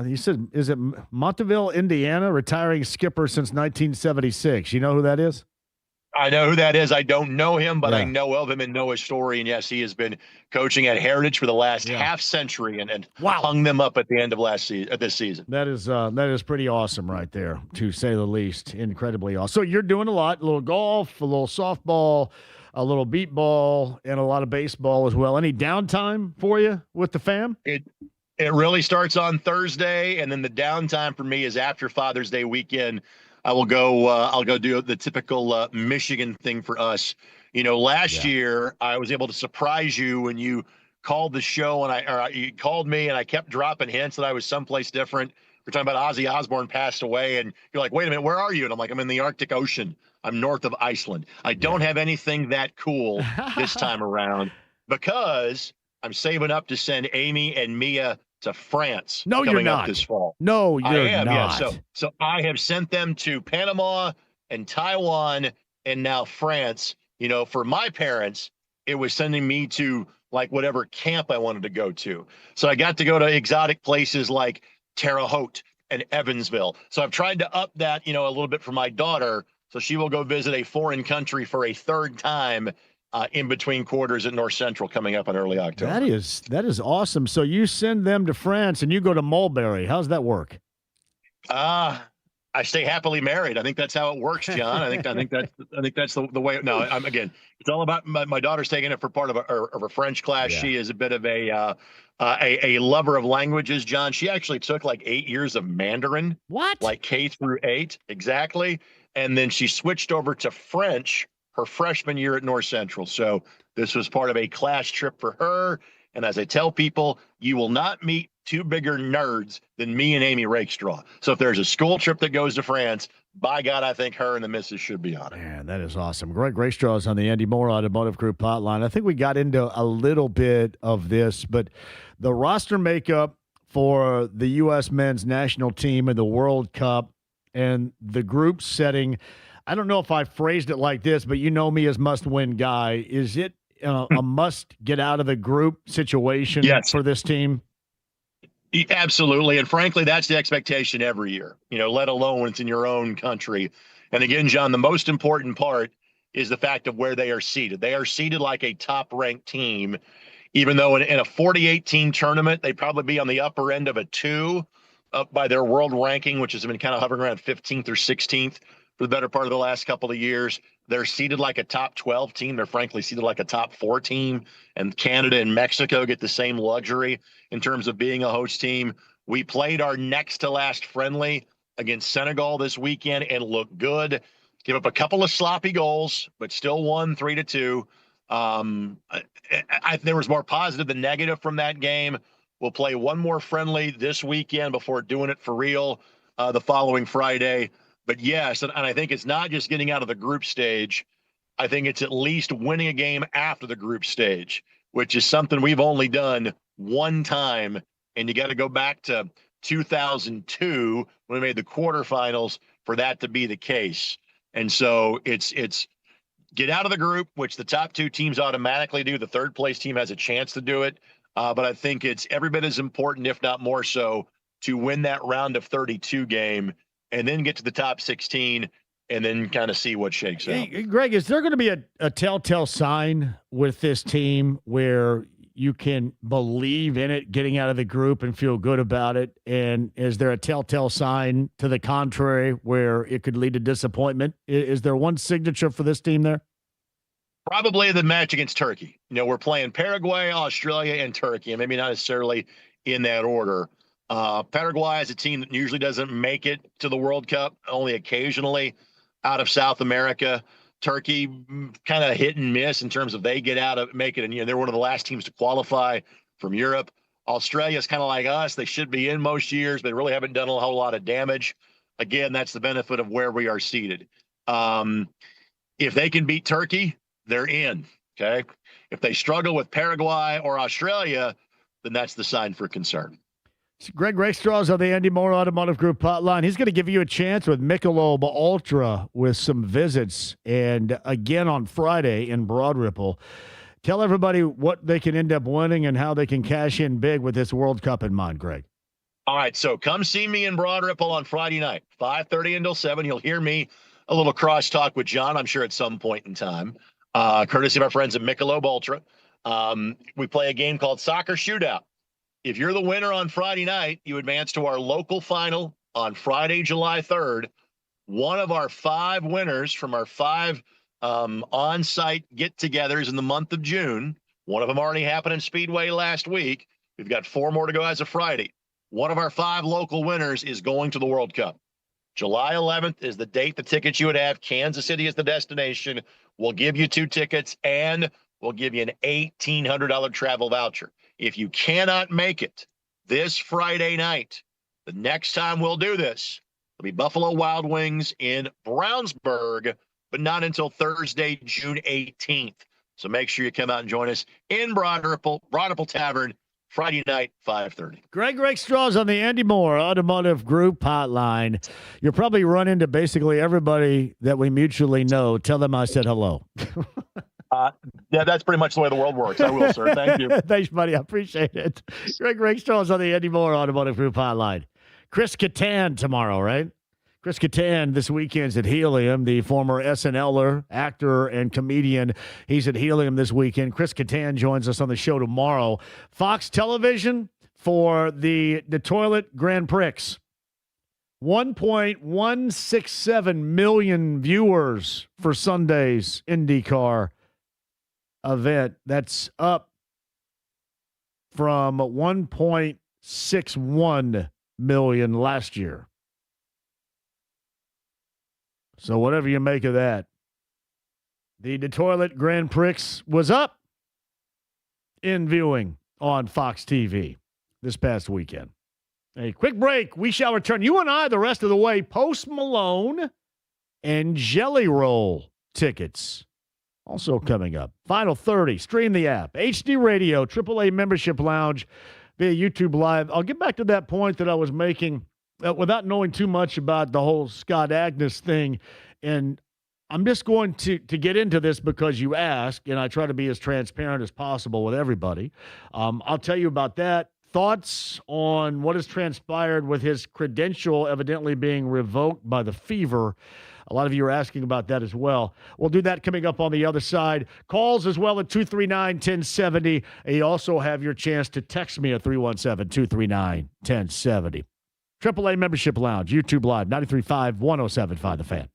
He said, is it Montville, Indiana, retiring skipper since 1976. You know who that is? I know who that is. I don't know him, but I know of him and know his story. And yes, he has been coaching at Heritage for the last half century and hung them up at the end of this season. That is pretty awesome right there, to say the least. Incredibly awesome. So you're doing a lot, a little golf, a little softball, a little beat ball, and a lot of baseball as well. Any downtime for you with the fam? It really starts on Thursday, and then the downtime for me is after Father's Day weekend. I'll go do the typical Michigan thing for us. You know, last year I was able to surprise you when you called the show and you called me and I kept dropping hints that I was someplace different. We're talking about Ozzy Osbourne passed away and you're like, wait a minute, where are you? And I'm like, I'm in the Arctic Ocean. I'm north of Iceland. I don't have anything that cool this time around because I'm saving up to send Amy and Mia to France. No, coming you're up not. this fall. No, you're not. not. Yeah. So I have sent them to Panama and Taiwan and now France. You know, for my parents, it was sending me to like whatever camp I wanted to go to. So I got to go to exotic places like Terre Haute and Evansville. So I've tried to up that, you know, a little bit for my daughter. So she will go visit a foreign country for a third time in between quarters at North Central coming up in early October. That is awesome. So you send them to France and you go to Mulberry. How's that work? I stay happily married. I think that's how it works, John. I think that's the way. No, again, it's all about my daughter's taking it for part of a French class. Yeah. She is a bit of a lover of languages, John. She actually took like 8 years of Mandarin. What? Like K through 8, exactly. And then she switched over to French her freshman year at North Central. So this was part of a class trip for her. And as I tell people, you will not meet two bigger nerds than me and Amy Rakestraw. So if there's a school trip that goes to France, by God, I think her and the missus should be on it. Man, that is awesome. Greg Rakestraw is on the Andy Moore Automotive Group hotline. I think we got into a little bit of this, but the roster makeup for the U.S. men's national team in the World Cup and the group setting, I don't know if I phrased it like this, but you know me as must-win guy. Is it a must-get-out-of-the-group situation for this team? Absolutely. And frankly, that's the expectation every year, you know, let alone when it's in your own country. And again, John, the most important part is the fact of where they are seated. They are seated like a top-ranked team, even though in a 48-team tournament, they'd probably be on the upper end of a 2 up by their world ranking, which has been kind of hovering around 15th or 16th. For the better part of the last couple of years. They're seeded like a top 12 team. They're frankly seeded like a top 4 team. And Canada and Mexico get the same luxury in terms of being a host team. We played our next to last friendly against Senegal this weekend and looked good. Give up a couple of sloppy goals, but still won 3-2. There was more positive than negative from that game. We'll play one more friendly this weekend before doing it for real the following Friday. But yes, and I think it's not just getting out of the group stage. I think it's at least winning a game after the group stage, which is something we've only done one time. And you got to go back to 2002 when we made the quarterfinals for that to be the case. And so it's get out of the group, which the top 2 teams automatically do. The third place team has a chance to do it. But I think it's every bit as important, if not more so, to win that round of 32 game and then get to the top 16 and then kind of see what shakes out. Hey, Greg, is there going to be a telltale sign with this team where you can believe in it, getting out of the group and feel good about it? And is there a telltale sign to the contrary where it could lead to disappointment? Is there one signature for this team there? Probably the match against Turkey. We're playing Paraguay, Australia, and Turkey, and maybe not necessarily in that order. Paraguay is a team that usually doesn't make it to the World Cup, only occasionally out of South America. Turkey kind of hit and miss in terms of they get out of make it, and they're one of the last teams to qualify from Europe. Australia is kind of like us; they should be in most years, but they really haven't done a whole lot of damage. Again, that's the benefit of where we are seated. If they can beat Turkey, they're in. Okay, if they struggle with Paraguay or Australia, then that's the sign for concern. Greg Rakestraw is on the Andy Moore Automotive Group hotline. He's going to give you a chance with Michelob Ultra with some visits. And again on Friday in Broad Ripple. Tell everybody what they can end up winning and how they can cash in big with this World Cup in mind, Greg. All right, so come see me in Broad Ripple on Friday night, 5:30 until 7. You'll hear me a little crosstalk with John, I'm sure, at some point in time, courtesy of our friends at Michelob Ultra. We play a game called Soccer Shootout. If you're the winner on Friday night, you advance to our local final on Friday, July 3rd. One of our 5 winners from our 5 on-site get-togethers in the month of June. One of them already happened in Speedway last week. We've got 4 more to go as of Friday. One of our 5 local winners is going to the World Cup. July 11th is the date, the tickets you would have. Kansas City is the destination. We'll give you 2 tickets, and we'll give you an $1,800 travel voucher. If you cannot make it this Friday night, the next time we'll do this, it'll be Buffalo Wild Wings in Brownsburg, but not until Thursday, June 18th. So make sure you come out and join us in Broad Ripple Tavern, Friday night, 5:30. Greg Rakestraw is on the Andy Moore Automotive Group hotline. You'll probably run into basically everybody that we mutually know. Tell them I said hello. Yeah, that's pretty much the way the world works. I will, sir. Thank you. Thanks, buddy. I appreciate it. Greg Rakestraw is on the Andy Moore Automotive Group hotline. Chris Kattan tomorrow, right? Chris Kattan this weekend's at Helium, the former SNLer, actor, and comedian. He's at Helium this weekend. Chris Kattan joins us on the show tomorrow. Fox Television for the Toilet Grand Prix. 1.167 million viewers for Sunday's IndyCar event. That's up from 1.61 million last year. So whatever you make of that. The Toilet Grand Prix was up in viewing on Fox TV this past weekend. A quick break. We shall return. You and I the rest of the way. Post Malone and Jelly Roll tickets also coming up. Final 30. Stream the app. HD Radio, AAA Membership Lounge via YouTube Live. I'll get back to that point that I was making without knowing too much about the whole Scott Agnes thing. And I'm just going to get into this because you ask, and I try to be as transparent as possible with everybody. I'll tell you about that. Thoughts on what has transpired with his credential evidently being revoked by the Fever. A lot of you are asking about that as well. We'll do that coming up on the other side. Calls as well at 239-1070. And you also have your chance to text me at 317-239-1070. AAA Membership Lounge, YouTube Live, 93.5, 107.5 The Fan.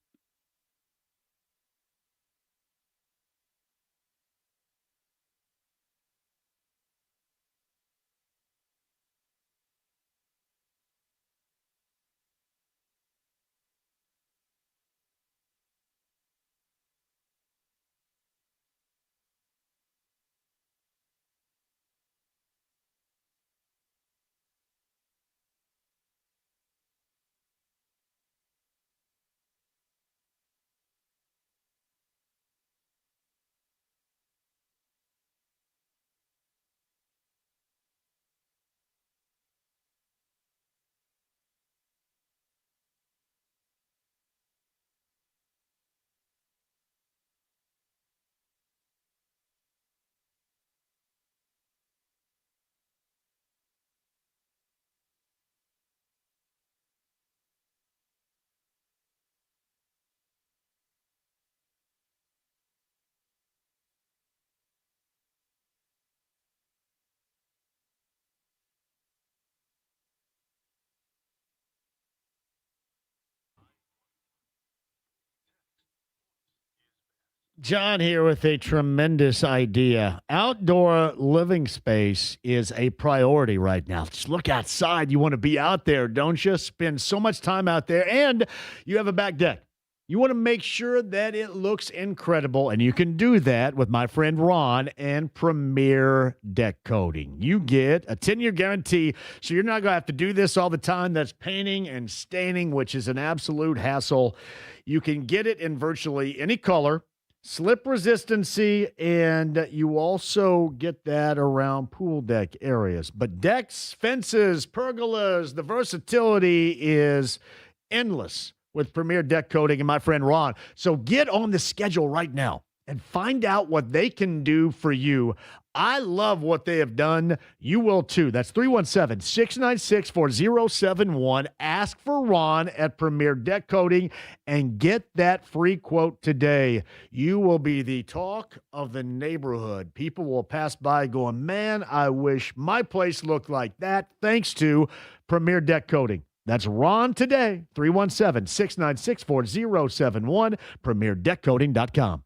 John here with a tremendous idea. Outdoor living space is a priority right now. Just look outside. You want to be out there, don't you? Spend so much time out there, and you have a back deck. You want to make sure that it looks incredible, and you can do that with my friend Ron and Premier Deck Coating. You get a 10-year guarantee, so you're not going to have to do this all the time. That's painting and staining, which is an absolute hassle. You can get it in virtually any color. Slip resistancy, and you also get that around pool deck areas. But decks, fences, pergolas, the versatility is endless with Premier Deck Coating and my friend Ron. So get on the schedule right now and find out what they can do for you. I love what they have done. You will too. That's 317-696-4071. Ask for Ron at Premier Deck Coating and get that free quote today. You will be the talk of the neighborhood. People will pass by going, man, I wish my place looked like that, thanks to Premier Deck Coating. That's Ron today, 317-696-4071, premierdeckcoating.com.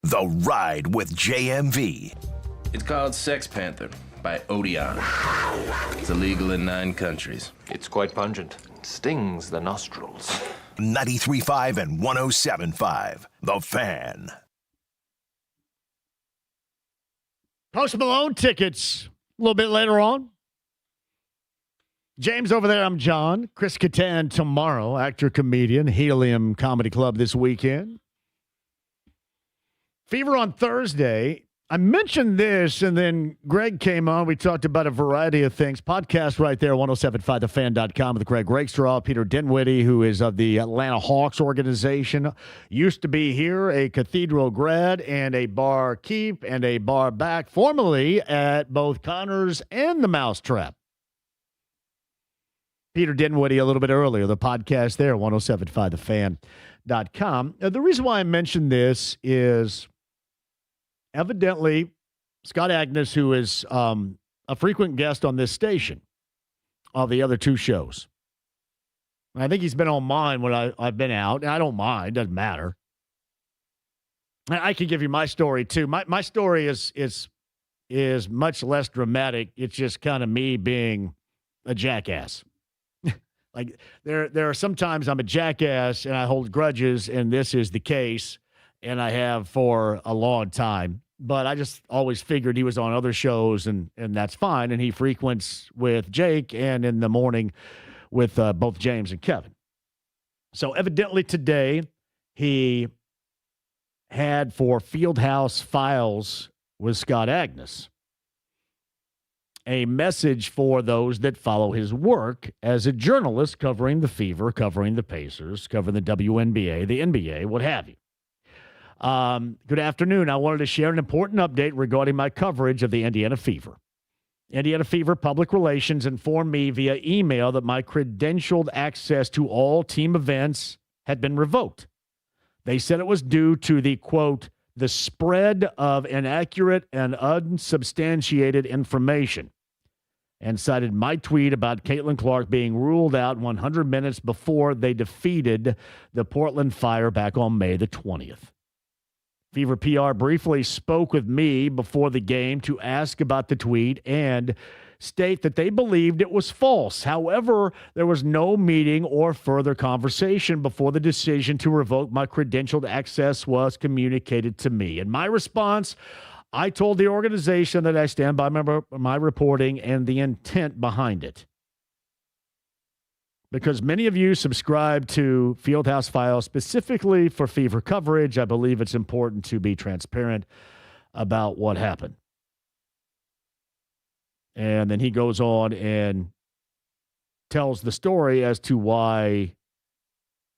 The Ride with JMV. It's called Sex Panther by Odeon. It's illegal in 9 countries. It's quite pungent. It stings the nostrils. 93.5 and 107.5. The Fan. Post Malone tickets a little bit later on. James over there, I'm John. Chris Kattan tomorrow, actor, comedian, Helium Comedy Club this weekend. Fever on Thursday. I mentioned this, and then Greg came on. We talked about a variety of things. Podcast right there, 1075thefan.com with Greg Rakestraw, Peter Dinwiddie, who is of the Atlanta Hawks organization. Used to be here, a Cathedral grad and a bar keep and a bar back, formerly at both Connors and the Mousetrap. Peter Dinwiddie a little bit earlier, the podcast there, 1075thefan.com. The reason why I mentioned this is evidently Scott Agnes, who is a frequent guest on this station of the other 2 shows. I think he's been on mine when I've been out. I don't mind. Doesn't matter. I can give you my story, too. My story is much less dramatic. It's just kind of me being a jackass. Like there are sometimes I'm a jackass and I hold grudges, and this is the case, and I have for a long time. But I just always figured he was on other shows, and that's fine. And he frequents with Jake and in the morning with both James and Kevin. So evidently today he had for Fieldhouse Files with Scott Agnes a message for those that follow his work as a journalist covering the Fever, covering the Pacers, covering the WNBA, the NBA, what have you. Good afternoon. I wanted to share an important update regarding my coverage of the Indiana Fever. Indiana Fever Public Relations informed me via email that my credentialed access to all team events had been revoked. They said it was due to the, quote, the spread of inaccurate and unsubstantiated information, and cited my tweet about Caitlin Clark being ruled out 100 minutes before they defeated the Portland Fire back on May the 20th. Fever PR briefly spoke with me before the game to ask about the tweet and state that they believed it was false. However, there was no meeting or further conversation before the decision to revoke my credentialed access was communicated to me. In my response, I told the organization that I stand by my reporting and the intent behind it. Because many of you subscribe to Fieldhouse Files specifically for Fever coverage, I believe it's important to be transparent about what happened. And then he goes on and tells the story as to why,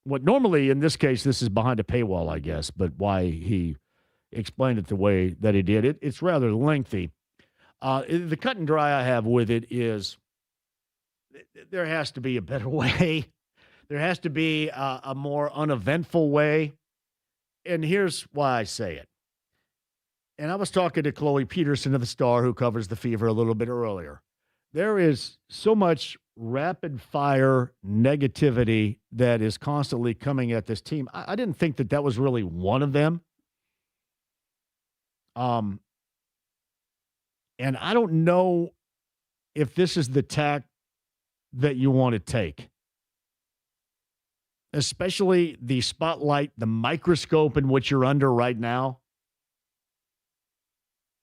what normally in this case, this is behind a paywall, I guess, but why he explained it the way that he did. It's rather lengthy. The cut and dry I have with it is there has to be a better way. There has to be a more uneventful way. And here's why I say it. And I was talking to Chloe Peterson of the Star, who covers the Fever, a little bit earlier. There is so much rapid fire negativity that is constantly coming at this team. I didn't think that was really one of them. And I don't know if this is the tack that you want to take, especially the spotlight, the microscope in which you're under right now.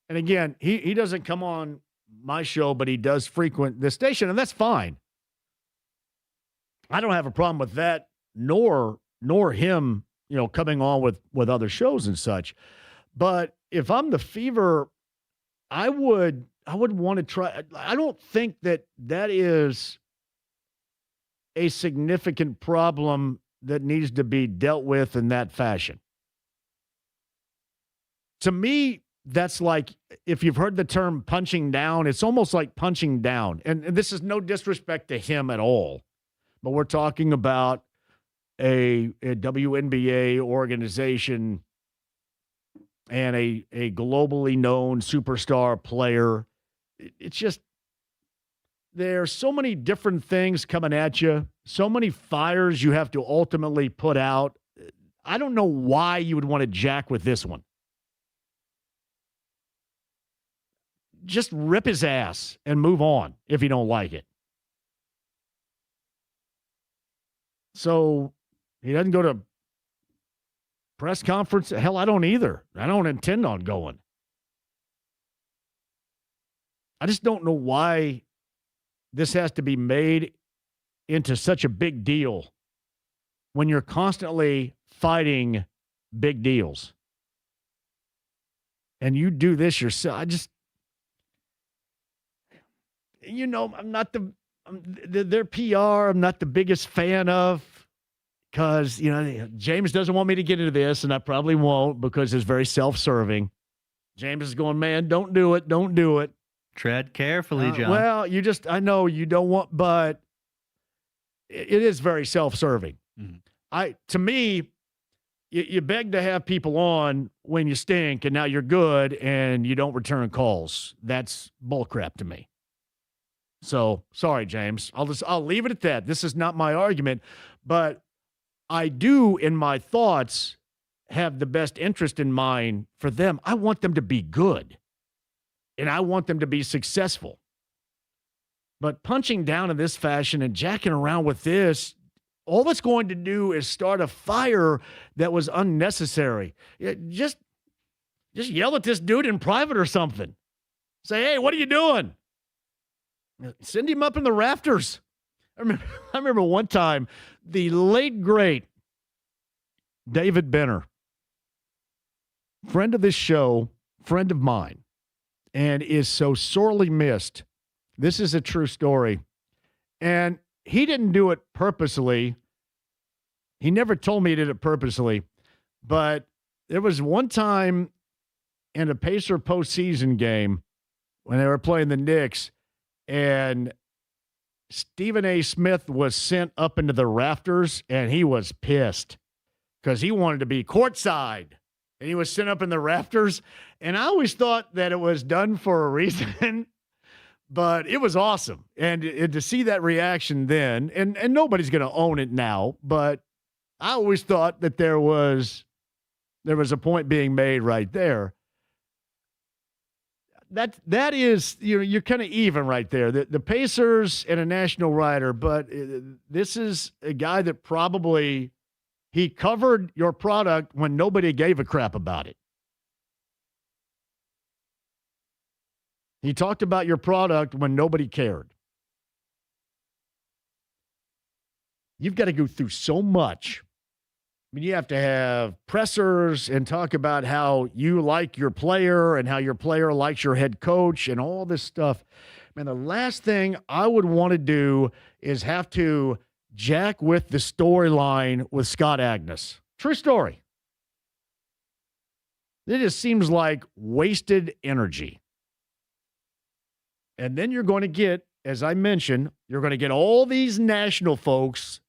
And again, he doesn't come on my show, but he does frequent this station, and that's fine. I don't have a problem with that, nor him, coming on with other shows and such. But if I'm the Fever, I would want to try. I don't think that is a significant problem that needs to be dealt with in that fashion. To me, that's like, if you've heard the term punching down, it's almost like punching down. And this is no disrespect to him at all, but we're talking about a WNBA organization and a globally known superstar player. It's just, there's so many different things coming at you, so many fires you have to ultimately put out. I don't know why you would want to jack with this one. just rip his ass and move on if you don't like it. So he doesn't go to press conference. Hell, I don't either. I don't intend on going. I just don't know why this has to be made into such a big deal when you're constantly fighting big deals. And you do this yourself. I'm not their PR, I'm not the biggest fan of, because, James doesn't want me to get into this, and I probably won't because it's very self-serving. James is going, man, don't do it. Don't do it. Tread carefully, John. Well, I know you don't want, but it is very self-serving. Mm-hmm. To me, you beg to have people on when you stink, and now you're good, and you don't return calls. That's bullcrap to me. So, sorry, James. I'll leave it at that. This is not my argument, but I do, in my thoughts, have the best interest in mind for them. I want them to be good, and I want them to be successful. But punching down in this fashion and jacking around with this, all that's going to do is start a fire that was unnecessary. Just yell at this dude in private or something. Say, hey, what are you doing? Send him up in the rafters. I remember one time, the late, great David Benner, friend of this show, friend of mine, and is so sorely missed. This is a true story. And he didn't do it purposely. He never told me he did it purposely. But there was one time in a Pacer postseason game when they were playing the Knicks, and Stephen A. Smith was sent up into the rafters, and he was pissed because he wanted to be courtside. And he was sent up in the rafters. And I always thought that it was done for a reason, but it was awesome. And to see that reaction then, and nobody's going to own it now, but I always thought that there was a point being made right there. That is, you're kind of even right there. The Pacers and a national writer, but this is a guy that probably he covered your product when nobody gave a crap about it. He talked about your product when nobody cared. You've got to go through so much. I mean, you have to have pressers and talk about how you like your player and how your player likes your head coach and all this stuff. Man, the last thing I would want to do is have to jack with the storyline with Scott Agnes. True story. It just seems like wasted energy. And then you're going to get, as I mentioned, you're going to get all these national folks,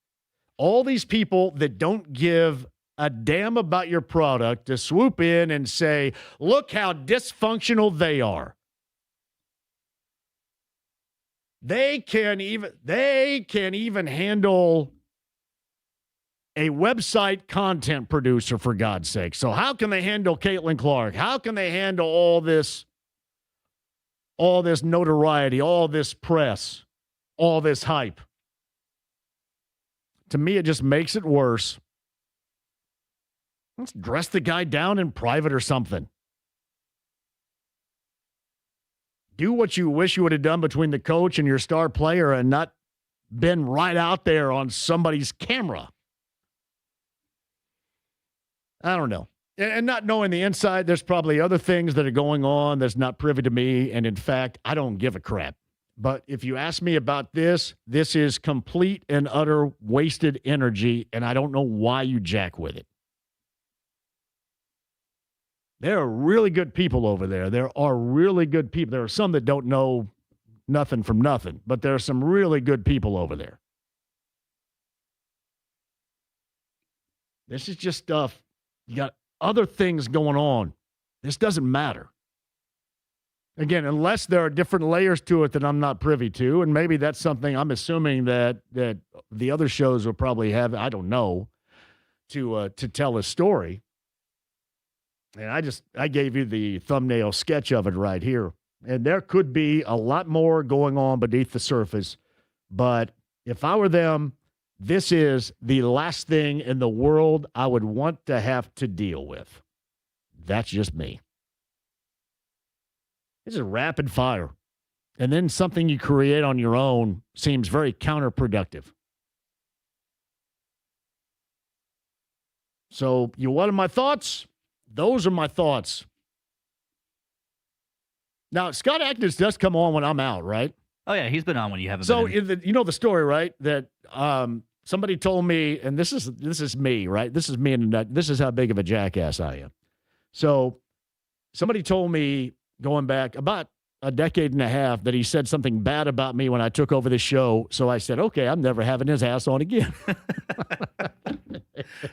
all these people that don't give a damn about your product to swoop in and say, look how dysfunctional they are. They can't even handle a website content producer, for God's sake. So how can they handle Caitlin Clark? How can they handle all this notoriety, all this press, all this hype? To me, it just makes it worse. Let's dress the guy down in private or something. Do what you wish you would have done between the coach and your star player and not been right out there on somebody's camera. I don't know. And not knowing the inside, there's probably other things that are going on that's not privy to me. And in fact, I don't give a crap. But if you ask me about this is complete and utter wasted energy, and I don't know why you jack with it. There are really good people over there. There are really good people. There are some that don't know nothing from nothing, but there are some really good people over there. This is just stuff. You got other things going on. This doesn't matter. Again, unless there are different layers to it that I'm not privy to, and maybe that's something I'm assuming that the other shows will probably have, I don't know, to tell a story. And I gave you the thumbnail sketch of it right here. And there could be a lot more going on beneath the surface. But if I were them, this is the last thing in the world I would want to have to deal with. That's just me. This is rapid fire. And then something you create on your own seems very counterproductive. So, you wanted my thoughts? Those are my thoughts. Now, Scott Atkins does come on when I'm out, right? Oh, yeah, he's been on when you haven't So, been. you know the story, right? That somebody told me, and this is me, right? This is me, and this is how big of a jackass I am. So, somebody told me going back about a decade and a half that he said something bad about me when I took over the show. So I said, okay, I'm never having his ass on again.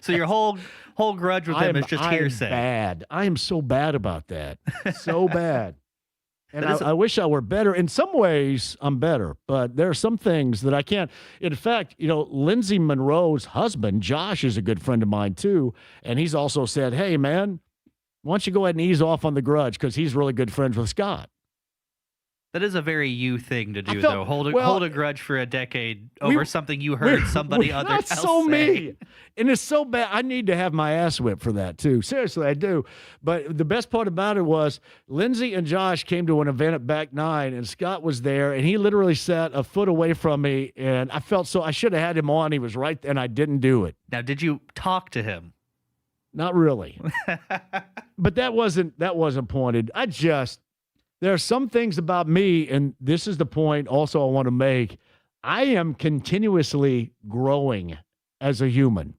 So your whole grudge with him is just hearsay. Bad. I am so bad about that. So bad. And I wish I were better. In some ways, I'm better, but there are some things that I can't. In fact, Lindsay Monroe's husband, Josh, is a good friend of mine too. And he's also said, hey, man, why don't you go ahead and ease off on the grudge, because he's really good friends with Scott. That is a very you thing to do, though. Hold a grudge for a decade over something you heard somebody else say. That's so me. And it's so bad. I need to have my ass whipped for that, too. Seriously, I do. But the best part about it was Lindsay and Josh came to an event at Back 9, and Scott was there, and he literally sat a foot away from me, and I felt I should have had him on. He was right, and I didn't do it. Now, did you talk to him? Not really. But that wasn't pointed. There are some things about me, and this is the point also I want to make. I am continuously growing as a human,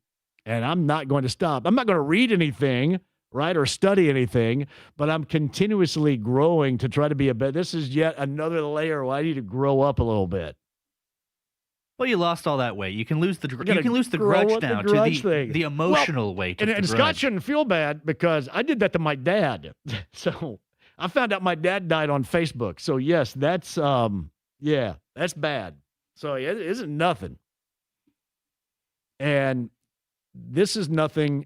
and I'm not going to stop. I'm not going to read anything, right, or study anything, but I'm continuously growing to try to be a better. This is yet another layer where I need to grow up a little bit. Well, you lost all that weight. You can lose the grudge now to the emotional weight. And Scott shouldn't feel bad because I did that to my dad. So I found out my dad died on Facebook. So yes, that's that's bad. So it isn't nothing. And this is nothing.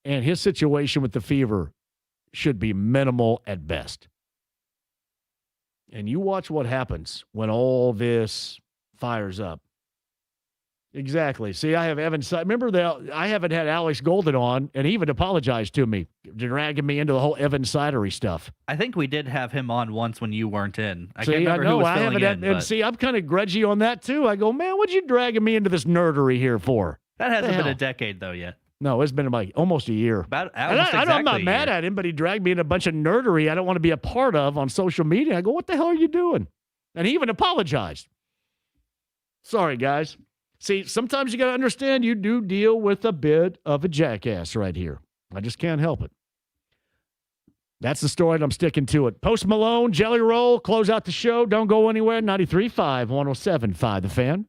And his situation with the fever should be minimal at best. And you watch what happens when all this fires up. Exactly. See, I have Evan. Remember that I haven't had Alex Golden on, and he even apologized to me, dragging me into the whole Evan Sidery stuff. I think we did have him on once when you weren't in. I can't I remember know. who was I haven't filling had, in. and see, I'm kind of grudgy on that too. I go, man, what'd you dragging me into this nerdery here for? That hasn't been a decade though yet. No, it's been like almost a year. I'm not mad at him, but he dragged me in a bunch of nerdery I don't want to be a part of on social media. I go, what the hell are you doing? And he even apologized. Sorry, guys. See, sometimes you got to understand you do deal with a bit of a jackass right here. I just can't help it. That's the story, and I'm sticking to it. Post Malone, Jelly Roll, close out the show. Don't go anywhere. 93.5, 107.5, The Fan.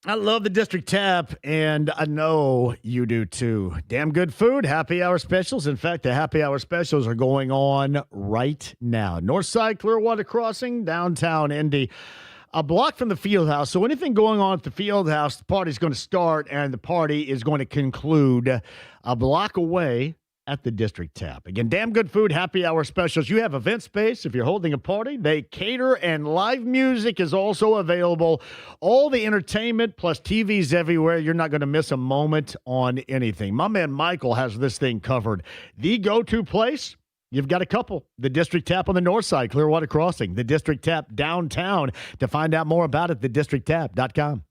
I love the District Tap, and I know you do too. Damn good food, happy hour specials. In fact, the happy hour specials are going on right now. Northside Clearwater Crossing, downtown Indy, a block from the field house. So anything going on at the field house, the party's going to start, and the party is going to conclude a block away at the District Tap. Again, damn good food, happy hour specials. You have event space if you're holding a party. They cater, and live music is also available. All the entertainment plus TVs everywhere. You're not going to miss a moment on anything. My man Michael has this thing covered. The go-to place You've got a couple. The District Tap on the north side, Clearwater Crossing. The District Tap downtown. To find out more about it, thedistricttap.com.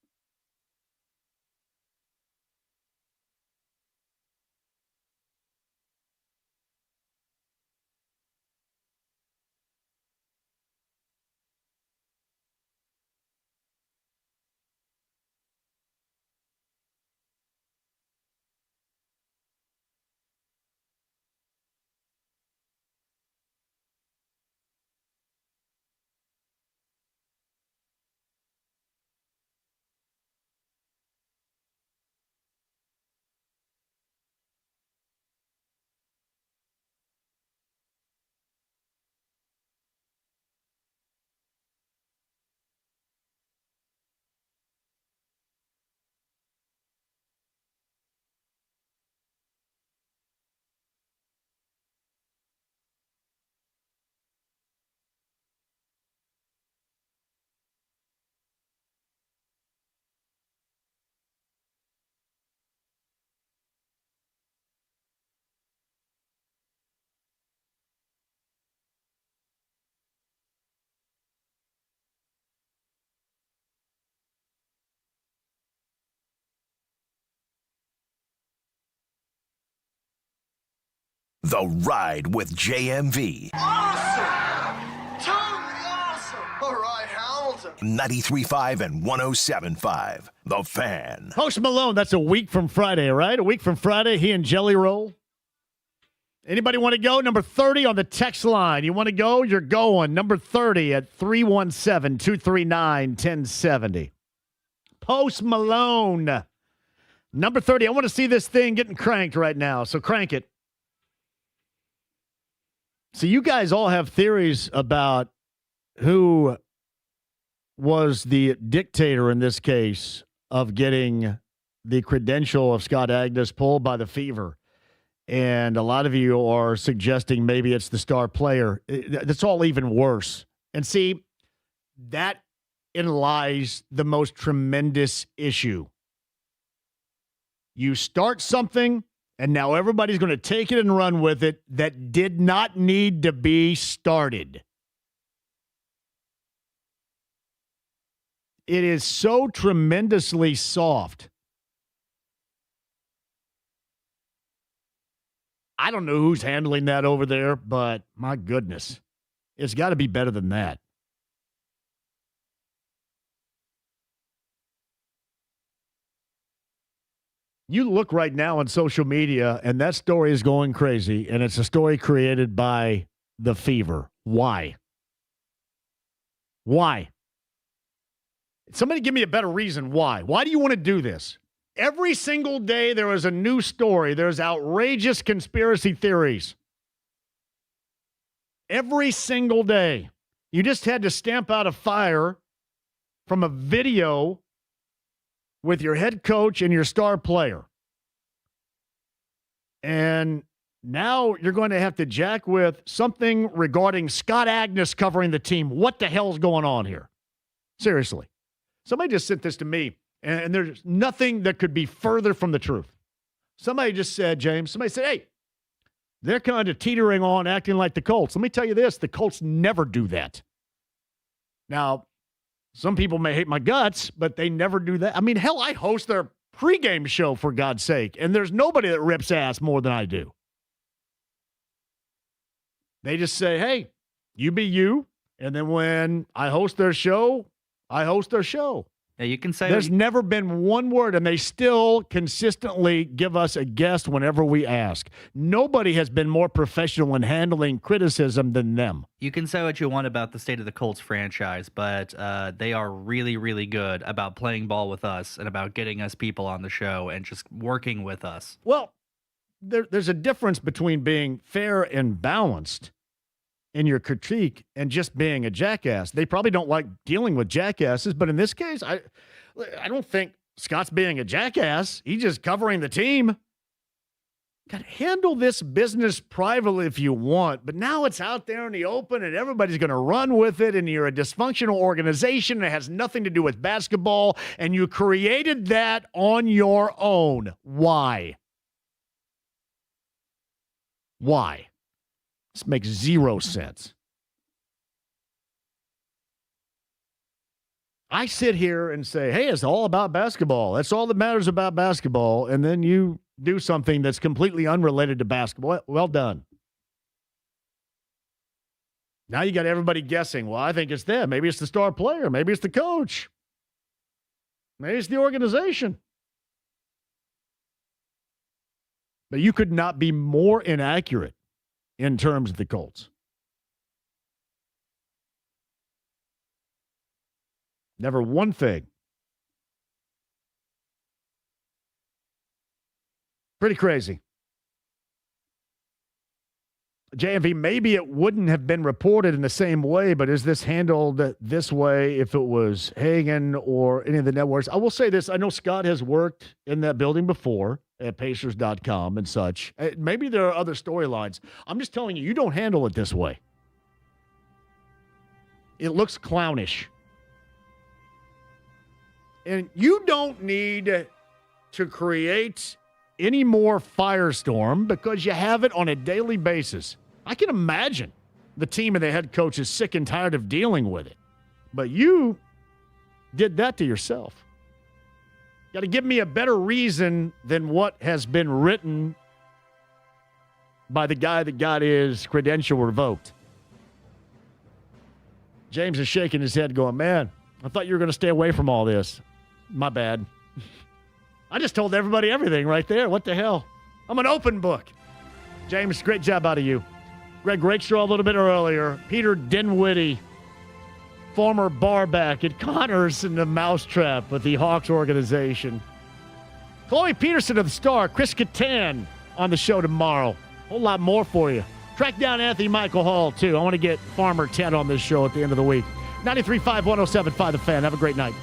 The Ride with JMV. Awesome! Totally awesome! All right, Hamilton. 93.5 and 107.5. The Fan. Post Malone, that's a week from Friday, right? A week from Friday, he and Jelly Roll. Anybody want to go? Number 30 on the text line. You want to go? You're going. Number 30 at 317-239-1070. Post Malone. Number 30. I want to see this thing getting cranked right now, so crank it. So you guys all have theories about who was the dictator in this case of getting the credential of Scott Agnes pulled by the Fever. And a lot of you are suggesting maybe it's the star player. That's all even worse. And see, that in lies the most tremendous issue. You start something, and now everybody's going to take it and run with it that did not need to be started. It is so tremendously soft. I don't know who's handling that over there, but my goodness, it's got to be better than that. You look right now on social media, and that story is going crazy, and it's a story created by the Fever. Why? Why? Somebody give me a better reason why. Why do you want to do this? Every single day there is a new story. There's outrageous conspiracy theories. Every single day. You just had to stamp out a fire from a video with your head coach and your star player. And now you're going to have to jack with something regarding Scott Agnes covering the team. What the hell's going on here? Seriously. Somebody just sent this to me, and there's nothing that could be further from the truth. Somebody just said, James, somebody said, hey, they're kind of teetering on acting like the Colts. Let me tell you this, the Colts never do that. Now, some people may hate my guts, but they never do that. I mean, hell, I host their pregame show, for God's sake, and there's nobody that rips ass more than I do. They just say, hey, you be you, and then when I host their show, I host their show. Yeah, you can say there's never been one word, and they still consistently give us a guest whenever we ask. Nobody has been more professional in handling criticism than them. You can say what you want about the state of the Colts franchise, but they are really, really good about playing ball with us and about getting us people on the show and just working with us. Well, there's a difference between being fair and balanced in your critique and just being a jackass. They probably don't like dealing with jackasses, but in this case, I don't think Scott's being a jackass. He's just covering the team. Got to handle this business privately if you want, but now it's out there in the open and everybody's going to run with it, and you're a dysfunctional organization and it has nothing to do with basketball, and you created that on your own. Why? Why? This makes zero sense. I sit here and say, hey, it's all about basketball. That's all that matters about basketball. And then you do something that's completely unrelated to basketball. Well done. Now you got everybody guessing. Well, I think it's them. Maybe it's the star player. Maybe it's the coach. Maybe it's the organization. But you could not be more inaccurate in terms of the Colts. Never one thing. Pretty crazy. JMV, maybe it wouldn't have been reported in the same way, but is this handled this way if it was Hagan or any of the networks? I will say this. I know Scott has worked in that building before at Pacers.com and such. Maybe there are other storylines. I'm just telling you, you don't handle it this way. It looks clownish. And you don't need to create any more firestorm because you have it on a daily basis. I can imagine the team and the head coach is sick and tired of dealing with it. But you did that to yourself. Got to give me a better reason than what has been written by the guy that got his credential revoked. James is shaking his head going, man, I thought you were going to stay away from all this. My bad. I just told everybody everything right there. What the hell? I'm an open book. James, great job out of you. Greg Rakestraw a little bit earlier. Peter Dinwiddie, former barback at Connors in the Mousetrap with the Hawks organization. Chloe Peterson of the Star, Chris Kattan on the show tomorrow. A whole lot more for you. Track down Anthony Michael Hall, too. I want to get Farmer Ted on this show at the end of the week. 93.5, 107.5 The Fan. Have a great night.